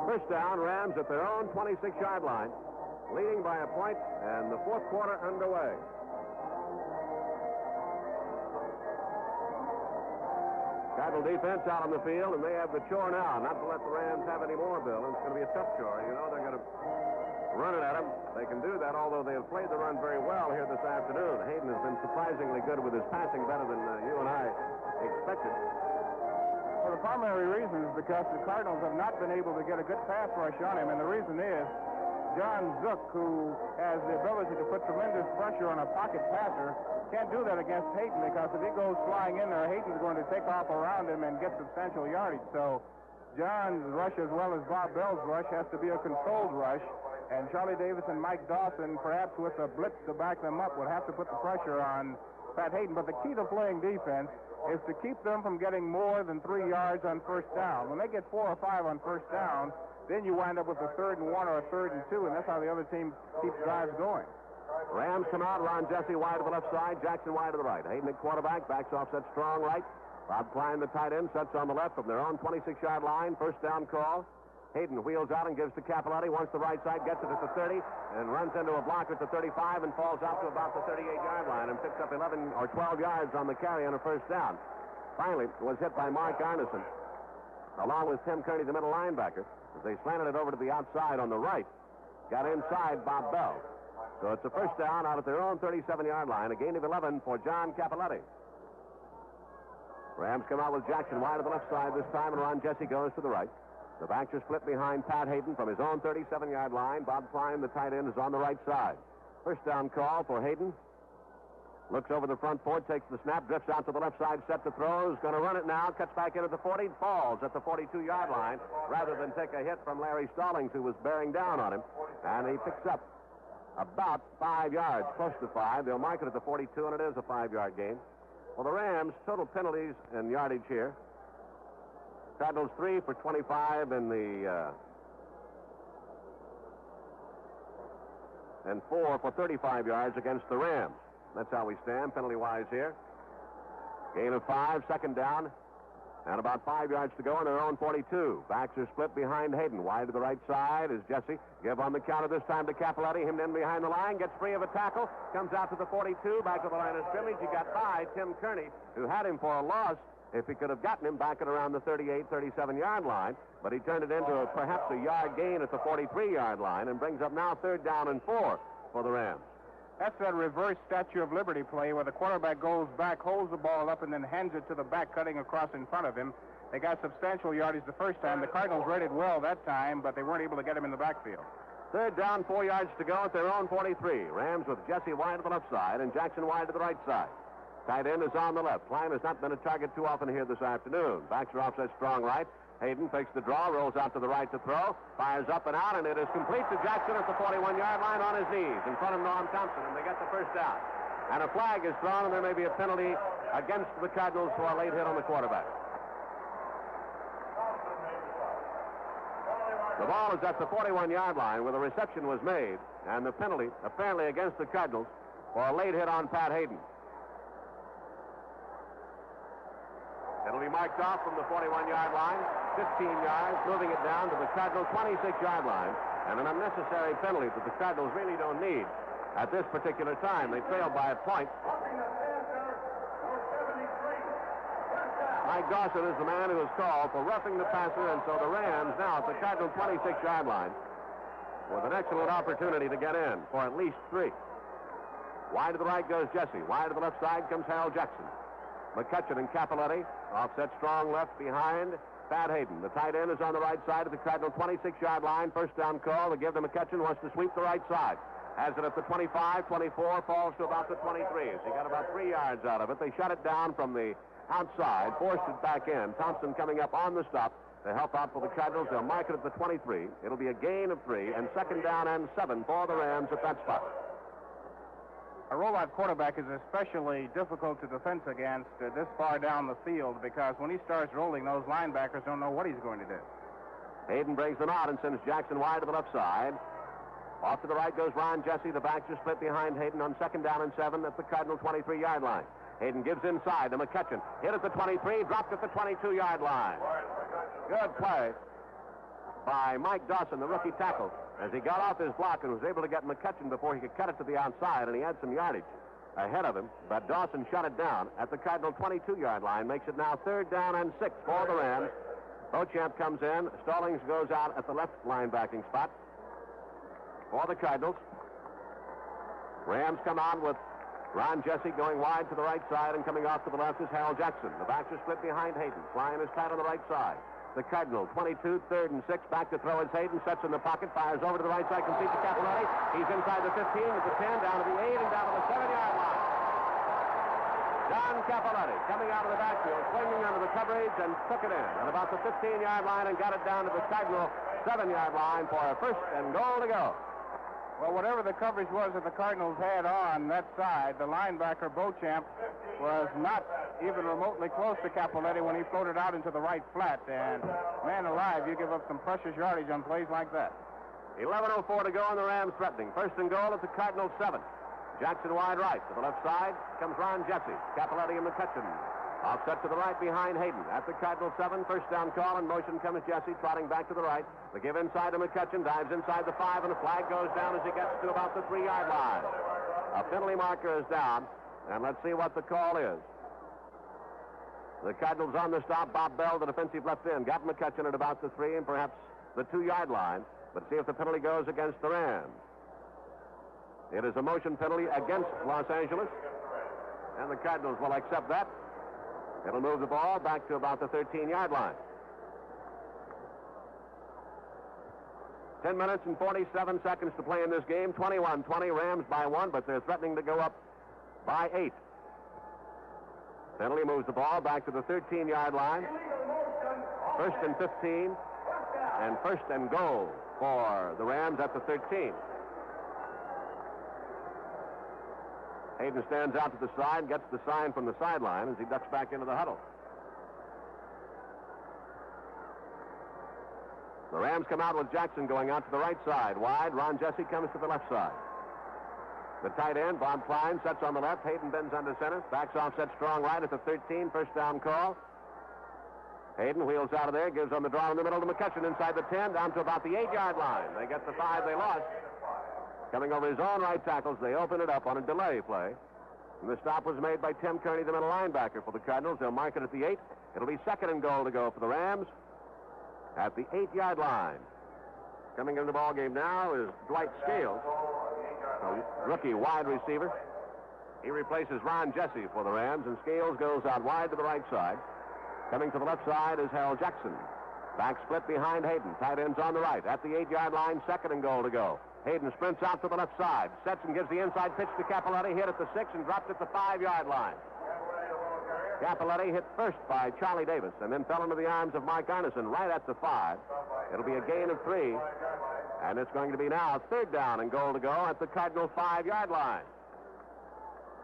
First down, Rams at their own 26-yard line, leading by a point, and the fourth quarter underway. Cardinal defense out on the field, and they have the chore now, not to let the Rams have any more, Bill. And it's going to be a tough chore. You know, they're going to run it at them. They can do that, although they have played the run very well here this afternoon. Hayden has been surprisingly good with his passing, better than you and I expected. Well, the primary reason is because the Cardinals have not been able to get a good pass rush on him, and the reason is John Zook, who has the ability to put tremendous pressure on a pocket passer, can't do that against Hayden, because if he goes flying in there, Hayden's going to take off around him and get substantial yardage. So John's rush, as well as Bob Bell's rush, has to be a controlled rush, and Charlie Davis and Mike Dawson, perhaps with a blitz to back them up, would have to put the pressure on Pat Hayden. But the key to playing defense is to keep them from getting more than 3 yards on first down. When they get 4 or 5 on first down, then you wind up with a 3rd and 1 or a 3rd and 2, and that's how the other team keeps drives going. Rams come out, Ron Jesse wide to the left side, Jackson wide to the right. Hayden at quarterback, backs off, sets strong right. Bob Klein, the tight end, sets on the left from their own 26-yard line. First down call. Hayden wheels out and gives to Capilotti, wants the right side, gets it at the 30, and runs into a blocker at the 35 and falls out to about the 38-yard line and picks up 11 or 12 yards on the carry on a first down. Finally, was hit by Mark Arneson, along with Tim Kearney, the middle linebacker, as they slanted it over to the outside on the right. Got inside Bob Bell. So it's a first down out at their own 37-yard line, a gain of 11 for John Capilotti. Rams come out with Jackson wide to the left side this time, and Ron Jesse goes to the right. The backs are split behind Pat Hayden from his own 37-yard line. Bob Klein, the tight end, is on the right side. First down call for Hayden. Looks over the front foot, takes the snap, drifts out to the left side, set to throw, is going to run it now, cuts back in at the 40, falls at the 42-yard line, rather than take a hit from Larry Stallings, who was bearing down on him. And he picks up about 5 yards, close to 5. They'll mark it at the 42, and it is a 5-yard gain. Well, the Rams, total penalties and yardage here. Cardinals 3 for 25 in the and 4 for 35 yards against the Rams. That's how we stand penalty-wise here. Gain of 5, second down, and about 5 yards to go on their own 42. Backs are split behind Hayden. Wide to the right side is Jesse. Give on the counter this time to Capilotti. Him in behind the line, gets free of a tackle, comes out to the 42, back to the line of scrimmage. He got by Tim Kearney, who had him for a loss if he could have gotten him back at around the 38, 37-yard line. But he turned it into perhaps a yard gain at the 43-yard line and brings up now 3rd down and 4 for the Rams. That's that reverse Statue of Liberty play where the quarterback goes back, holds the ball up, and then hands it to the back, cutting across in front of him. They got substantial yardage the first time. The Cardinals read it well that time, but they weren't able to get him in the backfield. 3rd down, 4 yards to go at their own 43. Rams with Jesse wide to the left side and Jackson wide to the right side. Tight end is on the left. Klein has not been a target too often here this afternoon. Backs are offset strong right. Hayden fakes the draw, rolls out to the right to throw, fires up and out, and it is complete to Jackson at the 41-yard line on his knees in front of Norm Thompson, and they get the first down. And a flag is thrown, and there may be a penalty against the Cardinals for a late hit on the quarterback. The ball is at the 41-yard line where the reception was made, and the penalty apparently against the Cardinals for a late hit on Pat Hayden. It'll be marked off from the 41-yard line, 15 yards, moving it down to the Cardinals' 26-yard line, and an unnecessary penalty that the Cardinals really don't need at this particular time. They trailed by a point. Mike Dawson is the man who is called for roughing the passer, and so the Rams now at the Cardinals' 26-yard line with an excellent opportunity to get in for at least 3. Wide to the right goes Jesse. Wide to the left side comes Harold Jackson. McCutcheon and Capilotti offset strong left behind Pat Hayden. The tight end is on the right side of the Cardinal 26-yard line. First down call to give to McCutcheon. Wants to sweep the right side. Has it at the 25, 24, falls to about the 23. So he got about 3 yards out of it. They shut it down from the outside, forced it back in. Thompson coming up on the stop to help out for the Cardinals. They'll mark it at the 23. It'll be a gain of 3, and 2nd down and 7 for the Rams at that spot. A rollout quarterback is especially difficult to defense against this far down the field because when he starts rolling, those linebackers don't know what he's going to do. Hayden brings them out and sends Jackson wide to the left side. Off to the right goes Ron Jesse. The backs are split behind Hayden on 2nd down and 7 at the Cardinal 23-yard line. Hayden gives inside to McCutcheon. Hit at the 23, dropped at the 22-yard line. Good play by Mike Dawson, the rookie tackle, as he got off his block and was able to get McCutcheon before he could cut it to the outside, and he had some yardage ahead of him, but Dawson shut it down at the Cardinal 22-yard line, makes it now 3rd down and 6 for the Rams. Beauchamp comes in. Stallings goes out at the left linebacking spot for the Cardinals. Rams come on with Ron Jesse going wide to the right side, and coming off to the left is Harold Jackson. The backs are split behind Hayden. Flying is tight on the right side. The Cardinal, 22, 3rd and 6. Back to throw is Hayden. Sets in the pocket. Fires over to the right side. Completes to Capilotti. He's inside the 15, at the 10, down to the 8, and down to the 7-yard line. John Capilotti coming out of the backfield, swinging under the coverage, and took it in at about the 15-yard line and got it down to the Cardinal 7-yard line for a 1st and goal to go. Well, whatever the coverage was that the Cardinals had on that side, the linebacker, Beauchamp, was not even remotely close to Capilotti when he floated out into the right flat. And, man alive, you give up some precious yardage on plays like that. 11:04 to go, and the Rams threatening. 1st and goal at the Cardinals 7. Jackson wide right. To the left side comes Ron Jesse. Capilotti and McCutcheon. Offset to the right behind Hayden. At the Cardinal 7, 1st down call. In motion comes Jesse, trotting back to the right. The give inside to McCutcheon. Dives inside the 5, and the flag goes down as he gets to about the 3-yard line. A penalty marker is down, and let's see what the call is. The Cardinals on the stop. Bob Bell, the defensive left end, got McCutcheon at about the 3 and perhaps the 2-yard line. But see if the penalty goes against the Rams. It is a motion penalty against Los Angeles, and the Cardinals will accept that. It'll move the ball back to about the 13-yard line. 10 minutes and 47 seconds to play in this game. 21-20, Rams by 1, but they're threatening to go up by 8. Penalty moves the ball back to the 13-yard line. 1st and 15, and 1st and goal for the Rams at the 13. Hayden stands out to the side, gets the sign from the sideline as he ducks back into the huddle. The Rams come out with Jackson going out to the right side. Wide, Ron Jesse comes to the left side. The tight end, Bob Klein, sets on the left. Hayden bends under center. Backs off, sets strong right at the 13, 1st down call. Hayden wheels out of there, gives on the draw in the middle to McCutcheon inside the 10, down to about the 8-yard line. They get the 5 they lost. Coming over his own right tackles, they open it up on a delay play. And the stop was made by Tim Kearney, the middle linebacker for the Cardinals. They'll mark it at the 8. It'll be 2nd and goal to go for the Rams at the 8-yard line. Coming into the ball game now is Dwight Scales, a rookie wide receiver. He replaces Ron Jesse for the Rams, and Scales goes out wide to the right side. Coming to the left side is Harold Jackson. Back split behind Hayden. Tight ends on the right. At the 8-yard line, 2nd and goal to go. Hayden sprints out to the left side. Sets and gives the inside pitch to Capilotti. Hit at the 6 and dropped at the 5-yard line. Capilotti hit first by Charlie Davis and then fell into the arms of Mark Arneson right at the 5. It'll be a gain of 3. And it's going to be now 3rd down and goal to go at the Cardinal 5-yard line.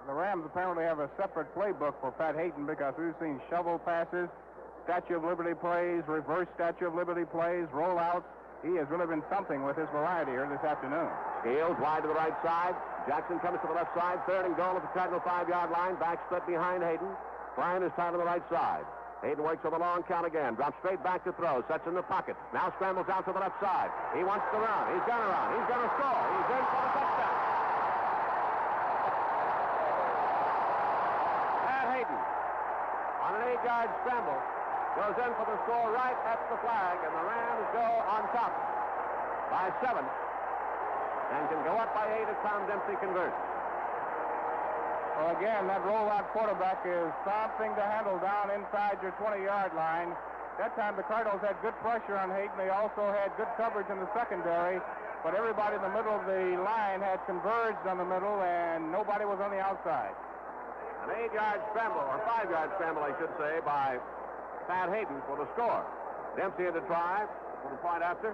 The Rams apparently have a separate playbook for Pat Hayden because we've seen shovel passes, Statue of Liberty plays, reverse Statue of Liberty plays, rollouts. He has really been something with his variety here this afternoon. Scales wide to the right side. Jackson comes to the left side. 3rd and goal at the Cardinal 5-yard line. Back split behind Hayden. Klein is tied on the right side. Hayden works over the long count again. Drops straight back to throw. Sets in the pocket. Now scrambles out to the left side. He wants to run. He's going to run. He's going to score. He's in for the touchdown. Pat Hayden on an 8-yard scramble goes in for the score right at the flag, and the Rams go on top by 7 and can go up by 8 if Tom Dempsey converts. Well, again, that rollout quarterback is something to handle down inside your 20-yard line. That time the Cardinals had good pressure on Hayden. They also had good coverage in the secondary, but everybody in the middle of the line had converged on the middle, and nobody was on the outside. An 8-yard scramble, or 5-yard scramble, I should say, by Pat Hayden for the score. Dempsey had to try for the point after.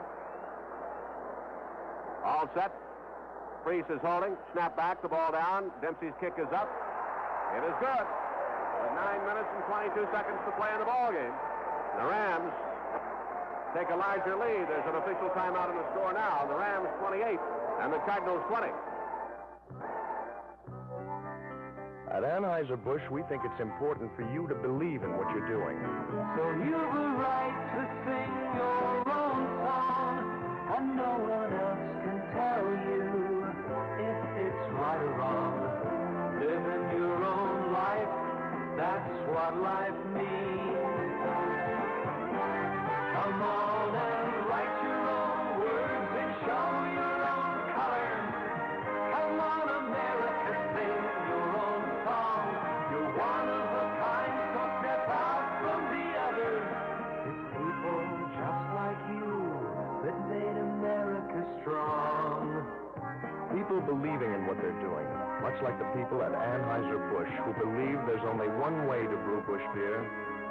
All set. Priest is holding. Snap back, the ball down. Dempsey's kick is up. It is good. With 9 minutes and 22 seconds to play in the ball game. The Rams take a larger lead. There's an official timeout in the score now. The Rams 28 and the Cardinals 20. At Anheuser-Busch, we think it's important for you to believe in what you're doing. So you've a right to sing your own song, and no one else can tell you if it's right or wrong. Living your own life, that's what life means. Come on and write your own words and show your own color. Come on, America, sing your own song. You're one of a kind, so step out from the others. It's people just like you that made America strong. People believing in what they're doing, much like the people at Anheuser-Busch who believe there's only one way to brew Busch beer,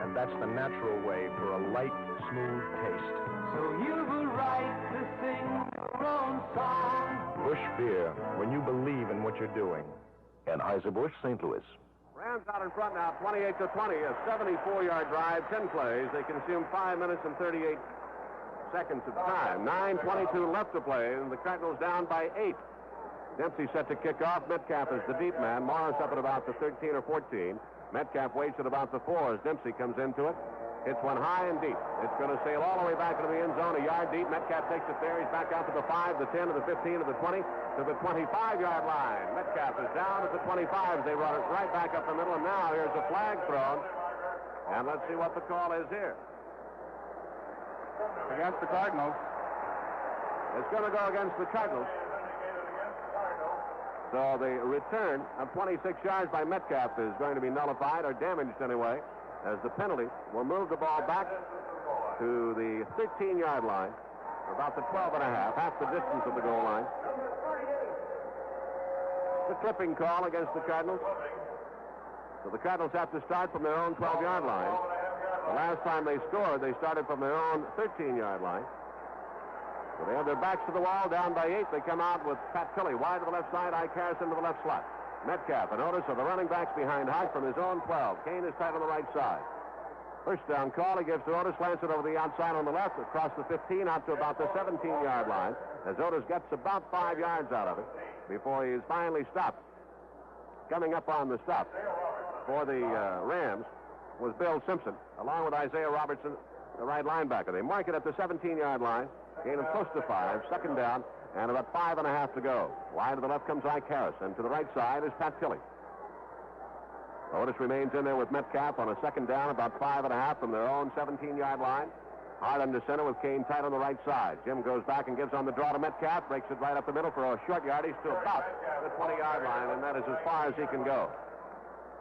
and that's the natural way for a light, smooth taste. So you've a right to sing your own song. Busch beer, when you believe in what you're doing. Anheuser-Busch, St. Louis. Rams out in front now, 28 to 20. A 74-yard drive, 10 plays. They consume 5 minutes and 38 seconds of time. 9:22 left to play, and the Cardinals down by 8. Dempsey set to kick off. Metcalf is the deep man. Morris up at about the 13 or 14. Metcalf waits at about the 4 as Dempsey comes into it. Hits one high and deep. It's going to sail all the way back into the end zone, a yard deep. Metcalf takes it there. He's back out to the 5, the 10, to the 15, to the 20, to the 25-yard line. Metcalf is down at the 25. They run it right back up the middle, and now here's a flag thrown. And let's see what the call is here. Against the Cardinals. It's going to go against the Cardinals. So the return of 26 yards by Metcalf is going to be nullified, or damaged anyway, as the penalty will move the ball back to the 13-yard line, about the 12 and a half the distance of the goal line. The clipping call against the Cardinals. So the Cardinals have to start from their own 12-yard line. The last time they scored, they started from their own 13-yard line. So they have their backs to the wall, down by 8. They come out with Pat Tilley wide to the left side, Ike Harris into the left slot. Metcalf, and Otis are the running backs behind Hart from his own 12. Kane is tight on the right side. First down call, he gives to Otis, slants it over the outside on the left, across the 15, out to about the 17-yard line, as Otis gets about 5 yards out of it before he is finally stopped. Coming up on the stop for the Rams was Bill Simpson, along with Isaiah Robertson, the right linebacker. They mark it at the 17-yard line. Gain of close to 5, second down, and about 5.5 to go. Wide to the left comes Ike Harris, and to the right side is Pat Tilley. Otis remains in there with Metcalf on a second down, about 5.5 from their own 17-yard line. Hard under center with Kane tight on the right side. Jim goes back and gives on the draw to Metcalf, breaks it right up the middle for a short yardage to about the 20-yard line, and that is as far as he can go.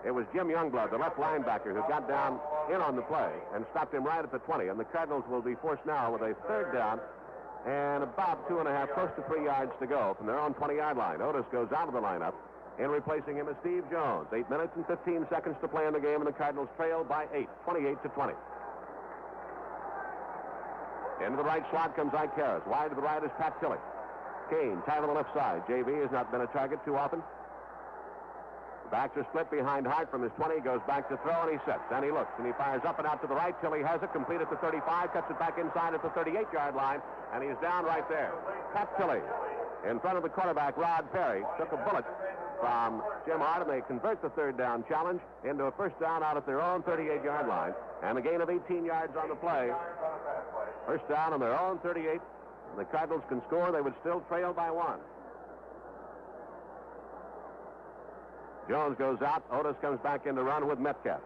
It was Jim Youngblood, the left linebacker, who got down in on the play and stopped him right at the 20, and the Cardinals will be forced now with a third down and about 2.5, close to 3 yards to go from their own 20-yard line. Otis goes out of the lineup. In replacing him is Steve Jones. 8 minutes and 15 seconds to play in the game, and the Cardinals trail by 8, 28 to 20. Into the right slot comes Ike Harris. Wide to the right is Pat Tilley. Kane, tight on the left side. JV has not been a target too often. Backs are split behind Hart from his 20. Goes back to throw, and he sets. Then he looks, and he fires up and out to the right. Tilley has it, complete at the 35, cuts it back inside at the 38-yard line, and he's down right there. Pat Tilley, in front of the quarterback, Rod Perry, took a bullet from Jim Hart, and they convert the third down challenge into a first down out at their own 38-yard line, and a gain of 18 yards on the play. First down on their own 38. The Cardinals can score. They would still trail by 1. Jones goes out. Otis comes back in to run with Metcalf.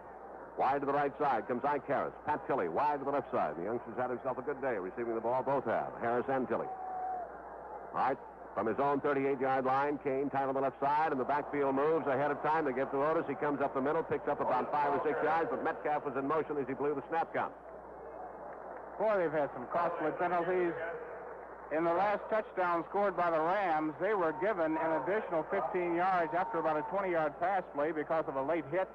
Wide to the right side comes Ike Harris. Pat Tilley wide to the left side. The youngster's had himself a good day receiving the ball. Both have, Harris and Tilley. Hart from his own 38-yard line. Kane tight on the left side, and the backfield moves ahead of time. They get to Otis. He comes up the middle, picks up about 5 or 6 yards, but Metcalf was in motion as he blew the snap count. Boy, they've had some costly penalties. In the last touchdown scored by the Rams, they were given an additional 15 yards after about a 20-yard pass play because of a late hit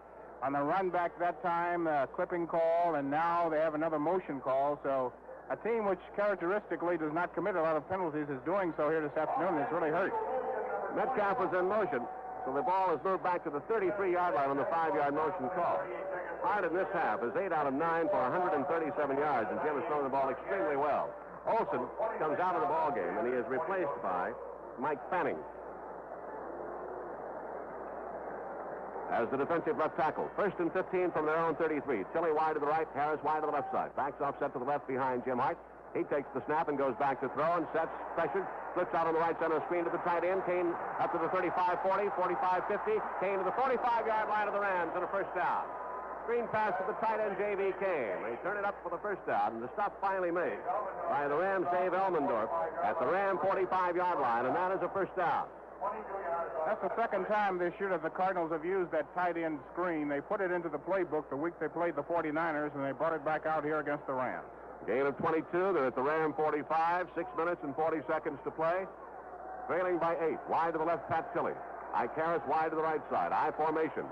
on the run back that time, a clipping call, and now they have another motion call. So a team which characteristically does not commit a lot of penalties is doing so here this afternoon. It's really hurt. Metcalf was in motion, so the ball is moved back to the 33-yard line on the 5-yard motion call. Hart in this half is 8 out of 9 for 137 yards, and Jim has thrown the ball extremely well. Olsen comes out of the ball game, and he is replaced by Mike Fanning as the defensive left tackle. First and 15 from their own 33. Tilley wide to the right, Harris wide to the left side. Backs offset to the left behind Jim Hart. He takes the snap and goes back to throw and sets, pressured, flips out on the right center screen to the tight end. Kane up to the 35-40, 45-50. Kane to the 45-yard line of the Rams and a first down. Screen pass to the tight end, J.V. Kane. They turn it up for the first down, and the stop finally made by the Rams' Dave Elmendorf at the Ram 45-yard line, and that is a first down. That's the second time this year that the Cardinals have used that tight end screen. They put it into the playbook the week they played the 49ers, and they brought it back out here against the Rams. Gain of 22. They're at the Ram 45. 6 minutes and 40 seconds to play. Trailing by 8. Wide to the left, Pat Tilley. Ike Harris wide to the right side. I formation.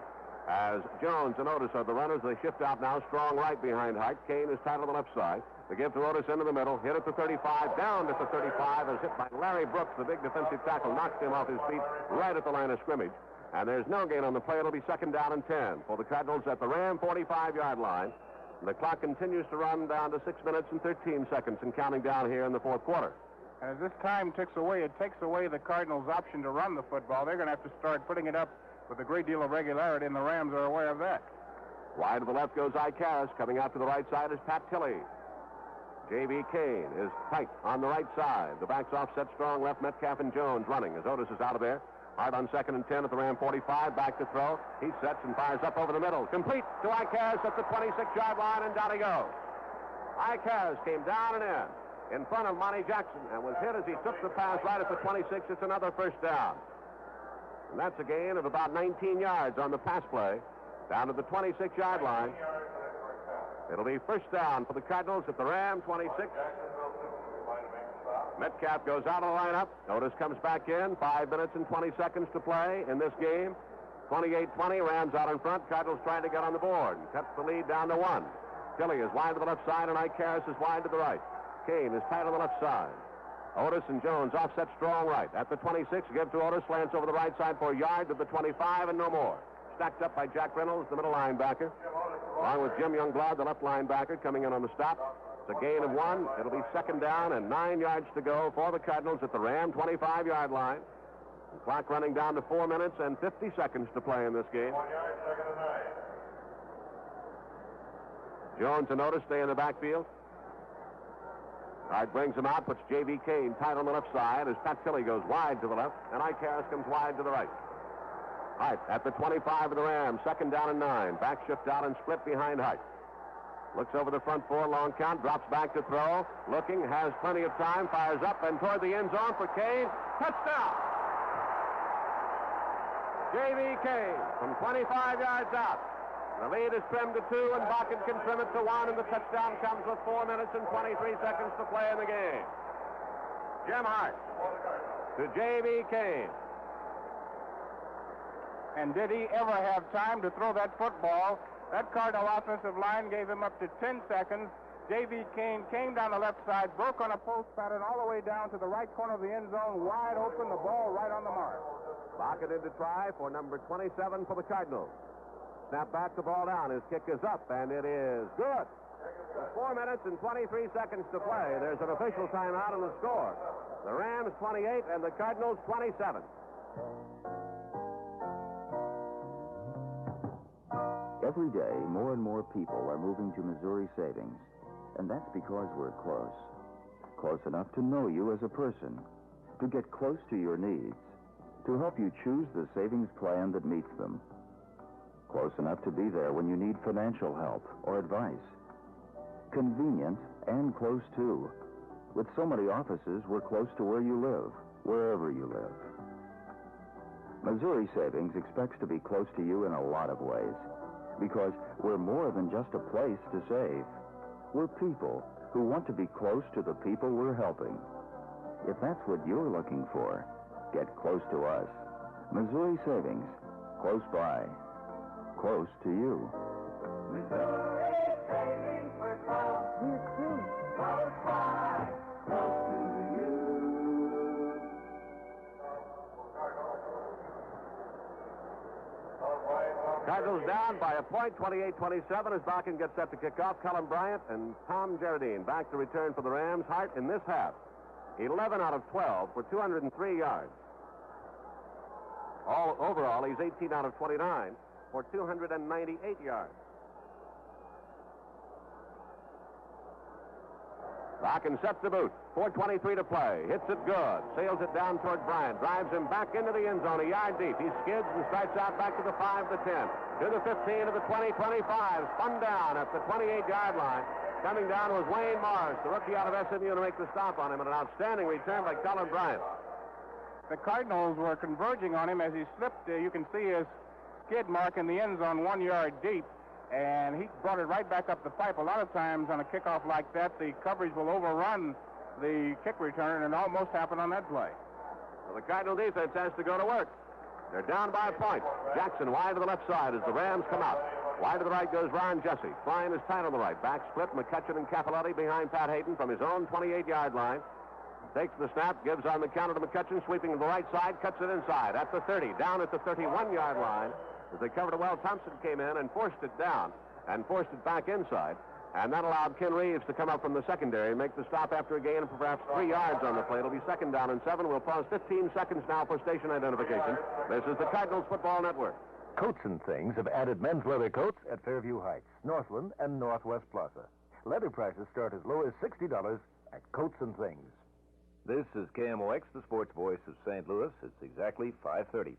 As Jones and Otis are the runners, they shift out now. Strong right behind Hart. Kane is tight on the left side. They give to Otis into the middle. Hit at the 35. Down at the 35. Is hit by Larry Brooks, the big defensive tackle. Knocks him off his feet right at the line of scrimmage. And there's no gain on the play. It'll be second down and 10 for the Cardinals at the Ram 45-yard line. And the clock continues to run down to 6 minutes and 13 seconds and counting down here in the fourth quarter. And as this time ticks away, it takes away the Cardinals' option to run the football. They're going to have to start putting it up with a great deal of regularity, and the Rams are aware of that. Wide to the left goes Ike Harris. Coming out to the right side is Pat Tilley. J.B. Kane is tight on the right side. The backs offset strong left. Metcalf and Jones running as Otis is out of there. Hard on second and 10 at the Ram 45. Back to throw. He sets and fires up over the middle. Complete to Ike Harris at the 26-yard line, and down he goes. Ike Harris came down and in front of Monty Jackson and was hit as he took the pass right at the 26. It's another first down. And that's a gain of about 19 yards on the pass play down to the 26-yard line. It'll be first down for the Cardinals at the Ram 26. Metcalf goes out of the lineup. Otis comes back in. 5 minutes and 20 seconds to play in this game. 28-20, Rams out in front. Cardinals trying to get on the board and cuts the lead down to 1. Tilley is wide to the left side, and Ike Harris is wide to the right. Kane is tight on the left side. Otis and Jones offset strong right. At the 26, give to Otis, slants over the right side for a yard to the 25 and no more. Stacked up by Jack Reynolds, the middle linebacker, along with Jim Youngblood, the left linebacker, coming in on the stop. It's a gain of 1. It'll be second down and 9 yards to go for the Cardinals at the Ram 25-yard line. The clock running down to 4 minutes and 50 seconds to play in this game. Jones and Otis stay in the backfield. Hart brings him out, puts J.B. Kane tight on the left side as Pat Tilley goes wide to the left, and Ike Harris comes wide to the right. Hart at the 25 of the Rams, second down and 9. Back shift out and split behind Hart. Looks over the front 4, long count, drops back to throw. Looking, has plenty of time, fires up and toward the end zone for Kane. Touchdown! J.B. Kane from 25 yards out. The lead is trimmed to 2, and Bakken can trim it to 1, and the touchdown comes with 4 minutes and 23 seconds to play in the game. Jim Hart to J.B. Kane. And did he ever have time to throw that football? That Cardinal offensive line gave him up to 10 seconds. J.B. Kane came down the left side, broke on a post pattern all the way down to the right corner of the end zone, wide open, the ball right on the mark. Bakken in to try for number 27 for the Cardinals. Snap back, the ball down. His kick is up, and it is good. With 4 minutes and 23 seconds to play, there's an official timeout on the score. The Rams 28 and the Cardinals 27. Every day, more and more people are moving to Missouri Savings, and that's because we're close. Close enough to know you as a person, to get close to your needs, to help you choose the savings plan that meets them. Close enough to be there when you need financial help or advice. Convenient and close too. With so many offices, we're close to where you live, wherever you live. Missouri Savings expects to be close to you in a lot of ways, because we're more than just a place to save. We're people who want to be close to the people we're helping. If that's what you're looking for, get close to us. Missouri Savings, close by, close to you. Missouri Savings, we're close. We're close. Close by, close to you. by a point, 28-27, as Bakken gets set to kick off. Cullen Bryant and Tom Jardine back to return for the Rams. Hart in this half, 11 out of 12 for 203 yards. Overall, he's 18 out of 29 for 298 yards. Bakken sets the boot. 4:23 to play. Hits it good. Sails it down toward Bryant. Drives him back into the end zone, a yard deep. He skids and strikes out back to the 5, the 10, to the 15, to the 20, 25. Spun down at the 28-yard line. Coming down was Wayne Morris, the rookie out of SMU, to make the stop on him. And an outstanding return by Cullen Bryant. The Cardinals were converging on him as he slipped. You can see his skid mark in the end zone 1 yard deep. And he brought it right back up the pipe. A lot of times on a kickoff like that, the coverage will overrun the kick return, and it almost happened on that play. Well, the Cardinal defense has to go to work. They're down by a point. Jackson wide to the left side as the Rams come out. Wide to the right goes Ron Jesse. Klein is tight on the right. Back split, McCutcheon and Capilotti behind Pat Hayden from his own 28-yard line. Takes the snap, gives on the counter to McCutcheon, sweeping to the right side, cuts it inside at the 30, down at the 31-yard line. As they covered it well, Thompson came in and forced it down and forced it back inside. And that allowed Ken Reeves to come up from the secondary and make the stop after a gain of perhaps 3 yards on the play. It'll be 2nd down and 7. We'll pause 15 seconds now for station identification. This is the Cardinals Football Network. Coats and Things have added men's leather coats at Fairview Heights, Northland, and Northwest Plaza. Leather prices start as low as $60 at Coats and Things. This is KMOX, the sports voice of St. Louis. It's exactly 5:30.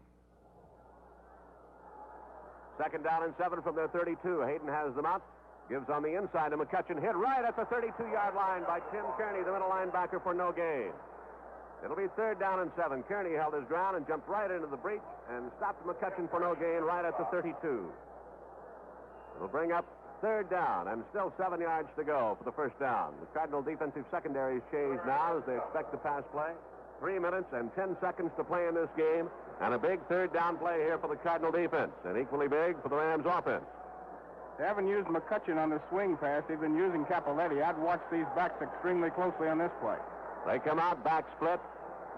2nd down and 7 from their 32. Hayden has them out. Gives on the inside to McCutcheon. Hit right at the 32-yard line by Tim Kearney, the middle linebacker, for no gain. It'll be 3rd down and 7. Kearney held his ground and jumped right into the breach and stopped McCutcheon for no gain right at the 32. It'll bring up 3rd down and still 7 yards to go for the 1st down. The Cardinal defensive secondary is changed now as they expect the pass play. 3 minutes and 10 seconds to play in this game. And a big 3rd down play here for the Cardinal defense. And equally big for the Rams offense. They haven't used McCutcheon on the swing pass. They've been using Capilotti. I'd watch these backs extremely closely on this play. They come out, back split.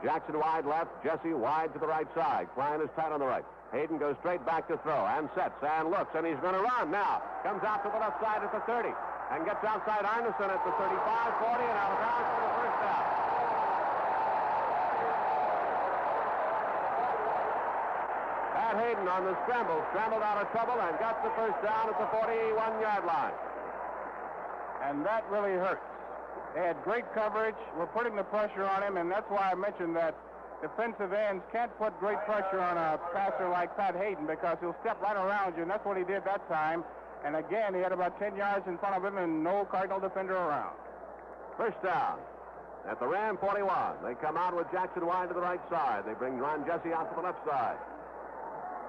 Jackson wide left. Jesse wide to the right side. Klein is tight on the right. Hayden goes straight back to throw and sets and looks, and he's going to run now. Comes out to the left side at the 30 and gets outside Arneson at the 35, 40, and out of bounds for the 1st down. Pat Hayden on the scrambled out of trouble and got the 1st down at the 41-yard line. And that really hurts. They had great coverage. We're putting the pressure on him, and that's why I mentioned that defensive ends can't put great pressure on a passer like Pat Hayden because he'll step right around you, and that's what he did that time. And again, he had about 10 yards in front of him and no Cardinal defender around. 1st down at the Ram 41. They come out with Jackson wide to the right side. They bring Ron Jesse out to the left side.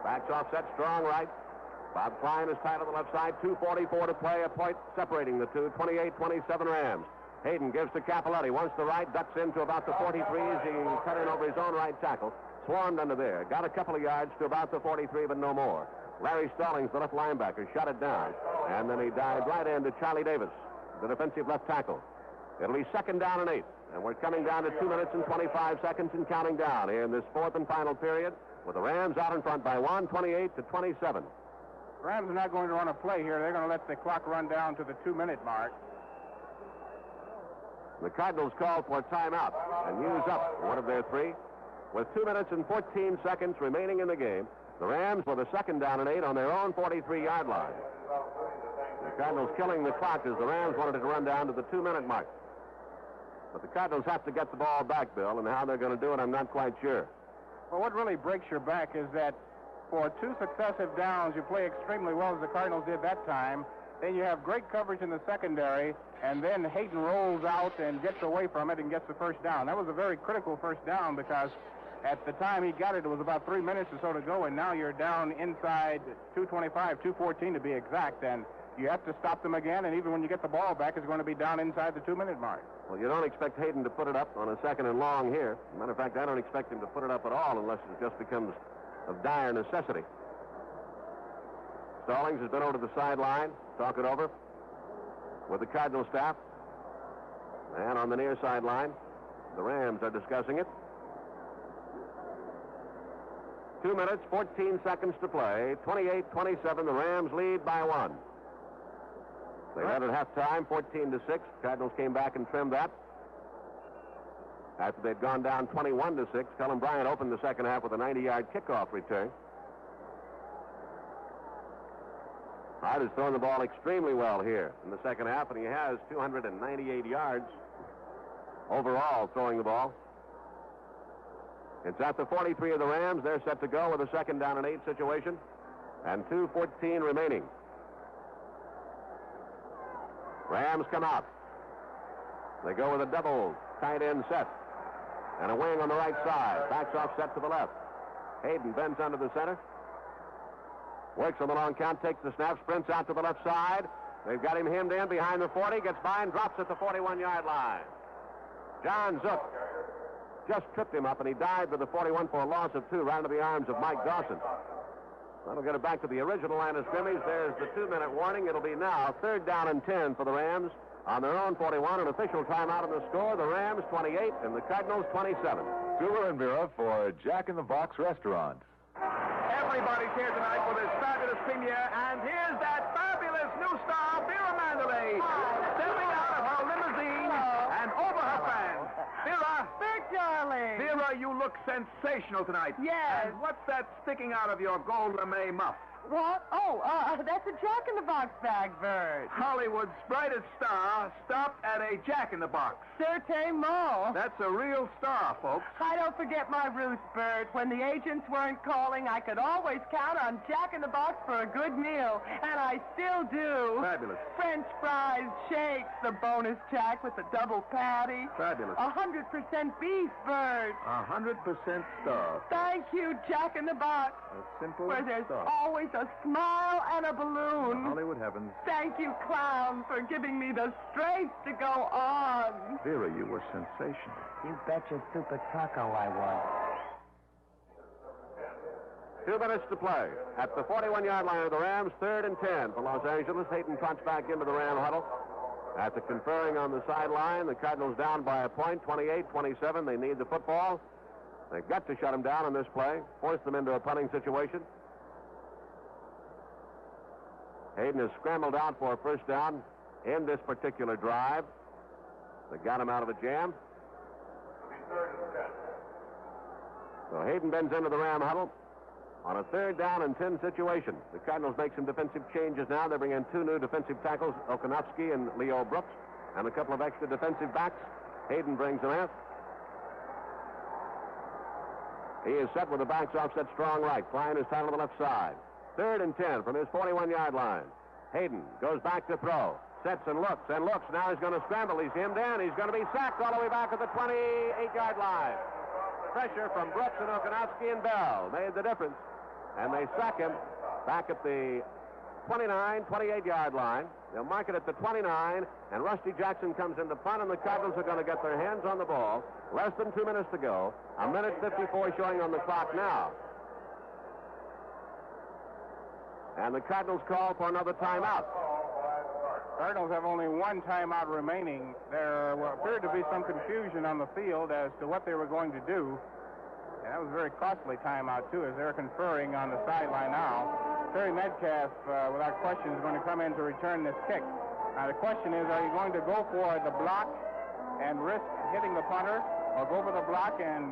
Backs offset, strong right. Bob Klein is tight on the left side. 2:44 to play, a point separating the two. 28-27 Rams. Hayden gives to Capilotti. Once the right, ducks into about the 43s. He cut in over his own right tackle. Swarmed under there. Got a couple of yards to about the 43, but no more. Larry Stallings, the left linebacker, shut it down. And then he dived right into Charlie Davis, the defensive left tackle. It'll be 2nd down and 8. And we're coming down to 2 minutes and 25 seconds and counting down here in this 4th and final period, with the Rams out in front by 1, 28-27. Rams are not going to run a play here. They're going to let the clock run down to the 2-minute mark. The Cardinals call for a timeout and use up one of their 3. With 2 minutes and 14 seconds remaining in the game, the Rams with a 2nd down and 8 on their own 43-yard line. The Cardinals killing the clock as the Rams wanted it to run down to the 2-minute mark. But the Cardinals have to get the ball back, Bill, and how they're going to do it, I'm not quite sure. Well, what really breaks your back is that for 2 successive downs, you play extremely well as the Cardinals did that time. Then you have great coverage in the secondary, and then Hayden rolls out and gets away from it and gets the 1st down. That was a very critical 1st down because at the time he got it, it was about 3 minutes or so to go, and now you're down inside 2:25, 2:14 to be exact, and you have to stop them again, and even when you get the ball back, it's going to be down inside the 2-minute mark. Well, you don't expect Hayden to put it up on a 2nd and long here. As a matter of fact, I don't expect him to put it up at all unless it just becomes of dire necessity. Stallings has been over to the sideline, talk it over with the Cardinal staff. And on the near sideline, the Rams are discussing it. 2 minutes, 14 seconds to play. 28-27, the Rams lead by 1. They led at halftime, 14-6. Cardinals came back and trimmed that. After they'd gone down 21-6, Cullen Bryant opened the second half with a 90-yard kickoff return. Hyde has thrown the ball extremely well here in the second half, and he has 298 yards overall throwing the ball. It's at the 43 of the Rams. They're set to go with a 2nd down and 8 situation, and 2:14 remaining. Rams come out. They go with a double tight end set and a wing on the right side. Backs off set to the left. Hayden bends under the center. Works on the long count, takes the snap, sprints out to the left side. They've got him hemmed in behind the 40, gets by and drops at the 41-yard line. John Zook just tripped him up, and he dived with the 41 for a loss of 2 right into the arms of Mike Dawson. That'll get it back to the original line of scrimmage. There's the 2-minute warning. It'll be now 3rd down and 10 for the Rams on their own 41. An official timeout on the score. The Rams 28 and the Cardinals 27. Sula and Vera for Jack in the Box Restaurant. Everybody's here tonight for this fabulous premiere, and here's that fabulous new star, Vera Mandalay, stepping out of her limousine and over her fans. Vera! Bert, darling! Vera, you look sensational tonight. Yes. And what's that sticking out of your gold lame muff? What? Oh, that's a Jack-in-the-Box bag, Bert. Hollywood's brightest star stopped at a Jack-in-the-Box. Certainement. That's a real star, folks. I don't forget my roots, Bert. When the agents weren't calling, I could always count on Jack-in-the-Box for a good meal, and I still do. Fabulous. French fries, shakes, the bonus Jack with the double patty. Fabulous. 100% beef, Bert. 100% stuff. Thank you, Jack-in-the-Box. A simple Where there's stuff. always a smile and a balloon. Hollywood heavens. Thank you, clown, for giving me the strength to go on. Vera, you were sensational. You bet your super taco I was. 2 minutes to play. At the 41-yard line of the Rams, 3rd and 10 for Los Angeles. Hayden trots back into the Ram huddle. After conferring on the sideline, the Cardinals down by a point, 28-27. They need the football. They've got to shut them down on this play, force them into a punting situation. Hayden has scrambled out for a 1st down in this particular drive. They got him out of a jam. So Hayden bends into the Ram huddle on a 3rd down and 10 situation. The Cardinals make some defensive changes now. They bring in 2 new defensive tackles, Okonowski and Leo Brooks, and a couple of extra defensive backs. Hayden brings them in. He is set with the backs offset strong right. Klein is tied on the left side. 3rd and 10 from his 41-yard line. Hayden goes back to throw. Sets and looks. Now he's going to scramble. He's hemmed in. He's going to be sacked all the way back at the 28-yard line. Pressure from Brooks and Okonowski and Bell made the difference. And they sack him back at the 28-yard line. They'll mark it at the 29, and Rusty Jackson comes in the punt, and the Cardinals are going to get their hands on the ball. Less than 2 minutes to go. 1:54 showing on the clock now. And the Cardinals call for another timeout. Cardinals have only 1 timeout remaining. There appeared to be some confusion on the field as to what they were going to do. And that was a very costly timeout, too, as they're conferring on the sideline now. Terry Metcalf, without question, is going to come in to return this kick. Now, the question is, are you going to go for the block and risk hitting the punter, or go for the block and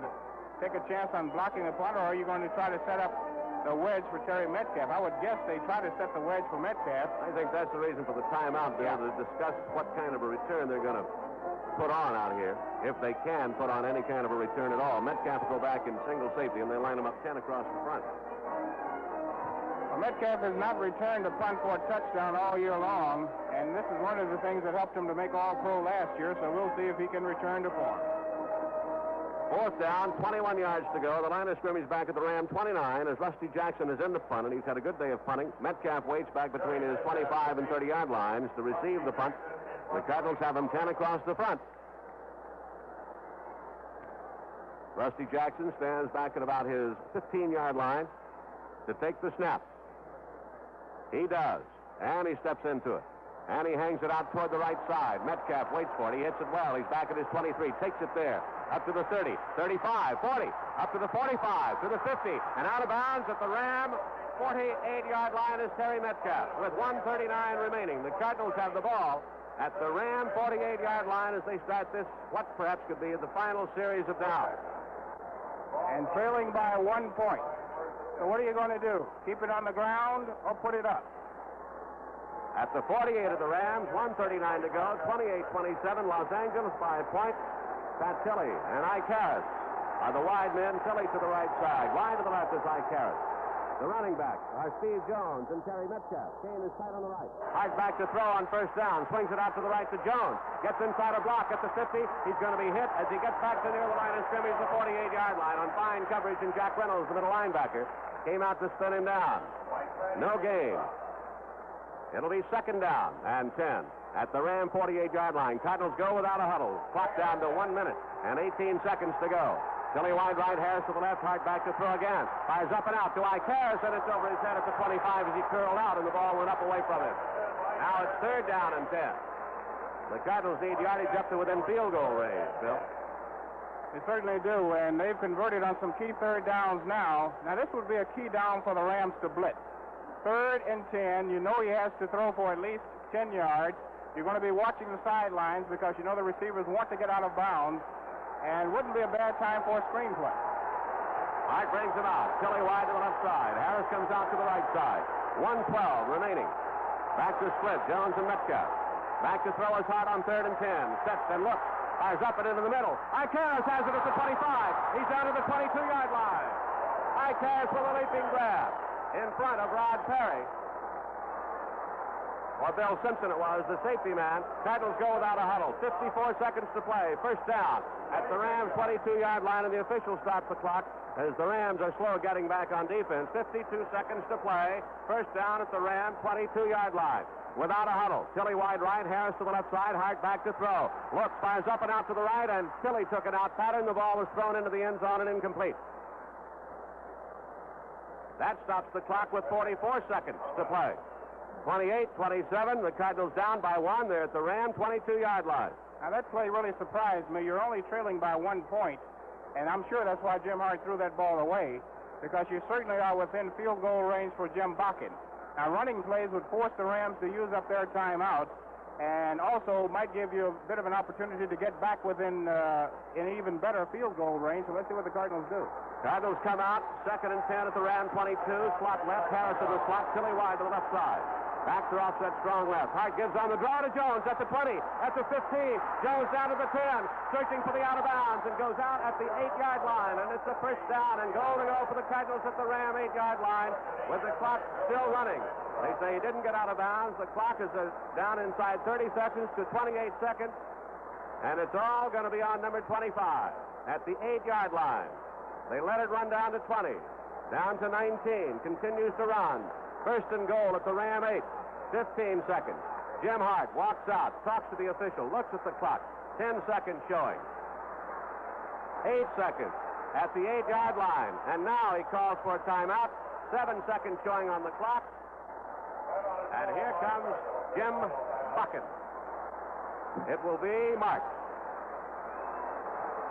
take a chance on blocking the punter, or are you going to try to set up the wedge for Terry Metcalf? I would guess they try to set the wedge for Metcalf. I think that's the reason for the timeout, Bill, to discuss what kind of a return they're going to put on out here, if they can put on any kind of a return at all. Metcalf will go back in single safety, and they line him up 10 across the front. Well, Metcalf has not returned a punt for a touchdown all year long, and this is one of the things that helped him to make All-Pro last year, so we'll see if he can return to form. 4th down, 21 yards to go. The line of scrimmage back at the Ram 29 as Rusty Jackson is in the punt, and he's had a good day of punting. Metcalf waits back between his 25 and 30-yard lines to receive the punt. The Cardinals have him 10 across the front. Rusty Jackson stands back at about his 15-yard line to take the snap. He does, and he steps into it. And he hangs it out toward the right side. Metcalf waits for it. He hits it well. He's back at his 23. Takes it there. Up to the 30, 35, 40. Up to the 45, to the 50. And out of bounds at the Ram 48-yard line is Terry Metcalf with 1:39 remaining. The Cardinals have the ball at the Ram 48-yard line as they start this, what perhaps could be the final series of downs. And trailing by 1 point. So what are you going to do? Keep it on the ground or put it up? At the 48 of the Rams, 1:39 to go, 28-27, Los Angeles by a point. Pat Tilley and Ike Harris are the wide men. Tilley to the right side. Wide to the left is Ike Harris. The running backs are Steve Jones and Terry Metcalf. Kane is tight on the right. Hart back to throw on first down. Swings it out to the right to Jones. Gets inside a block at the 50. He's going to be hit as he gets back to near the line of scrimmage, the 48-yard line. On fine coverage, and Jack Reynolds, the middle linebacker, came out to spin him down. No gain. It'll be second down and 10 at the Ram 48-yard line. Cardinals go without a huddle. Clock down to 1 minute and 18 seconds to go. Tilley wide right, Harris to the left, Hart back to throw again. Fires up and out to Ike Harris, and it's over his head at the 25 as he curled out, and the ball went up away from him. Now it's third down and 10. The Cardinals need yardage up to within field goal range, Bill. They certainly do, and they've converted on some key third downs now. Now, this would be a key down for the Rams to blitz. 3rd and 10, you know he has to throw for at least 10 yards. You're going to be watching the sidelines because you know the receivers want to get out of bounds, and wouldn't be a bad time for a screen play. Hart brings him out. Tilley wide to the left side. Harris comes out to the right side. 1:12 remaining. Back to split. Jones and Metcalf. Back to throw his Hart on 3rd and 10. Sets and looks. Fires up and into the middle. Ike Harris has it at the 25. He's down to the 22-yard line. Ike Harris with a leaping grab in front of Rod Perry. Or Bill Simpson it was, the safety man. Cardinals go without a huddle. 54 seconds to play. First down at the Rams' 22-yard line, and the official stops the clock as the Rams are slow getting back on defense. 52 seconds to play. First down at the Rams' 22-yard line. Without a huddle. Tilley wide right, Harris to the left side, Hart back to throw. Looks, fires up and out to the right, and Tilley took it out. Pattern, the ball was thrown into the end zone and incomplete. That stops the clock with 44 seconds to play. 28-27, the Cardinals down by 1. They're at the Ram 22-yard line. Now, that play really surprised me. You're only trailing by 1 point, and I'm sure that's why Jim Hart threw that ball away, because you certainly are within field goal range for Jim Bakken. Now, running plays would force the Rams to use up their timeouts and also might give you a bit of an opportunity to get back within an even better field goal range. So let's see what the Cardinals do. Cardinals come out, 2nd and 10 at the Ram 22. Slot left, Harris to the slot, Tilley wide to the left side. Back to offset, strong left. Hart gives on the draw to Jones at the 20, at the 15. Jones down to the 10, searching for the out of bounds, and goes out at the 8-yard line. And it's a first down, and goal to go for the Cardinals at the Ram 8-yard line with the clock still running. They say he didn't get out of bounds. The clock is down inside 30 seconds to 28 seconds, and it's all going to be on number 25 at the 8-yard line. They let it run down to 20, down to 19, continues to run. First and goal at the Ram 8, 15 seconds. Jim Hart walks out, talks to the official, looks at the clock, 10 seconds showing. 8 seconds at the 8-yard line, and now he calls for a timeout. 7 seconds showing on the clock. And here comes Jim Bakken. It will be marked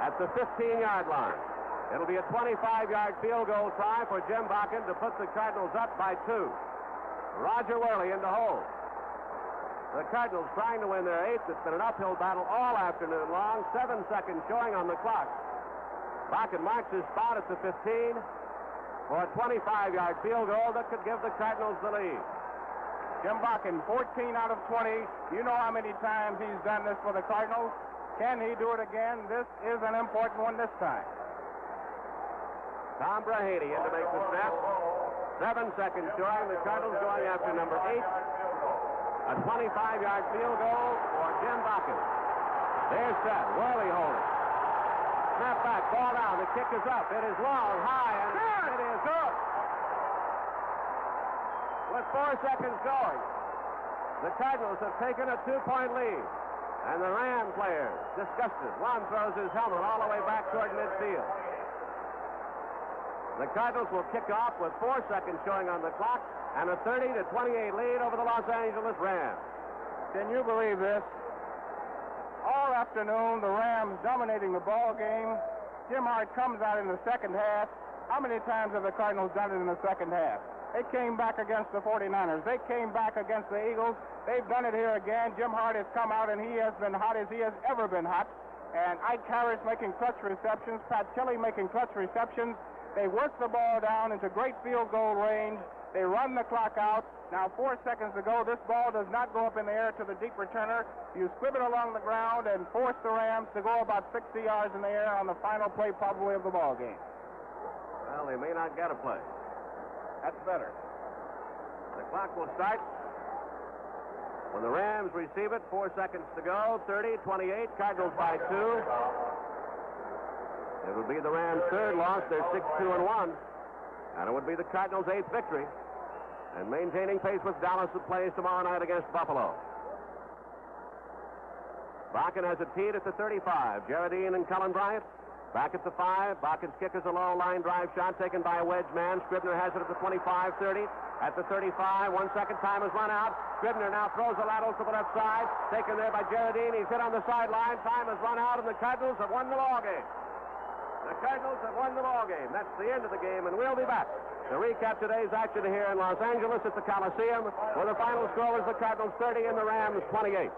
at the 15-yard line. It'll be a 25-yard field goal try for Jim Bakken to put the Cardinals up by 2. Roger Worley in the hole. The Cardinals trying to win their 8th. It's been an uphill battle all afternoon long. 7 seconds showing on the clock. Bakken marks his spot at the 15 for a 25-yard field goal that could give the Cardinals the lead. Jim Bakken, 14 out of 20. You know how many times he's done this for the Cardinals. Can he do it again? This is an important one this time. Tom Brahady in to make the snap. 7 seconds showing. The Cardinals going after number 8. A 25-yard field goal for Jim Bakken. They're set. Worley holding. Snap back. Ball down. The kick is up. It is long, high, and it is good. With 4 seconds going, the Cardinals have taken a 2-point lead. And the Ram players, disgusted. One throws his helmet all the way back toward midfield. The Cardinals will kick off with 4 seconds showing on the clock and a 30-28 lead over the Los Angeles Rams. Can you believe this? All afternoon, the Rams dominating the ball game. Jim Hart comes out in the second half. How many times have the Cardinals done it in the second half? They came back against the 49ers. They came back against the Eagles. They've done it here again. Jim Hart has come out, and he has been hot as he has ever been hot. And Ike Harris making clutch receptions. Pat Kelly making clutch receptions. They work the ball down into great field goal range. They run the clock out. Now, 4 seconds to go. This ball does not go up in the air to the deep returner. You squib it along the ground and force the Rams to go about 60 yards in the air on the final play probably of the ball game. Well, they may not get a play. That's better. The clock will start when the Rams receive it. 4 seconds to go. 30-28. Cardinals by 2. It would be the Rams' third loss. They're 6-2-1. And it would be the Cardinals' 8th victory. And maintaining pace with Dallas that plays tomorrow night against Buffalo. Bakken has it teed at the 35. Jarradine and Cullen Bryant back at the 5. Bakken's kick is a low line drive shot taken by a wedge man. Scribner has it at the 25-30. At the 35, 1 second time has run out. Scribner now throws a lateral to the left side. Taken there by Jarradine. He's hit on the sideline. Time has run out, and the Cardinals have won the ball game. The Cardinals have won the ball game. That's the end of the game, and we'll be back to recap today's action here in Los Angeles at the Coliseum, where the final score was the Cardinals 30 and the Rams 28.